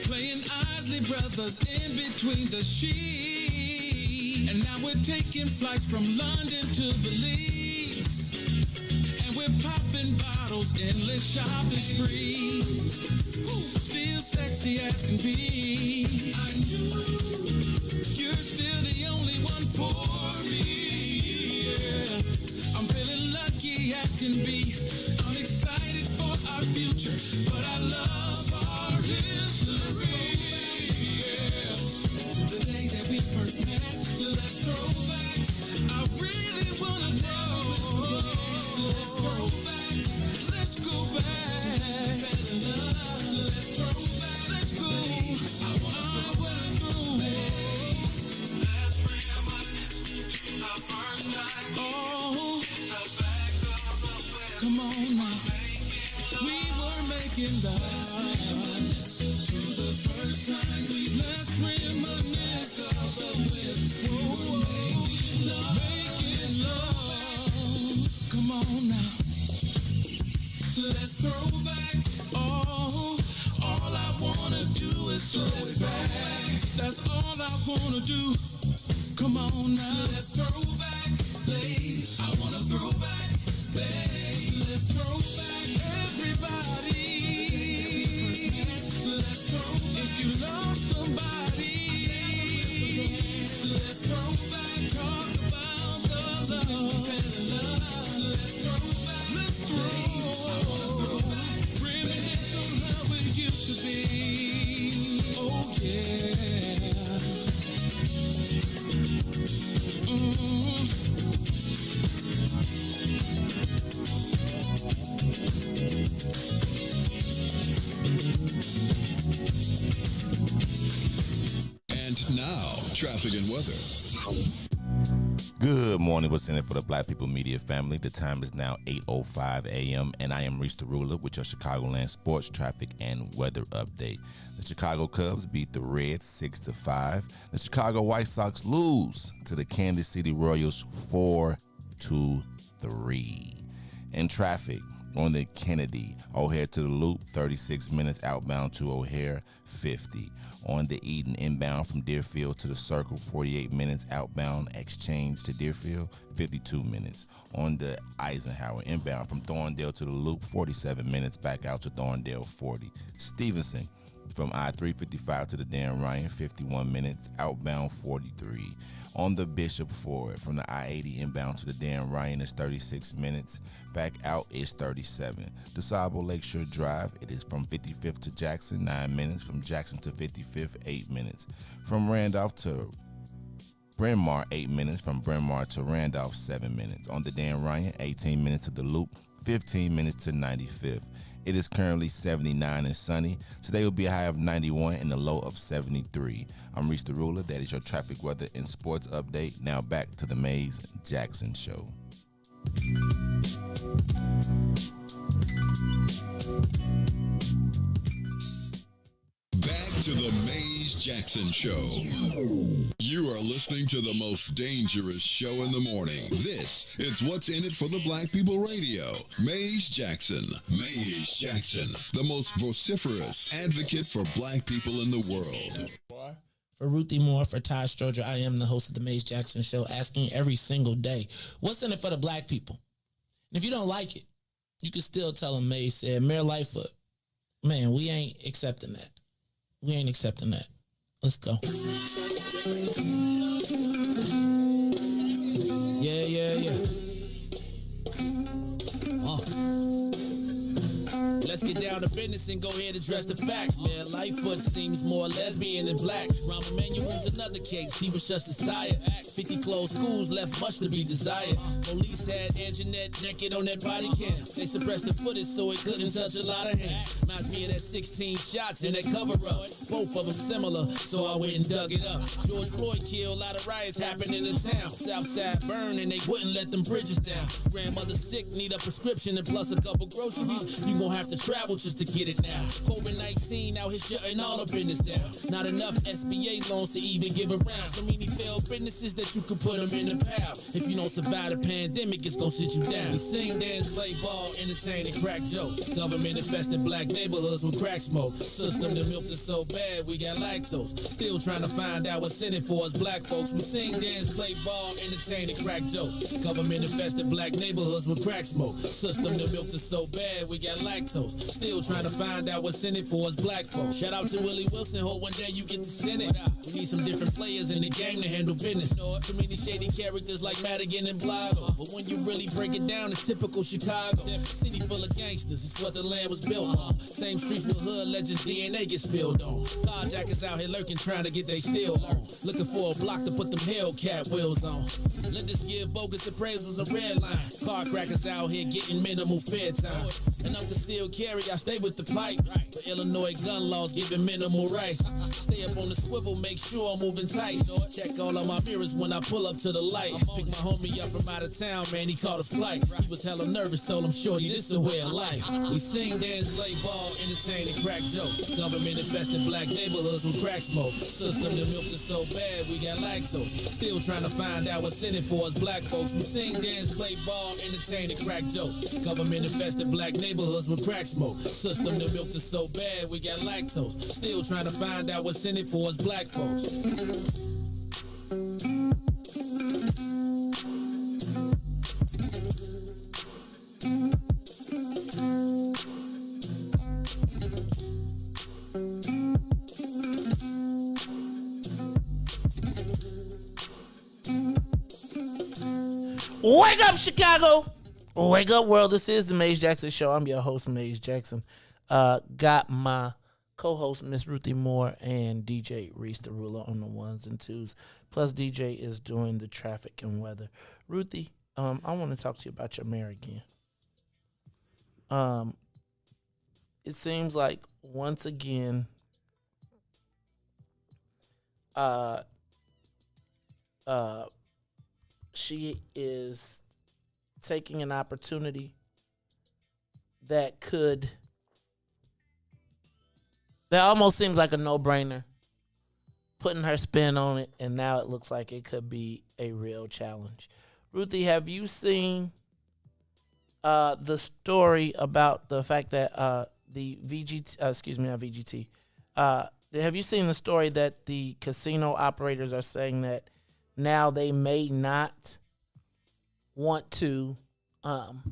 playing Isley Brothers in between the sheets? And now we're taking flights from London to Belize, and we're popping bottles, endless shopping sprees. Still sexy as can be. I knew you're still the only one for me. Yeah. I'm feeling lucky as can be. I'm excited for our future, but I love our history. Yeah. To the day that we first met, let's throw back. I really wanna know. Let's throw back. Let's go back. Let's throw back. Let's go. I wanna go. Oh, come on now. We were making love to the first time we let's reminisce of the whip. We were making love. Come on now. Let's throw back. Oh, all I wanna do is throw it back. That's all I wanna do. Come on now. Let's throw back, babe. I wanna throw back, babe. Let's throw back, everybody. Let's throw back. If you love somebody, let's throw back. Talk about the love. Let's throw back. Let's throw. I wanna throw back. Reminisce on how it used to be. Oh yeah. And now, traffic and weather. Good morning. What's in it for the Black People Media family? The time is now 8:05 a.m. and I am Reese the Ruler with your Chicagoland sports, traffic, and weather update. The Chicago Cubs beat the Reds 6-5. The Chicago White Sox lose to the Kansas City Royals 4-3. In traffic, on the Kennedy, O'Hare to the Loop, 36 minutes outbound to O'Hare, 50. On the Eden, inbound from Deerfield to the Circle, 48 minutes outbound, exchange to Deerfield, 52 minutes. On the Eisenhower, inbound from Thorndale to the Loop, 47 minutes, back out to Thorndale, 40. Stevenson, from I-355 to the Dan Ryan, 51 minutes, outbound 43. On the Bishop Ford, from the I-80 inbound to the Dan Ryan is 36 minutes, back out is 37. DeSable Lakeshore Drive, it is from 55th to Jackson, 9 minutes. From Jackson to 55th, 8 minutes. From Randolph to Bryn Mawr, 8 minutes. From Bryn Mawr to Randolph, 7 minutes. On the Dan Ryan, 18 minutes to the Loop, 15 minutes to 95th. It is currently 79 and sunny. Today will be a high of 91 and a low of 73. I'm Reese the Ruler. That is your traffic, weather, and sports update. Now back to the Mays Jackson Show. Back to the Mays Jackson Show. You are listening to the most dangerous show in the morning. This is What's in It for the Black People Radio. Mays Jackson. Mays Jackson, the most vociferous advocate for black people in the world. For Ruthie Moore, for Todd Stroger, I am the host of the Mays Jackson Show, asking every single day, what's in it for the black people? And if you don't like it, you can still tell them Mays said, Mayor Lightfoot, man, we ain't accepting that. We ain't accepting that. Let's go. Yeah. Let's get down to business and go ahead and address the facts, man. Lightfoot seems more lesbian than black. Rahm Emanuel's another case. He was just as tired. 50 closed schools left much to be desired. Police had Anjanette naked on that body cam. They suppressed the footage so it couldn't touch a lot of hands. Reminds me of that 16 shots in that cover-up. Both of them similar, so I went and dug it up. George Floyd killed, a lot of riots happened in the town. Southside burned and they wouldn't let them bridges down. Grandmother sick, need a prescription and plus a couple groceries. You gon' have to travel just to get it now. COVID-19 out here shutting all the business down. Not enough SBA loans to even give around. So many failed businesses that you could put them in the pile. If you don't survive the pandemic, it's gon' sit you down. We sing, dance, play ball, entertain, and crack jokes. Government infested black neighborhoods with crack smoke. System that milked us so bad, we got lactose. Still trying to find out what's in it for us black folks. We sing, dance, play ball, entertain, and crack jokes. Government infested black neighborhoods with crack smoke. System that milked us so bad, we got lactose. Still trying to find out what's in it for us black folks. Shout out to Willie Wilson, hope one day you get to send it. We need some different players in the game to handle business. Too many shady characters like Madigan and Blago. But when you really break it down, it's typical Chicago. City full of gangsters, it's what the land was built on. Same streets with hood legends, DNA get spilled on. Carjackers out here lurking, trying to get they steal on. Looking for a block to put them Hellcat wheels on. Let us give bogus appraisals a red line. Car crackers out here getting minimal fair time. And I'm concealed carry, I stay with the pipe. But Illinois gun laws giving minimal rights. Stay up on the swivel, make sure I'm moving tight. Check all of my mirrors when I pull up to the light. Pick my homie up from out of town, man, he caught a flight. He was hella nervous, told him, shorty, this a way of life. We sing, dance, play ball, entertain, and crack jokes. Government infested black neighborhoods with crack smoke. System that milked us so bad, we got lactose. Still trying to find out what's in it for us black folks. We sing, dance, play ball, entertain, and crack jokes. Government infested black neighborhoods with crack smoke. System that milked us so bad, we got lactose. Still trying to find out what's in it for us black folks. Wake up, Chicago! Wake up, world. This is the Maze Jackson Show. I'm your host, Maze Jackson. Got my co-host, Miss Ruthie Moore, and DJ Reese the Ruler on the ones and twos. Plus, DJ is doing the traffic and weather. Ruthie, I want to talk to you about your mayor again. It seems like once again, she is taking an opportunity that almost seems like a no-brainer, putting her spin on it, and now it looks like it could be a real challenge. Ruthie, have you seen the story about the fact that the VGT, not VGT, have you seen the story that the casino operators are saying that now they may not want to, open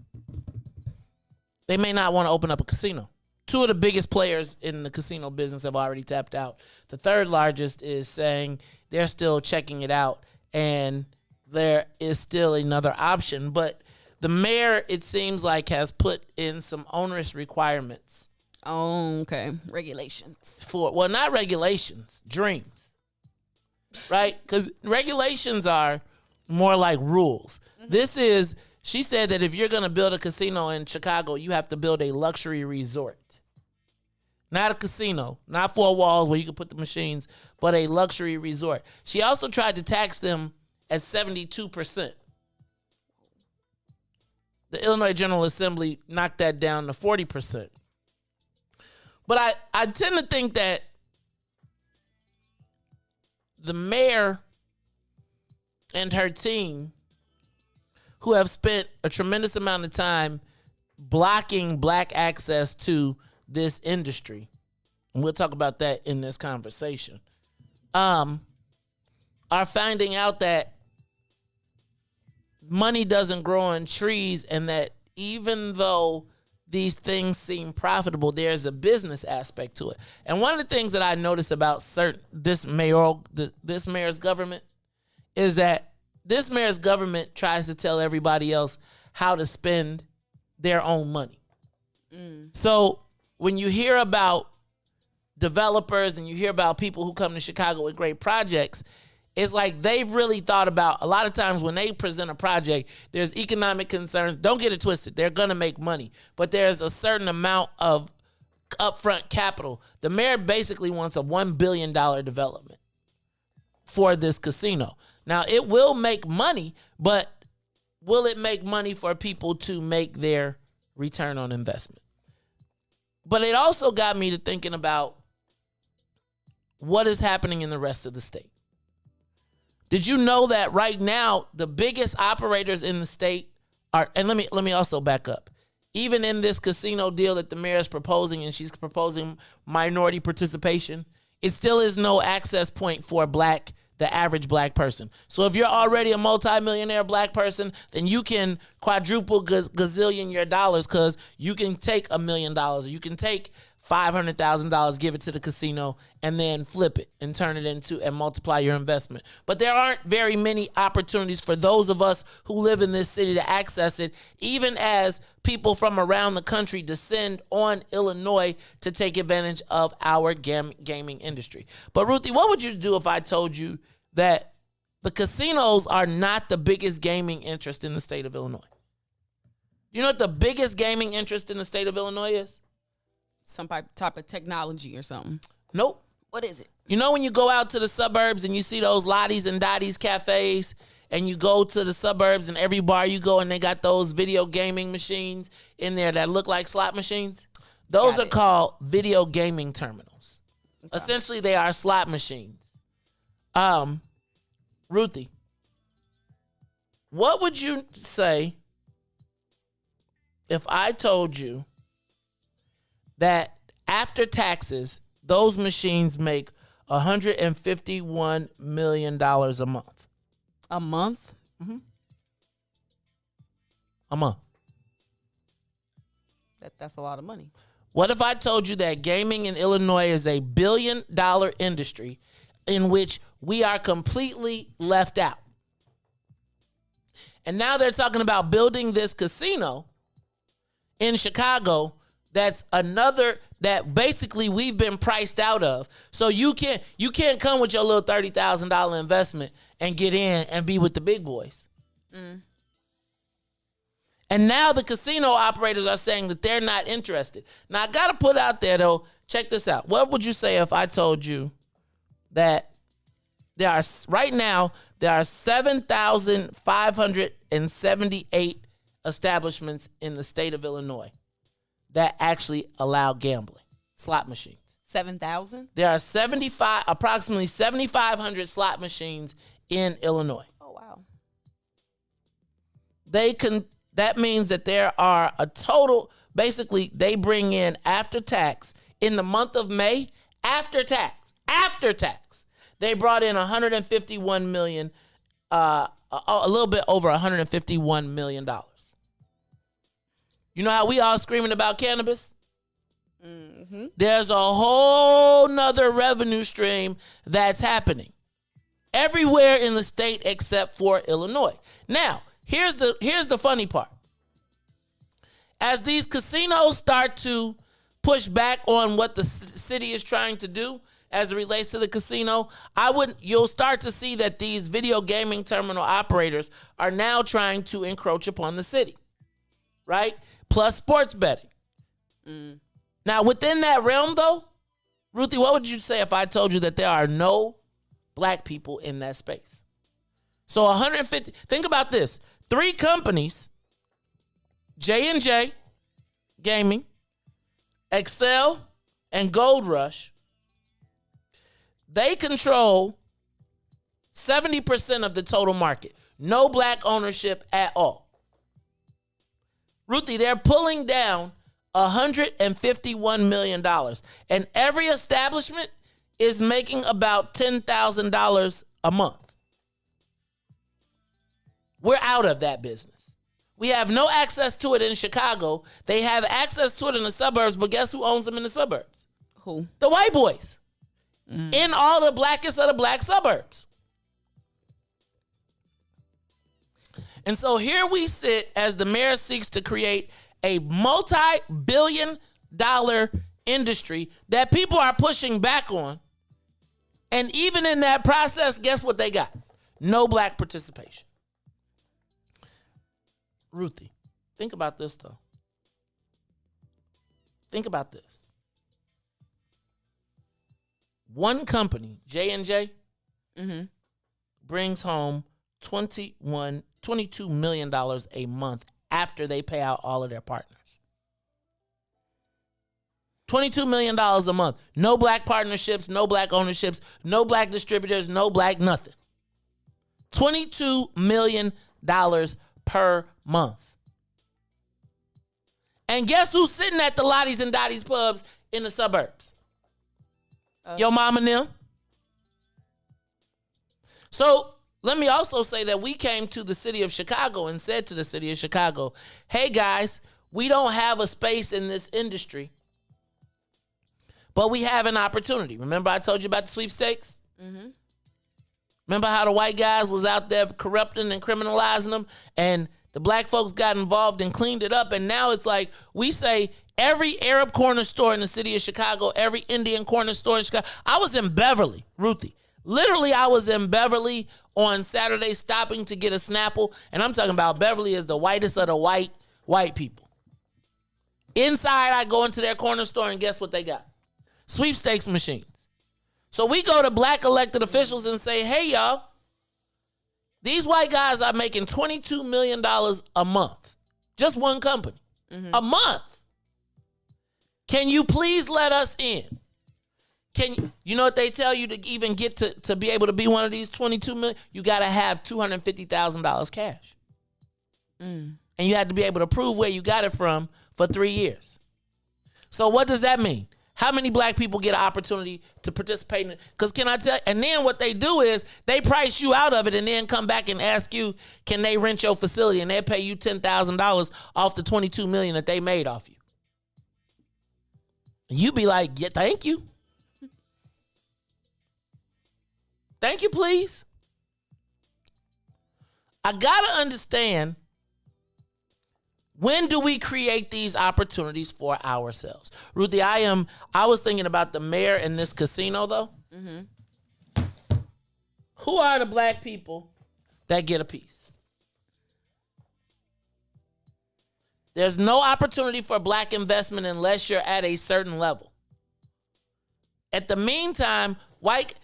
up a casino? Two of the biggest players in the casino business have already tapped out. The third largest is saying they're still checking it out and there is still another option. But the mayor, it seems like, has put in some onerous requirements. Oh, okay. Regulations. Not regulations, dreams. Right? Because regulations are more like rules. Mm-hmm. She said that if you're going to build a casino in Chicago, you have to build a luxury resort. Not a casino, not 4 walls where you can put the machines, but a luxury resort. She also tried to tax them at 72%. The Illinois General Assembly knocked that down to 40%. But I tend to think that the mayor and her team, who have spent a tremendous amount of time blocking black access to this industry, and we'll talk about that in this conversation, are finding out that money doesn't grow on trees, and that even though these things seem profitable, there's a business aspect to it. And one of the things that I notice about this mayor's government is that this mayor's government tries to tell everybody else how to spend their own money. So when you hear about developers and you hear about people who come to Chicago with great projects, it's like they've really thought about, a lot of times when they present a project, there's economic concerns. Don't get it twisted. They're going to make money, but there's a certain amount of upfront capital. The mayor basically wants a $1 billion development for this casino. Now, it will make money, but will it make money for people to make their return on investment? But it also got me to thinking about what is happening in the rest of the state. Did you know that right now the biggest operators in the state are, and let me also back up. Even in this casino deal that the mayor is proposing, and she's proposing minority participation, it still is no access point for the average black person. So if you're already a multimillionaire black person, then you can quadruple gazillion your dollars, because you can take $1 million, or you can take $500,000, give it to the casino, and then flip it and turn it into and multiply your investment. But there aren't very many opportunities for those of us who live in this city to access it, even as people from around the country descend on Illinois to take advantage of our gaming industry. But Ruthie, what would you do if I told you that the casinos are not the biggest gaming interest in the state of Illinois? You know what the biggest gaming interest in the state of Illinois is? Some type of technology or something. Nope. What is it? You know when you go out to the suburbs and you see those Lotties and Dotties cafes, and you go to the suburbs and every bar you go and they got those video gaming machines in there that look like slot machines? Those are called video gaming terminals. Okay. Essentially, they are slot machines. Ruthie, what would you say if I told you that after taxes, those machines make $151 million a month? A month? Mm-hmm. A month. That's a lot of money. What if I told you that gaming in Illinois is a $1 billion industry in which we are completely left out? And now they're talking about building this casino in Chicago that's another that basically we've been priced out of. So you can't come with your little $30,000 investment and get in and be with the big boys. And now the casino operators are saying that they're not interested. Now I got to put out there though, check this out. What would you say if I told you that there are 7,578 establishments in the state of Illinois that actually allow gambling, slot machines? 7,000? There are approximately 7,500 slot machines in Illinois. Oh, wow. That means that there are a total, basically they bring in after tax, in the month of May, after tax, they brought in $151 million, a little bit over $151 million. You know how we all screaming about cannabis? Mm-hmm. There's a whole nother revenue stream that's happening everywhere in the state except for Illinois. Now, here's the funny part. As these casinos start to push back on what the city is trying to do as it relates to the casino, you'll start to see that these video gaming terminal operators are now trying to encroach upon the city, right? Plus sports betting. Now, within that realm, though, Ruthie, what would you say if I told you that there are no black people in that space? So 150, think about this. 3 companies, J&J Gaming, Excel, and Gold Rush, they control 70% of the total market. No black ownership at all. Ruthie, they're pulling down $151 million. And every establishment is making about $10,000 a month. We're out of that business. We have no access to it in Chicago. They have access to it in the suburbs, but guess who owns them in the suburbs? Who? The white boys. In all the blackest of the black suburbs. And so here we sit as the mayor seeks to create a multi-billion-dollar industry that people are pushing back on. And even in that process, guess what they got? No black participation. Ruthie, think about this, though. Think about this. One company, J&J, brings home $22 million a month after they pay out all of their partners. $22 million a month. No black partnerships, no black ownerships, no black distributors, no black nothing. $22 million per month. And guess who's sitting at the Lotties and Dotties pubs in the suburbs? Your mama and them. So let me also say that we came to the city of Chicago and said to the city of Chicago, hey guys, we don't have a space in this industry, but we have an opportunity. Remember I told you about the sweepstakes? Remember how the white guys was out there corrupting and criminalizing them, and the black folks got involved and cleaned it up, and now it's like we say every Arab corner store in the city of Chicago, every Indian corner store in Chicago. I was in Beverly, Ruthie. Literally, I was in Beverly on Saturday stopping to get a Snapple, and I'm talking about Beverly is the whitest of the white people. Inside, I go into their corner store, and guess what they got? Sweepstakes machines. So we go to black elected officials and say, hey, y'all, these white guys are making $22 million a month. Just one company. A month. Can you please let us in? You know what they tell you to even get to be able to be one of these 22 million? You got to have $250,000 cash. And you had to be able to prove where you got it from for 3 years. So what does that mean? How many black people get an opportunity to participate in it? Because can I tell you, and then what they do is they price you out of it and then come back and ask you, can they rent your facility? And they pay you $10,000 off the $22 million that they made off you. And you be like, yeah, thank you. Thank you, please. I got to understand, when do we create these opportunities for ourselves? Ruthie, I was thinking about the mayor in this casino, though. Who are the black people that get a piece? There's no opportunity for black investment unless you're at a certain level. At the meantime, white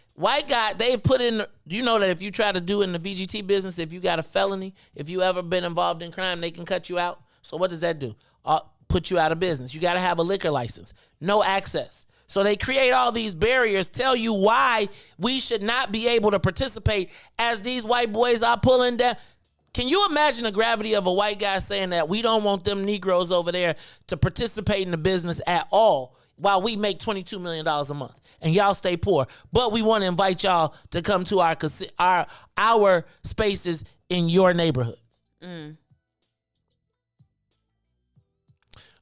guy, they've put in, do you know that if you try to do in the VGT business, if you got a felony, if you ever been involved in crime, they can cut you out? So what does that do? Put you out of business. You got to have a liquor license. No access. So they create all these barriers, tell you why we should not be able to participate as these white boys are pulling down. Can you imagine the gravity of a white guy saying that we don't want them Negroes over there to participate in the business at all while we make $22 million a month and y'all stay poor, but we want to invite y'all to come to our spaces in your neighborhoods.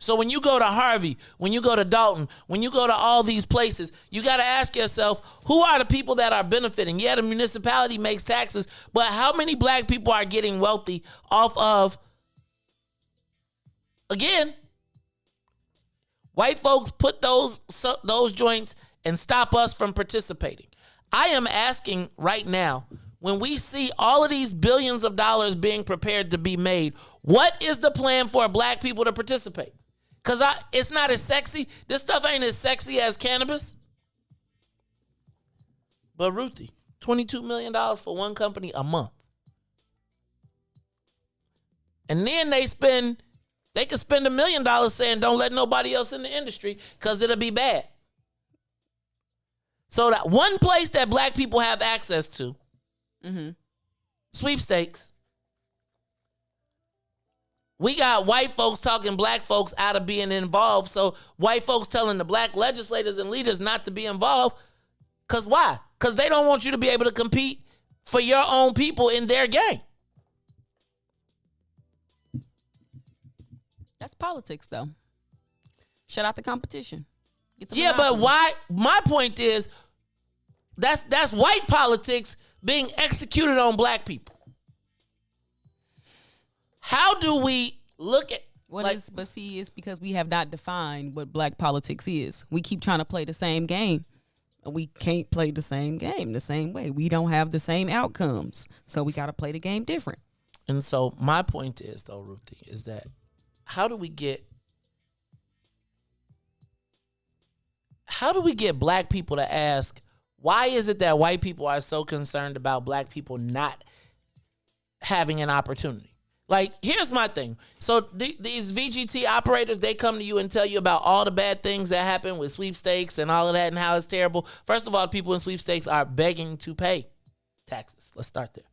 So when you go to Harvey, when you go to Dalton, when you go to all these places, you got to ask yourself, who are the people that are benefiting? Yeah, the municipality makes taxes, but how many black people are getting wealthy off of, again, white folks put those joints and stop us from participating? I am asking right now, when we see all of these billions of dollars being prepared to be made, what is the plan for black people to participate? Because it's not as sexy. This stuff ain't as sexy as cannabis. But Ruthie, $22 million for one company a month. And then they could spend $1 million saying don't let nobody else in the industry because it'll be bad. So that one place that black people have access to, sweepstakes. We got white folks talking black folks out of being involved. So white folks telling the black legislators and leaders not to be involved. Because why? Because they don't want you to be able to compete for your own people in their game. politics, though. Shut out the competition. Yeah, but why? My point is, that's white politics being executed on black people. How do we look at but see, it's because we have not defined what black politics is. We keep trying to play the same game, and we can't play the same game the same way. We don't have the same outcomes, so we got to play the game different. And so my point is, though, Ruthie, is that how do we get black people to ask, why is it that white people are so concerned about black people not having an opportunity? Like, here's my thing. So these VGT operators, they come to you and tell you about all the bad things that happen with sweepstakes and all of that and how it's terrible. First of all, people in sweepstakes are begging to pay taxes. Let's start there.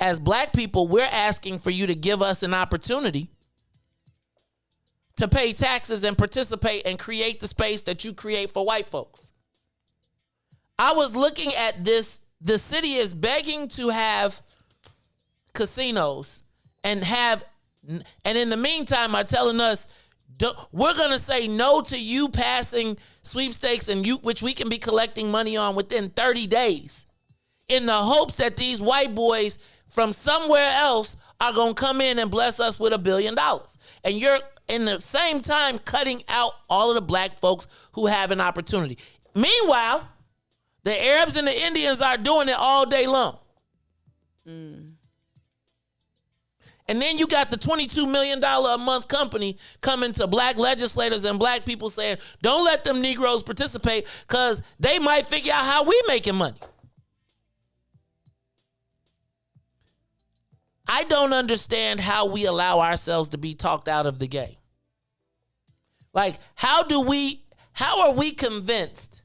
As black people, we're asking for you to give us an opportunity to pay taxes and participate and create the space that you create for white folks. I was looking at this. The city is begging to have casinos and in the meantime are telling us we're going to say no to you passing sweepstakes and which we can be collecting money on within 30 days in the hopes that these white boys from somewhere else are going to come in and bless us with $1 billion. And you're in the same time cutting out all of the black folks who have an opportunity. Meanwhile, the Arabs and the Indians are doing it all day long. And then you got the $22 million a month company coming to black legislators and black people saying, don't let them Negroes participate because they might figure out how we making money. I don't understand how we allow ourselves to be talked out of the game. Like, how are we convinced?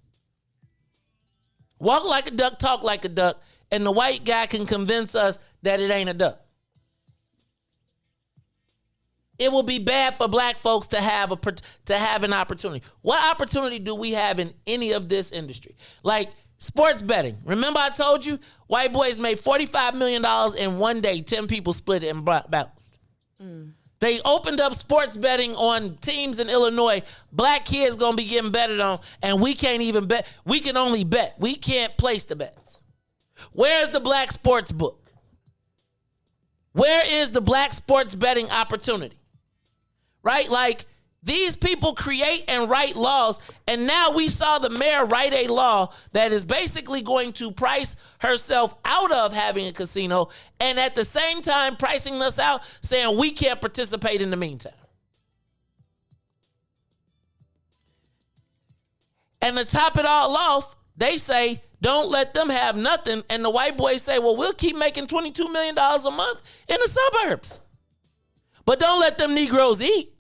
Walk like a duck, talk like a duck, and the white guy can convince us that it ain't a duck. It will be bad for black folks to have an opportunity. What opportunity do we have in any of this industry? Like sports betting. Remember I told you white boys made $45 million in one day. 10 people split it and bounced. They opened up sports betting on teams in Illinois. Black kids gonna be getting betted on, and we can't even bet. We can only bet. We can't place the bets. Where's the black sports book? Where is the black sports betting opportunity? Right? Like, these people create and write laws, and now we saw the mayor write a law that is basically going to price herself out of having a casino, and at the same time pricing us out, saying we can't participate in the meantime. And to top it all off, they say, don't let them have nothing, and the white boys say, well, we'll keep making $22 million a month in the suburbs. But don't let them Negroes eat.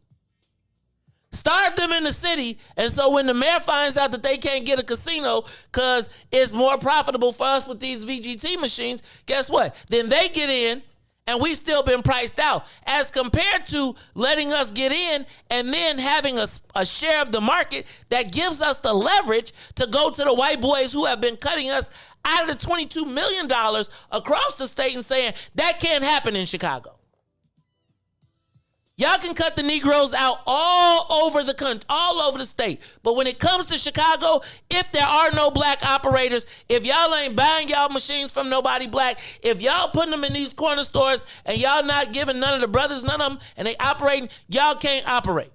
Starve them in the city, and so when the mayor finds out that they can't get a casino because it's more profitable for us with these VGT machines, guess what? Then they get in, and we still been priced out. As compared to letting us get in and then having a share of the market that gives us the leverage to go to the white boys who have been cutting us out of the $22 million across the state and saying, that can't happen in Chicago. Y'all can cut the Negroes out all over the country, all over the state. But when it comes to Chicago, if there are no black operators, if y'all ain't buying y'all machines from nobody black, if y'all putting them in these corner stores and y'all not giving none of the brothers none of them and they operating, y'all can't operate.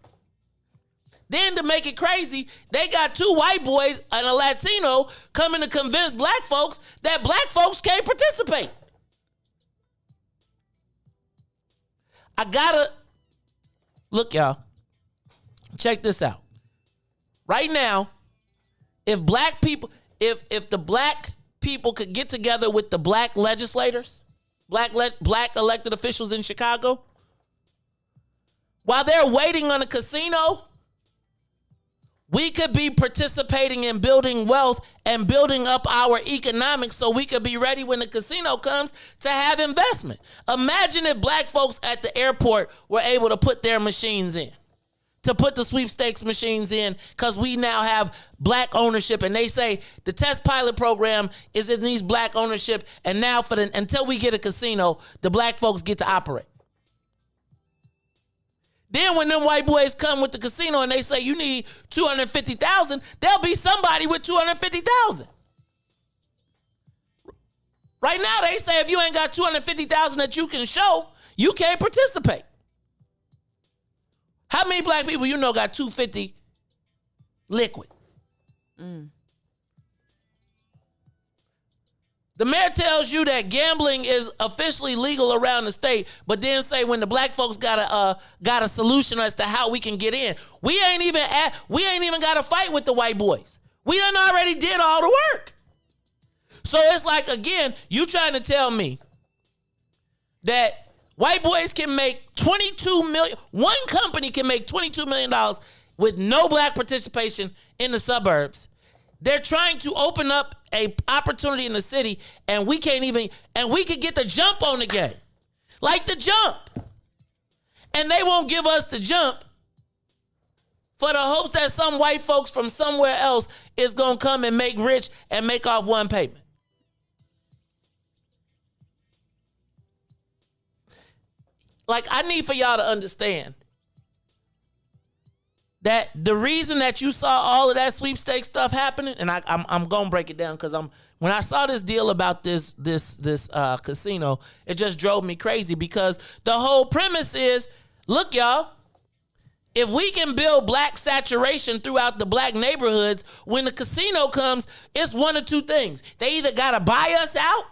Then to make it crazy, they got two white boys and a Latino coming to convince black folks that black folks can't participate. Look, y'all, check this out. Right now, if the black people could get together with the black legislators, black elected officials in Chicago, while they're waiting on a casino, we could be participating in building wealth and building up our economics so we could be ready when the casino comes to have investment. Imagine if black folks at the airport were able to put their machines in, to put the sweepstakes machines in, because we now have black ownership, and they say the test pilot program is in these black ownership, and now until we get a casino, the black folks get to operate. Then when them white boys come with the casino and they say you need 250,000, there'll be somebody with 250,000. Right now they say if you ain't got 250,000 that you can show, you can't participate. How many black people you know got 250 liquid? The mayor tells you that gambling is officially legal around the state, but then say when the black folks got a solution as to how we can get in, we ain't even got to fight with the white boys. We done already did all the work. So it's like, again, you trying to tell me that white boys can make $22 million. One company can make $22 million with no black participation in the suburbs. They're trying to open up an opportunity in the city, and we can't even, and we could get the jump on the game. Like the jump. And they won't give us the jump for the hopes that some white folks from somewhere else is going to come and make rich and make off one payment. Like, I need for y'all to understand that the reason that you saw all of that sweepstakes stuff happening, and I'm gonna break it down because when I saw this deal about this casino, it just drove me crazy because the whole premise is, look, y'all, if we can build black saturation throughout the black neighborhoods, when the casino comes, it's one of two things. They either gotta buy us out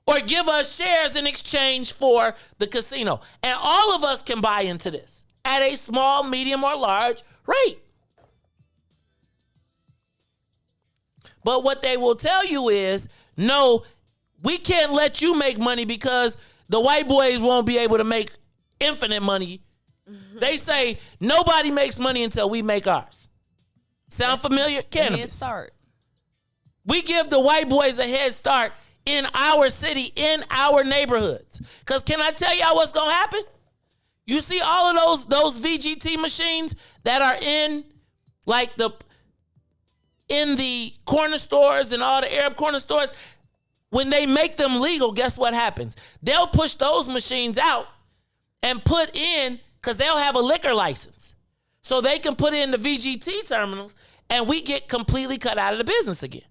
or give us shares in exchange for the casino. And all of us can buy into this at a small, medium, or large rate. But what they will tell you is, no, we can't let you make money because the white boys won't be able to make infinite money. Mm-hmm. They say nobody makes money until we make ours. Sound familiar? Cannabis. Head start. We give the white boys a head start in our city, in our neighborhoods. Because can I tell y'all what's going to happen? You see all of those VGT machines that are in the corner stores and all the Arab corner stores, when they make them legal, guess what happens? They'll push those machines out and put in, because they'll have a liquor license. So they can put in the VGT terminals and we get completely cut out of the business again.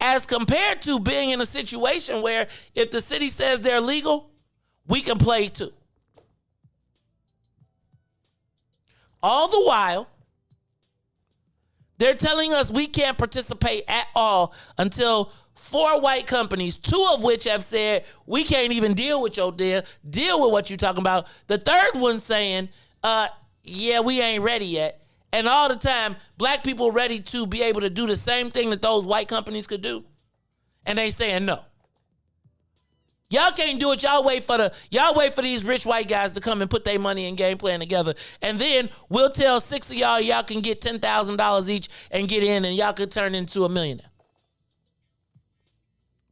As compared to being in a situation where if the city says they're legal, we can play too. All the while, they're telling us we can't participate at all until 4 white companies, 2 of which have said we can't even deal with your deal with what you're talking about. The third one saying, yeah, we ain't ready yet. And all the time, black people ready to be able to do the same thing that those white companies could do. And they saying no. Y'all can't do it. Y'all wait for these rich white guys to come and put their money and game plan together. And then we'll tell 6 of y'all can get $10,000 each and get in and y'all could turn into a millionaire.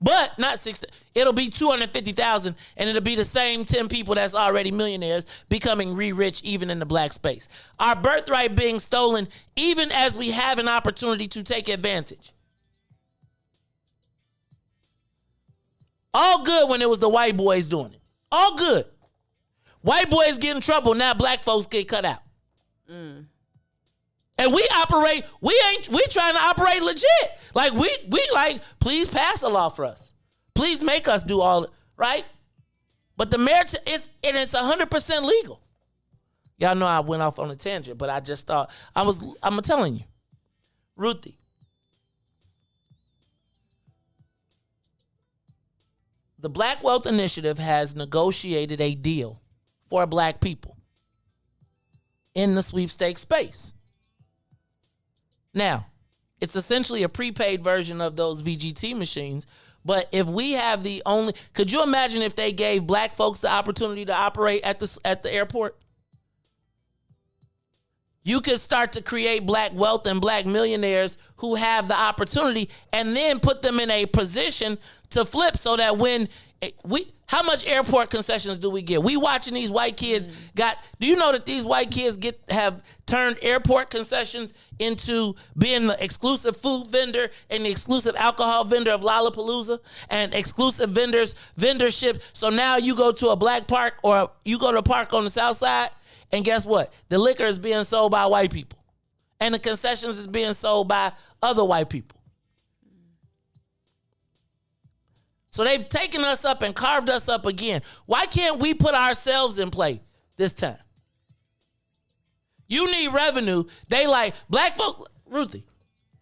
But not 6, it'll be 250,000 and it'll be the same 10 people that's already millionaires becoming re-rich even in the black space. Our birthright being stolen even as we have an opportunity to take advantage. All good when it was the white boys doing it. All good. White boys get in trouble, now black folks get cut out. Mm. And we trying to operate legit. Like we like, please pass a law for us. Please make us do all it, right? But the marriage it's 100% legal. Y'all know I went off on a tangent, but I just thought I'm telling you. Ruthie. The Black Wealth Initiative has negotiated a deal for black people in the sweepstakes space. Now, it's essentially a prepaid version of those VGT machines, but if we have could you imagine if they gave black folks the opportunity to operate at the airport? You could start to create black wealth and black millionaires who have the opportunity and then put them in a position to flip so that how much airport concessions do we get? We watching these white kids do you know that these white kids have turned airport concessions into being the exclusive food vendor and the exclusive alcohol vendor of Lollapalooza and exclusive vendorship. So now you go to a black park or you go to a park on the south side And guess what? The liquor is being sold by white people. And the concessions is being sold by other white people. So they've taken us up and carved us up again. Why can't we put ourselves in play this time? You need revenue. They like, black folks, Ruthie,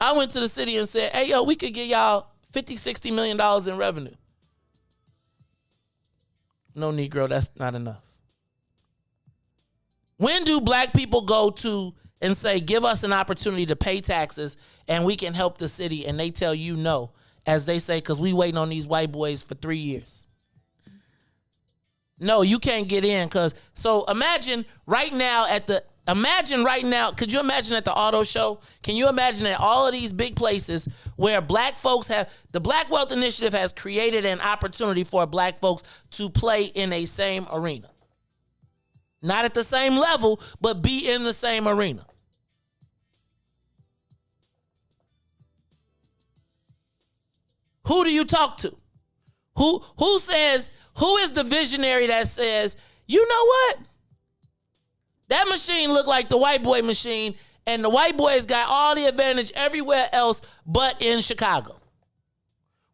I went to the city and said, hey, yo, we could get y'all $50, $60 million in revenue. No, Negro, that's not enough. When do black people go to and say, give us an opportunity to pay taxes and we can help the city, and they tell you no, as they say, because we waiting on these white boys for 3 years. No, you can't get in because, so imagine right now, could you imagine at the auto show? Can you imagine at all of these big places where black folks the Black Wealth Initiative has created an opportunity for black folks to play in a same arena. Not at the same level, but be in the same arena. Who do you talk to? Who is the visionary that says, you know what? That machine looked like the white boy machine, and the white boys got all the advantage everywhere else but in Chicago.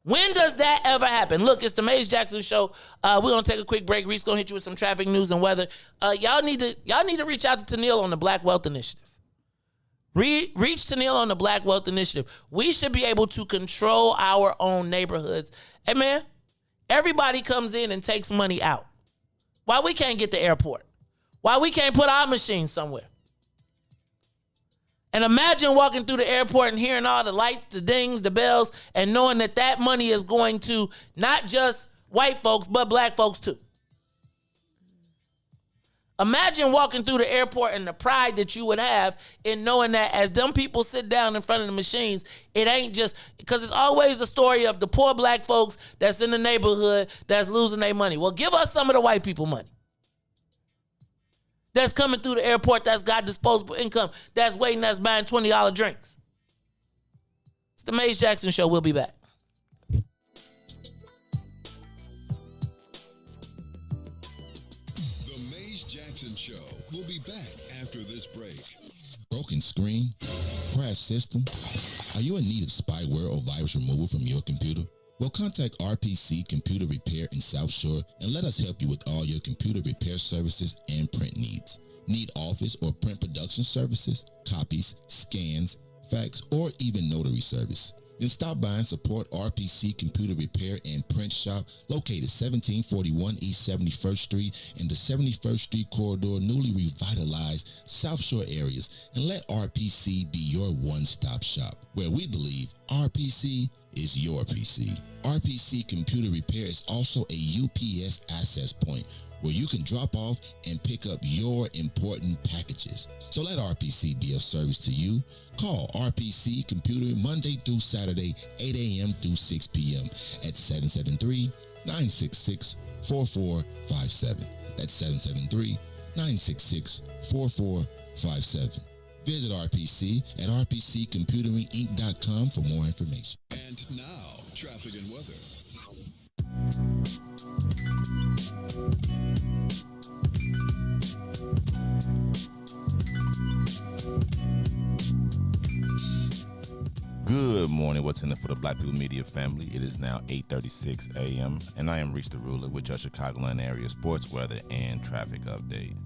When does that ever happen? Look, it's the Maze Jackson Show. We're gonna take a quick break. Reese gonna hit you with some traffic news and weather. Y'all need to reach out to Tennille on the Black Wealth Initiative. Reach Tennille on the Black Wealth Initiative. We should be able to control our own neighborhoods. Hey man, everybody comes in and takes money out. Why we can't get the airport? Why we can't put our machines somewhere? And imagine walking through the airport and hearing all the lights, the dings, the bells, and knowing that money is going to not just white folks, but black folks too. Imagine walking through the airport and the pride that you would have in knowing that as them people sit down in front of the machines, it ain't just, because it's always a story of the poor black folks that's in the neighborhood that's losing their money. Well, give us some of the white people money that's coming through the airport, that's got disposable income, that's waiting, that's buying $20 drinks. It's the Maze Jackson Show. We'll be back. The Maze Jackson Show. We'll be back after this break. Broken screen? Crash system? Are you in need of spyware or virus removal from your computer? Well, contact RPC Computer Repair in South Shore and let us help you with all your computer repair services and print needs. Need office or print production services, copies, scans, fax, or even notary service? Then stop by and support RPC Computer Repair and Print Shop located 1741 East 71st Street in the 71st Street corridor, newly revitalized South Shore areas, and let RPC be your one-stop shop, where we believe RPC is your PC. RPC Computer Repair is also a UPS access point where you can drop off and pick up your important packages. So let RPC be of service to you. Call RPC Computer Monday through Saturday, 8 a.m. through 6 p.m. at 773-966-4457. That's 773-966-4457. Visit RPC at rpccomputeringinc.com for more information. And now, traffic and weather. Good morning. What's in it for the Black People Media family? It is now 8:36 a.m. and I am Reese the Ruler with your Chicagoland area sports weather and traffic update.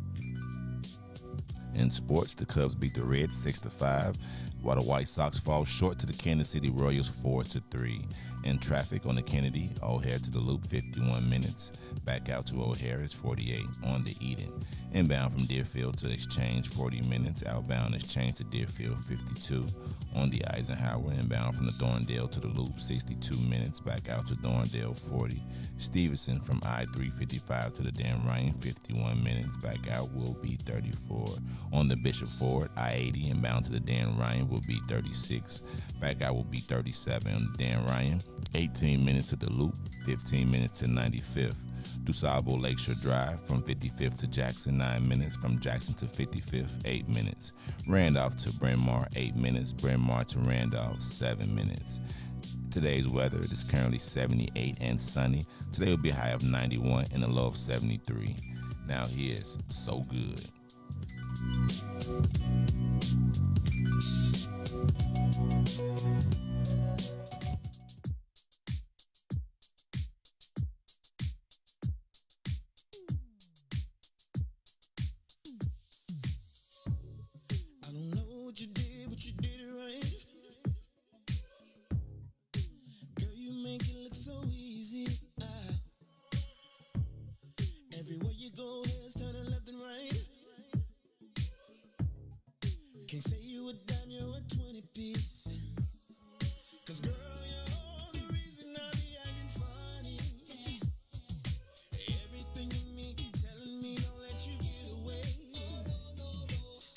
In sports, the Cubs beat the Reds 6-5, while the White Sox fall short to the Kansas City Royals 4-3. In traffic on the Kennedy, O'Hare to the Loop 51 minutes. Back out to O'Hare is 48 on the Eden. Inbound from Deerfield to Exchange 40 minutes. Outbound Exchange to Deerfield 52 on the Eisenhower. Inbound from the Thorndale to the Loop 62 minutes. Back out to Thorndale 40. Stevenson from I-355 to the Dan Ryan 51 minutes. Back out will be 34. On the Bishop Ford, I-80 inbound to the Dan Ryan will be 36. Back out will be 37 on the Dan Ryan. 18 minutes to the Loop, 15 minutes to 95th. DuSable Lakeshore Drive from 55th to Jackson, 9 minutes. From Jackson to 55th, 8 minutes. Randolph to Bryn Mawr, 8 minutes. Bryn Mawr to Randolph, 7 minutes. Today's weather, it is currently 78 and sunny. Today will be a high of 91 and a low of 73. Now here's So Good. I don't know what you did, but you did it right. Girl, you make it look so easy. Everywhere you go, heads turning left and right. Can't say you a dime, you're a 20 piece. 'Cause girl, you're the reason I be acting funny. Everything in me telling me don't let you get away.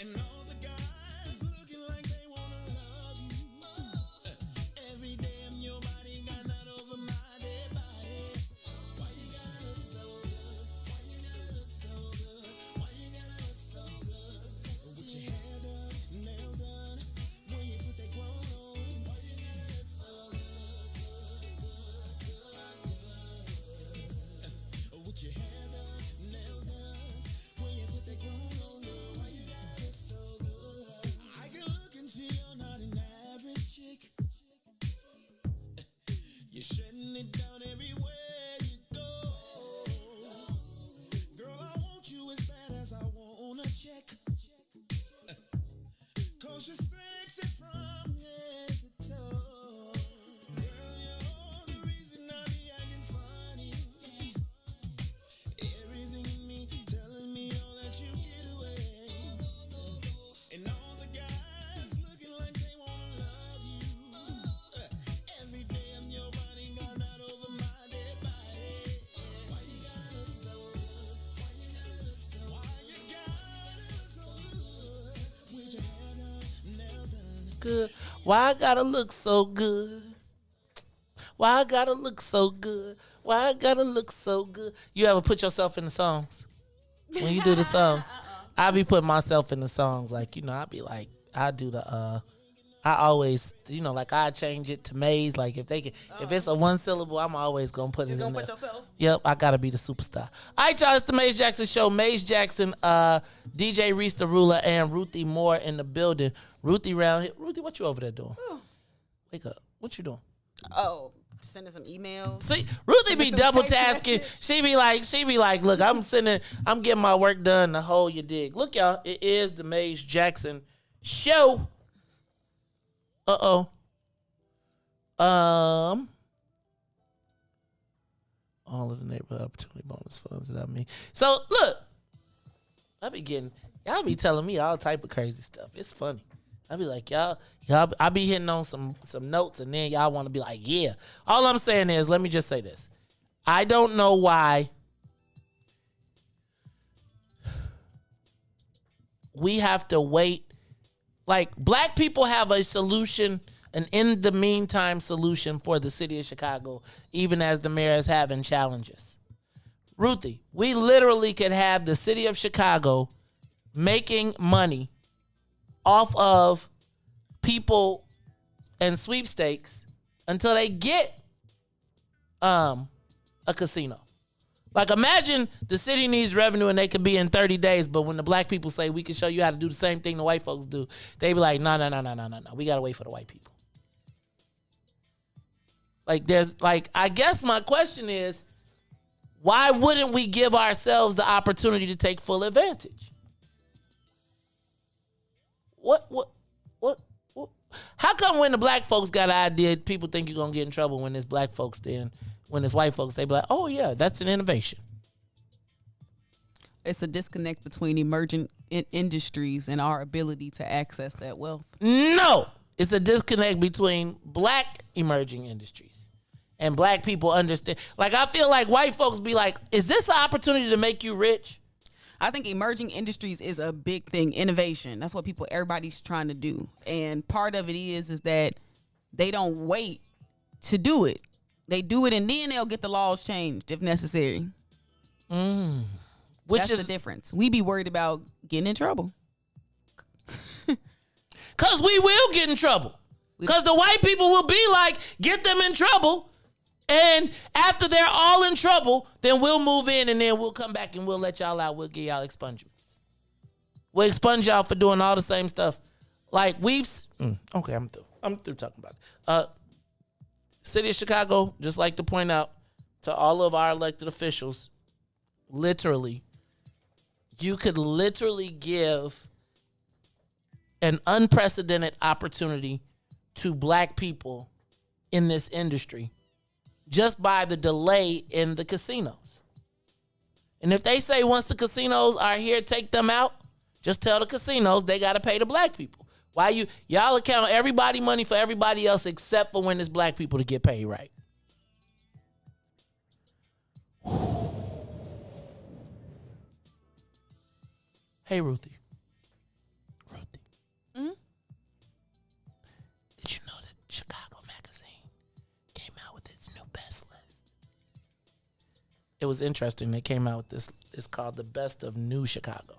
And all the guys looking like they wanna love you. Every day I'm your body, got not over my dead body. Why you gotta look so good? Why you gotta look so good? Why you gotta look so good? With your hair done, nails done, when you put that grown on. Why you gotta look so good, good? With your hair done, nails done, when you put that grown on. Why you gotta look so good? I can look and see you're not an average chick. You're shutting it down everywhere you go. Girl, I want you as bad as I want a check. 'Cause you're sexy from head to toe. Girl, you're the reason I be acting funny. Everything in me telling me all that you get away. And all the guys looking like they wanna love you. Every day I'm your body, got not over my dead body. Why you gotta look so good? Why you gotta look so good? Why you gotta look so good? With your hair done, nails done. Good. Why I gotta look so good? Why I gotta look so good? Why I gotta look so good? You ever put yourself in the songs? When you do the songs, I be putting myself in the songs. Like, you know, I be like, I do the I always, you know, like I change it to Maze. Like if they can, if it's a one syllable, I'm always gonna put it in there. Put yourself? Yep, I gotta be the superstar. All right, y'all, it's the Maze Jackson Show. Maze Jackson, DJ Reese the Ruler, and Ruthie Moore in the building. Ruthie round here. Ruthie, what you over there doing? Wake up. What you doing? Oh, sending some emails. See, Ruthie Sending be some double text tasking. message. She be like, look, I'm getting my work done to hold your dig. Look, y'all, it is the Maze Jackson Show. All of the neighborhood opportunity bonus funds that I mean. So look, y'all be telling me all type of crazy stuff. It's funny. I be like, y'all, I be hitting on some notes, and then y'all want to be like, yeah. All I'm saying is, let me just say this. I don't know why we have to wait. Like, black people have a solution, an in the meantime solution for the city of Chicago, even as the mayor is having challenges. Ruthie, we literally could have the city of Chicago making money off of people and sweepstakes until they get a casino. Like, imagine the city needs revenue and they could be in 30 days, but when the black people say we can show you how to do the same thing the white folks do, they be like, no. We got to wait for the white people. Like, I guess my question is, why wouldn't we give ourselves the opportunity to take full advantage? What? How come when the black folks got an idea, people think you're going to get in trouble when it's black folks then? When it's white folks, they be like, oh, yeah, that's an innovation. It's a disconnect between emerging industries and our ability to access that wealth. No, it's a disconnect between black emerging industries and black people understand. Like, I feel like white folks be like, is this an opportunity to make you rich? I think emerging industries is a big thing. Innovation. That's what everybody's trying to do. And part of it is that they don't wait to do it. They do it and then they'll get the laws changed if necessary. Which That's is the difference. We be worried about getting in trouble. Because we will get in trouble. Because the white people will be like, get them in trouble. And after they're all in trouble, then we'll move in and then we'll come back and we'll let y'all out. We'll give y'all expungements. We'll expunge y'all for doing all the same stuff. Like okay, I'm through. I'm through talking about it. City of Chicago, just like to point out to all of our elected officials, literally, you could literally give an unprecedented opportunity to black people in this industry just by the delay in the casinos. And if they say once the casinos are here, take them out, just tell the casinos they got to pay the black people. Why y'all account everybody money for everybody else except for when it's black people to get paid right. Hey, Ruthie. Mm-hmm. Did you know that Chicago Magazine came out with its new best list? It was interesting. They came out with this. It's called the Best of New Chicago.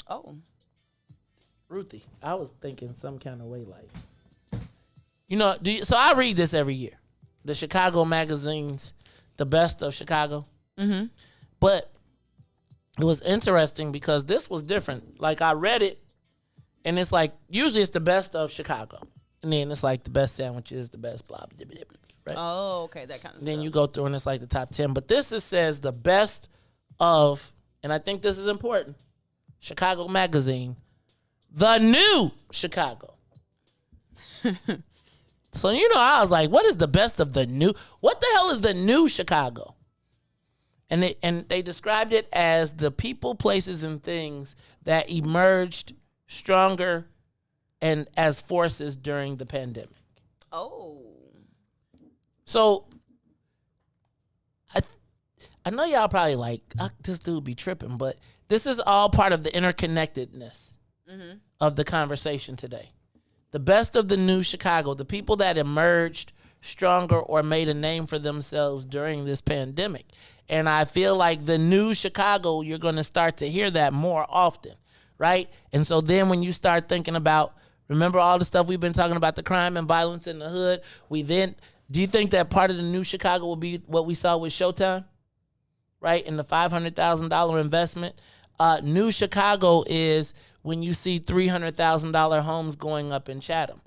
Oh. Ruthie, I was thinking some kind of way like, so I read this every year. The Chicago Magazine's the Best of Chicago. Mm-hmm. But it was interesting because this was different. Like I read it and it's like, usually it's the best of Chicago. And then it's like the best sandwiches, the best blah, blah, blah, blah, right? Oh, okay, that kind of Then stuff. you go through and it's like the top 10. But this says the best of, and I think this is important, Chicago Magazine, the new Chicago. So, I was like, what is the best of the new? What the hell is the new Chicago? And they described it as the people, places, and things that emerged stronger and as forces during the pandemic. Oh. So, I know y'all probably like, this dude be tripping, but this is all part of the interconnectedness of the conversation today. The best of the new Chicago, the people that emerged stronger or made a name for themselves during this pandemic. And I feel like the new Chicago, you're going to start to hear that more often, right? And so then when you start thinking about, remember all the stuff we've been talking about, the crime and violence in the hood, do you think that part of the new Chicago will be what we saw with Showtime, right? In the $500,000 investment. New Chicago is when you see $300,000 homes going up in Chatham.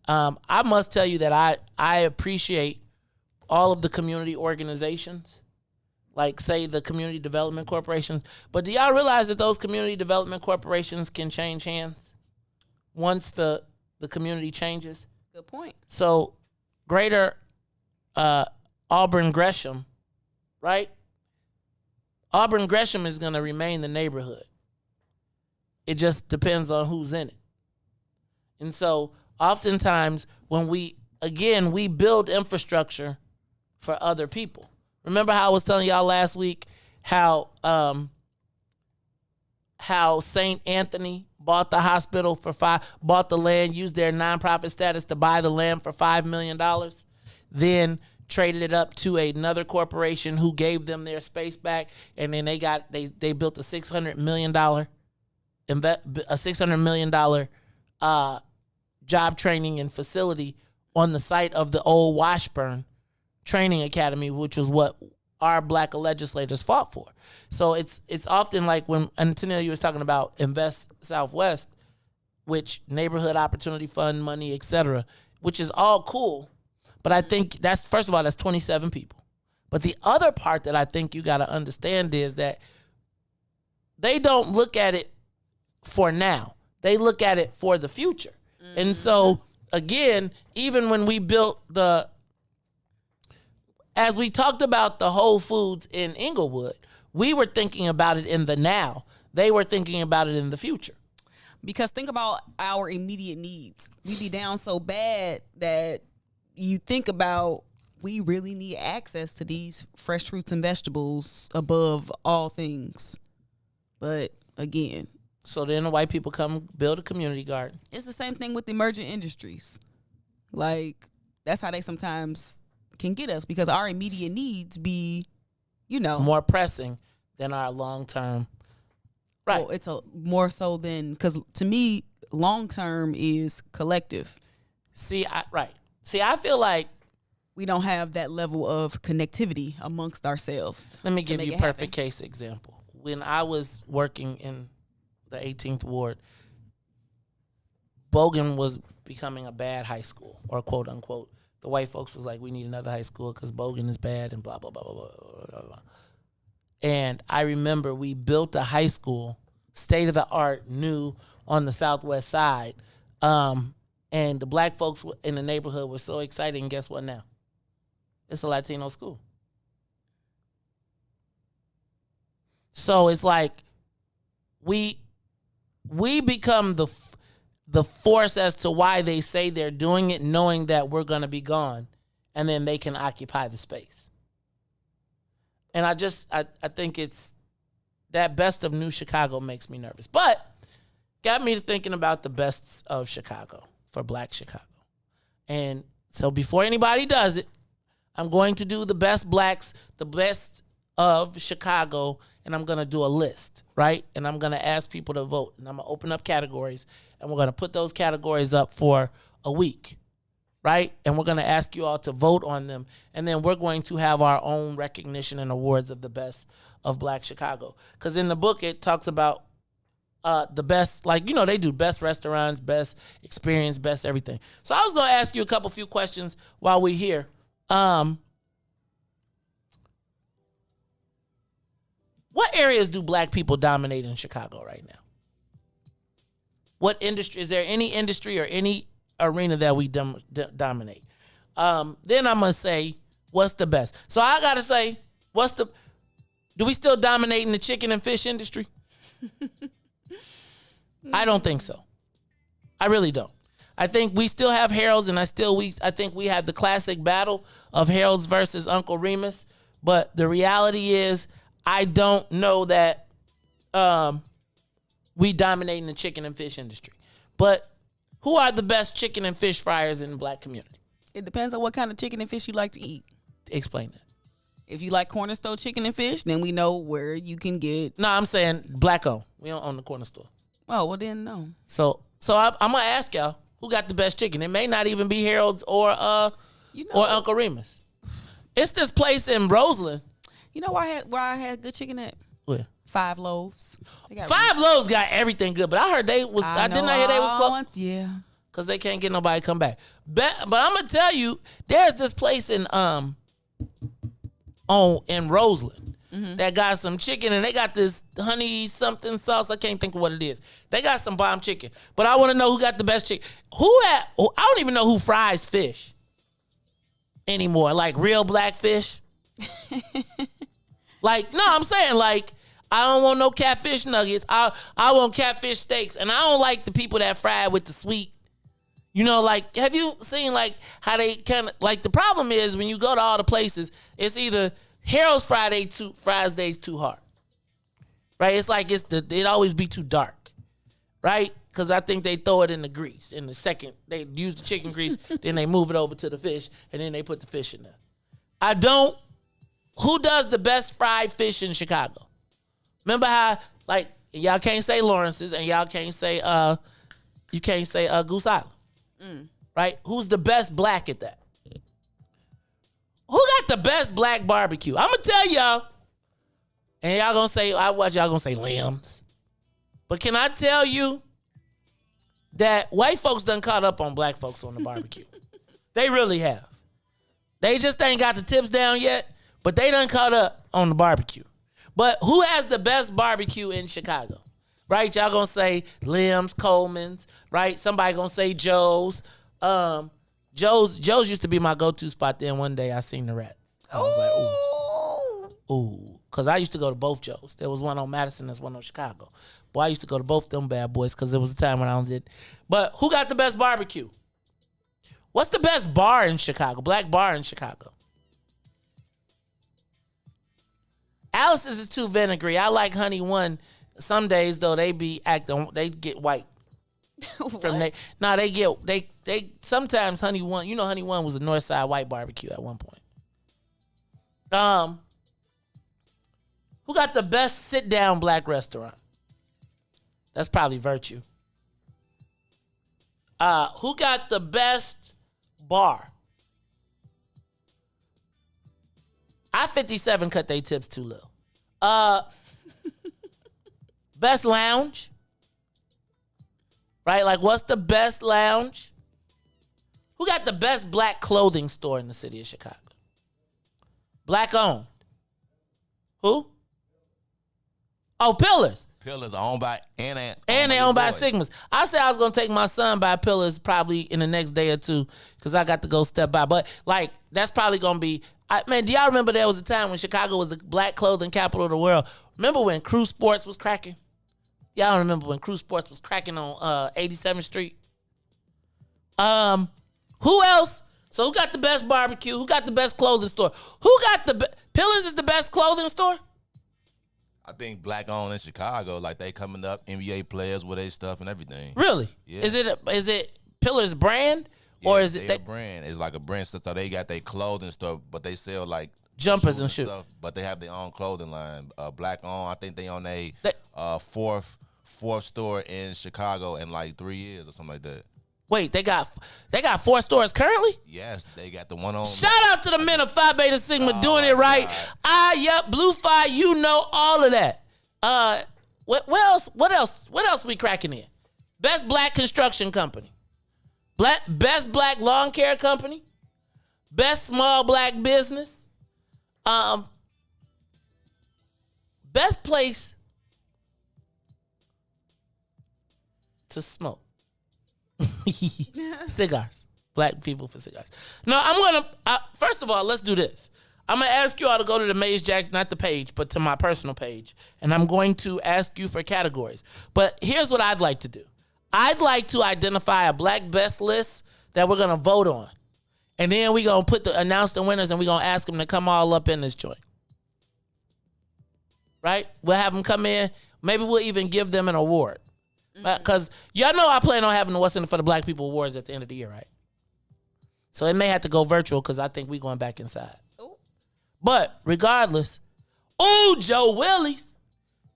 I must tell you that I appreciate all of the community organizations, like say the community development corporations. But do y'all realize that those community development corporations can change hands once the community changes? Good point. So Greater Auburn Gresham, right? Auburn Gresham is going to remain the neighborhood. It just depends on who's in it. And so oftentimes when we build infrastructure for other people. Remember how I was telling y'all last week how St. Anthony bought the hospital bought the land, used their nonprofit status to buy the land for $5 million, then traded it up to another corporation who gave them their space back, and then they built a $600 million job training and facility on the site of the old Washburn Training Academy, which was what our black legislators fought for. So it's often like when Antonio was talking about Invest Southwest, which neighborhood opportunity fund money, etc., which is all cool. But I think that's 27 people. But the other part that I think you got to understand is that they don't look at it for now. They look at it for the future. Mm-hmm. And so, again, even when we built as we talked about the Whole Foods in Inglewood, we were thinking about it in the now. They were thinking about it in the future. Because think about our immediate needs. We be down so bad that you think about, we really need access to these fresh fruits and vegetables above all things. But again, so then the white people come build a community garden. It's the same thing with emerging industries. Like, that's how they sometimes can get us, because our immediate needs be, more pressing than our long-term. Right. Well, it's more so than, because to me, long-term is collective. I feel like we don't have that level of connectivity amongst ourselves. Let me give you a perfect case example. When I was working in the 18th ward, Bogan was becoming a bad high school, or quote unquote. The white folks was like, we need another high school because Bogan is bad and blah, blah, blah, blah, blah, blah, blah. And I remember we built a high school, state of the art, new on the southwest side. And the black folks in the neighborhood were so excited. And guess what now? It's a Latino school. So it's like we become the force as to why they say they're doing it, knowing that we're going to be gone, and then they can occupy the space. And I think it's that best of New Chicago makes me nervous. But got me thinking about the best of Chicago for Black Chicago. And so before anybody does it, I'm going to do the best blacks, the best of Chicago, and I'm going to do a list, right? And I'm going to ask people to vote. And I'm going to open up categories, and we're going to put those categories up for a week, right? And we're going to ask you all to vote on them. And then we're going to have our own recognition and awards of the best of Black Chicago. Because in the book, it talks about the best, like, you know, they do best restaurants, best experience, best everything. So I was going to ask you a few questions while we're here. What areas do black people dominate in Chicago right now? What industry? Is there any industry or any arena that we dominate? Then I'm going to say, what's the best? So I got to say, do we still dominate in the chicken and fish industry? I don't think so. I really don't. I think we still have Harold's, and I think we have the classic battle of Harold's versus Uncle Remus. But the reality is, I don't know that we dominate in the chicken and fish industry. But who are the best chicken and fish fryers in the black community? It depends on what kind of chicken and fish you like to eat. Explain that. If you like corner store chicken and fish, then we know where you can get. No, I'm saying black owned. We don't own the corner store. Oh, well then no. So I'm gonna ask y'all who got the best chicken. It may not even be Harold's or Uncle Remus. It's this place in Roseland. You know where I had good chicken at? Where? Five Loaves. Five Loaves got everything good, but I heard they was. I didn't hear they was close. Yeah. Cause they can't get nobody to come back. But I'm gonna tell you, there's this place in Roseland that got some chicken, and they got this honey something sauce. I can't think of what it is. They got some bomb chicken, but I want to know who got the best chicken. I don't even know who fries fish anymore. Like real black fish. Like, no, I'm saying, like, I don't want no catfish nuggets. I want catfish steaks, and I don't like the people that fry with the sweet. You know, like, have you seen, like, how they kind of, like, the problem is when you go to all the places, it's either Harold's fries days too hard, right? It's like it'd always be too dark, right? Because I think they throw it in the grease. In the second, they use the chicken grease, then they move it over to the fish, and then they put the fish in there. Who does the best fried fish in Chicago? Remember how, like, y'all can't say Lawrence's, and y'all can't say, Goose Island. Right? Who's the best black at that? Who got the best black barbecue? I'm gonna tell y'all, and y'all gonna say, I watch y'all gonna say Limbs. But can I tell you that white folks done caught up on black folks on the barbecue? They really have. They just ain't got the tips down yet, but they done caught up on the barbecue. But who has the best barbecue in Chicago? Right? Y'all gonna say Limbs, Coleman's, right? Somebody gonna say Joe's. Joe's used to be my go-to spot. Then one day I seen the rats. I was like, ooh. Because I used to go to both Joe's. There was one on Madison, there's one on Chicago. Boy, I used to go to both them bad boys because there was a time when I did. But who got the best barbecue? What's the best bar in Chicago? Black bar in Chicago? Alice's is too vinegary. I like Honey One. Some days though they get white. They sometimes Honey One. You know Honey One was a North Side white barbecue at one point. Who got the best sit down black restaurant? That's probably Virtue. Who got the best bar? I-57 cut their tips too little. Best lounge. Right? Like, what's the best lounge? Who got the best black clothing store in the city of Chicago? Black owned. Who? Oh, Pillars. Pillars are owned by and they owned by boys. Sigmas. I said I was gonna take my son by Pillars probably in the next day or two because I got to go step by. But like that's probably gonna be. Man, do y'all remember there was a time when Chicago was the black clothing capital of the world? Remember when Crew Sports was cracking? Y'all remember when Crew Sports was cracking on 87th Street? Who else? So who got the best barbecue? Who got the best clothing store? Who got the Pillars is the best clothing store? I think black owned in Chicago, like they coming up, NBA players with their stuff and everything. Really? Yeah. Is it Pillars brand or is it their brand? It's like a brand stuff. So they got their clothing stuff, but they sell like jumpers and shit. Stuff, but they have their own clothing line. Black owned. I think they own a fourth store in Chicago in like 3 years or something like that. Wait, they got 4 stores currently? Yes, they got the one on. Shout out to the men of Phi Beta Sigma doing it right. Yep, Blue Phi, you know all of that. What else we cracking in? Best black construction company. Best black lawn care company. Best small black business. Best place to smoke. Cigars. Black people for cigars. No, I'm gonna first of all, let's do this. I'm gonna ask you all to go to the Maze Jackson, not the page, but to my personal page, and I'm going to ask you for categories. But here's what I'd like to do. I'd like to identify a black best list that we're gonna vote on, and then we're gonna announce the winners, and we're gonna ask them to come all up in this joint. Right? We'll have them come in. Maybe we'll even give them an award. Because y'all know I plan on having the What's in it for the Black People Awards at the end of the year, right? So it may have to go virtual because I think we're going back inside. Ooh. But regardless, Joe Willie's.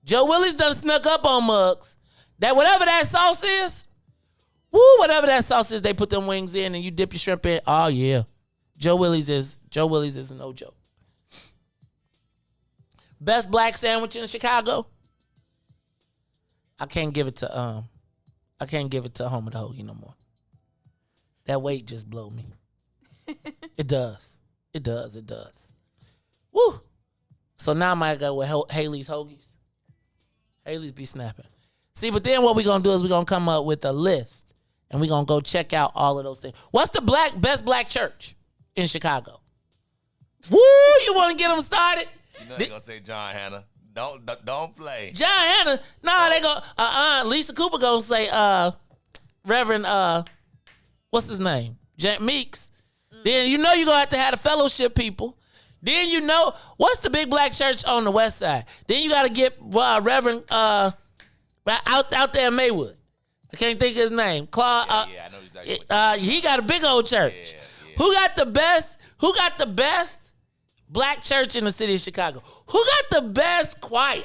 Joe Willie's done snuck up on mugs. That whatever that sauce is, whatever that sauce is, they put them wings in and you dip your shrimp in. Oh yeah. Joe Willie's is a no joke. Best black sandwich in Chicago. I can't give it to Home of the Hoagie no more. That weight just blow me. It does. Woo. So now I might go with Haley's Hoagies. Haley's be snapping. See, but then what we're going to do is we're going to come up with a list and we're going to go check out all of those things. What's the best black church in Chicago? Woo, you want to get them started? You know they're going to say John Hanna. Don't play. John Hanna. No, they go. Lisa Cooper gonna say, Reverend, what's his name? Jack Meeks. Then you know you're gonna have the fellowship people. Then you know what's the big black church on the west side. Then you gotta get Reverend out there in Maywood. I can't think of his name. Claude. I know exactly. He got a big old church. Yeah. Who got the best black church in the city of Chicago? Who got the best choir?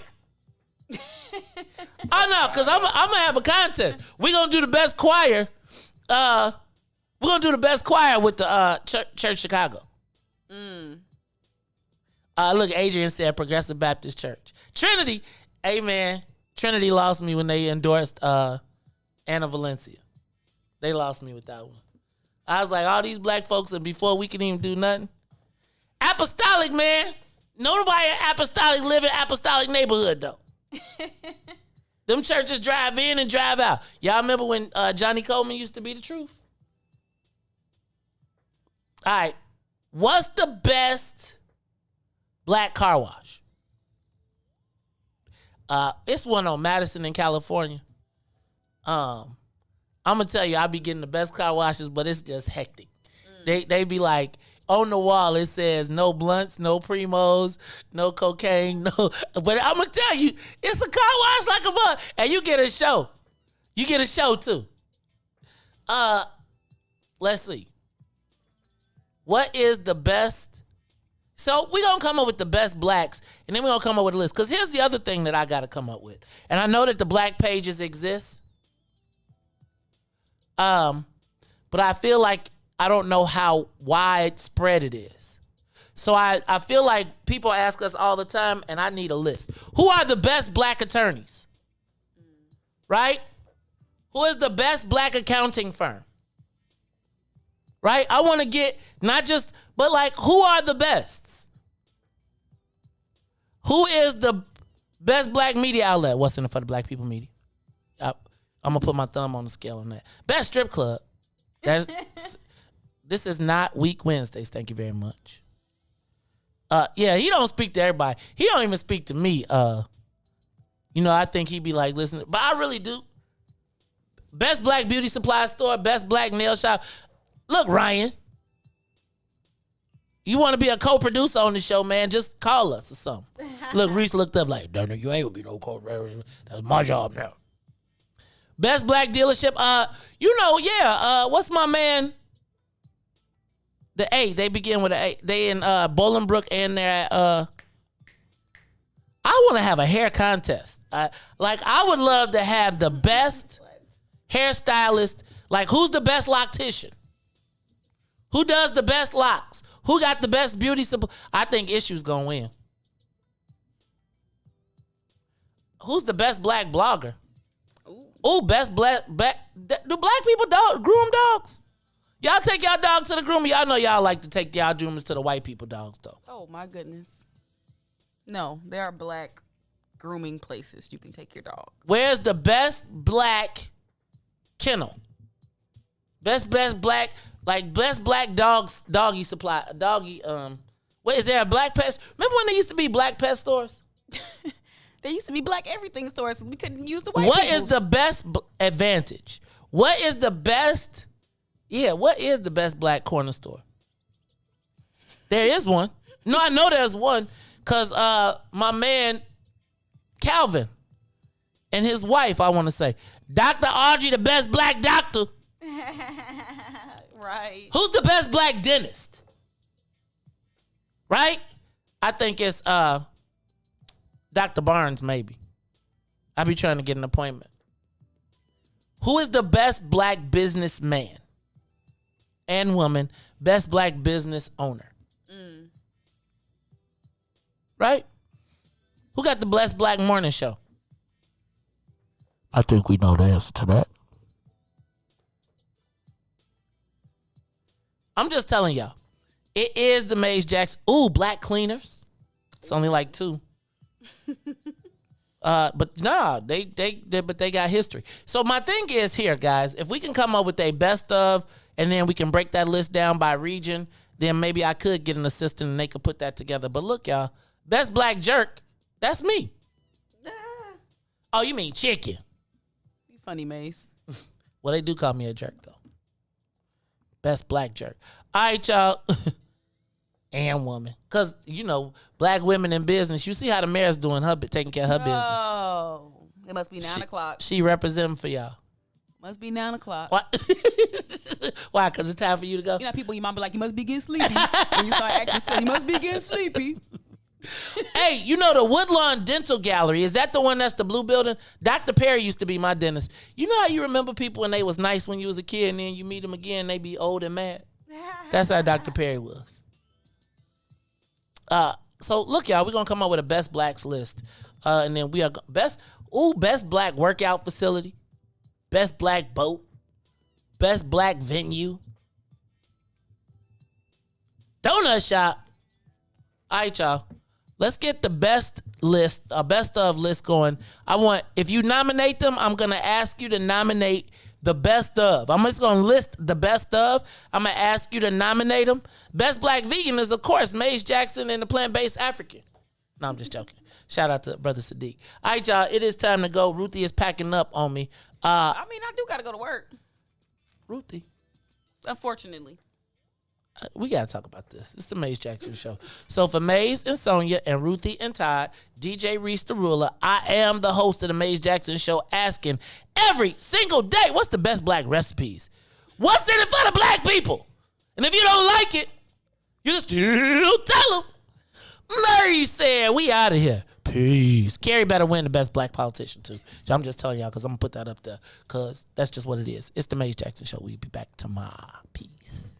Oh no, because I'm gonna have a contest. We're gonna do the best choir. We're gonna do the best choir with the Church Chicago. Look, Adrian said Progressive Baptist Church. Trinity, amen. Trinity lost me when they endorsed Anna Valencia. They lost me with that one. I was like, all these black folks, and before we can even do nothing. Apostolic, man. Nobody in apostolic live in apostolic neighborhood, though. Them churches drive in and drive out. Y'all remember when Johnny Coleman used to be the truth? All right. What's the best black car wash? It's one on Madison in California. I'm going to tell you, I be getting the best car washes, but it's just hectic. They be like, on the wall, it says no blunts, no primos, no cocaine, no. But I'm going to tell you, it's a car wash like a mug. And you get a show. You get a show, too. Let's see. What is the best? So we're going to come up with the best blacks, and then we're going to come up with a list. Because here's the other thing that I got to come up with. And I know that the black pages exist. But I feel like I don't know how widespread it is. So I feel like people ask us all the time, and I need a list. Who are the best black attorneys? Right? Who is the best black accounting firm? Right? I want to get not just, but like, who are the bests? Who is the best black media outlet? What's in it for the black people media? I'm going to put my thumb on the scale on that. Best strip club. This is not Week Wednesdays. Thank you very much. Yeah, he don't speak to everybody. He don't even speak to me. I think he'd be like, listen, but I really do. Best black beauty supply store, best black nail shop. Look, Ryan, you want to be a co-producer on the show, man, just call us or something. Look, Reese looked up like, no, you ain't gonna be no co-producer. That's my job now. Best black dealership. What's my man? The A. They begin with an A. They in Bolingbrook and they're at, I want to have a hair contest. I would love to have the best hairstylist. Like, who's the best loctician? Who does the best locks? Who got the best beauty supply? I think Issue's gonna win. Who's the best black blogger? Ooh, best black. Do black people groom dogs? Y'all take y'all dog to the groomer. Y'all know y'all like to take y'all groomers to the white people dogs, though. Oh, my goodness. No, there are black grooming places you can take your dog. Where's the best black kennel? Best black, best black doggy supply. Wait, is there a black pet? Remember when there used to be black pet stores? There used to be black everything stores. We couldn't use the white What people's. is the best advantage? What is the best... Yeah, what is the best black corner store? There is one. No, I know there's one because my man Calvin and his wife, I want to say, Dr. Audrey, the best black doctor. Right. Who's the best black dentist? Right? I think it's Dr. Barnes, maybe. I be trying to get an appointment. Who is the best black businessman and woman, best black business owner? Right? Who got the best black morning show? I think we know the answer to that. I'm just telling y'all. It is the Maze Jackson. Ooh, black cleaners. It's only like 2. But nah, they got history. So my thing is here, guys, if we can come up with a best of, and then we can break that list down by region, then maybe I could get an assistant and they could put that together. But look, y'all, best black jerk, that's me. Oh, you mean chicken? You funny, Mace. Well, they do call me a jerk, though. Best black jerk. All right, y'all. And woman. Because, black women in business, you see how the mayor's doing taking care of her business. Oh, it must be 9 o'clock. She representing for y'all. Must be 9 o'clock. Why? Because it's time for you to go? People, your mom be like, you must be getting sleepy. And you start acting silly. You must be getting sleepy. Hey, the Woodlawn Dental Gallery, is that the one that's the blue building? Dr. Perry used to be my dentist. You know how you remember people when they was nice when you was a kid and then you meet them again, they be old and mad? That's how Dr. Perry was. So look, y'all, we're going to come up with a best blacks list. And then we are best black workout facility, best black boat, best black venue, donut shop. All right, y'all. Let's get the best list, best of list going. If you nominate them, I'm going to ask you to nominate the best of. I'm just going to list the best of. I'm going to ask you to nominate them. Best black vegan is, of course, Maze Jackson and the Plant-Based African. No, I'm just joking. Shout out to Brother Sadiq. All right, y'all. It is time to go. Ruthie is packing up on me. I do got to go to work. Ruthie. Unfortunately. We got to talk about this. It's the Maze Jackson Show. So for Maze and Sonia and Ruthie and Todd, DJ Reese the Ruler, I am the host of the Maze Jackson Show, asking every single day, what's the best black recipes? What's in it for the black people? And if you don't like it, you can still tell them. Maze said, we out of here. Peace. Kerry better win the best black politician, too. I'm just telling y'all because I'm going to put that up there because that's just what it is. It's the Maze Jackson Show. We'll be back tomorrow. Peace.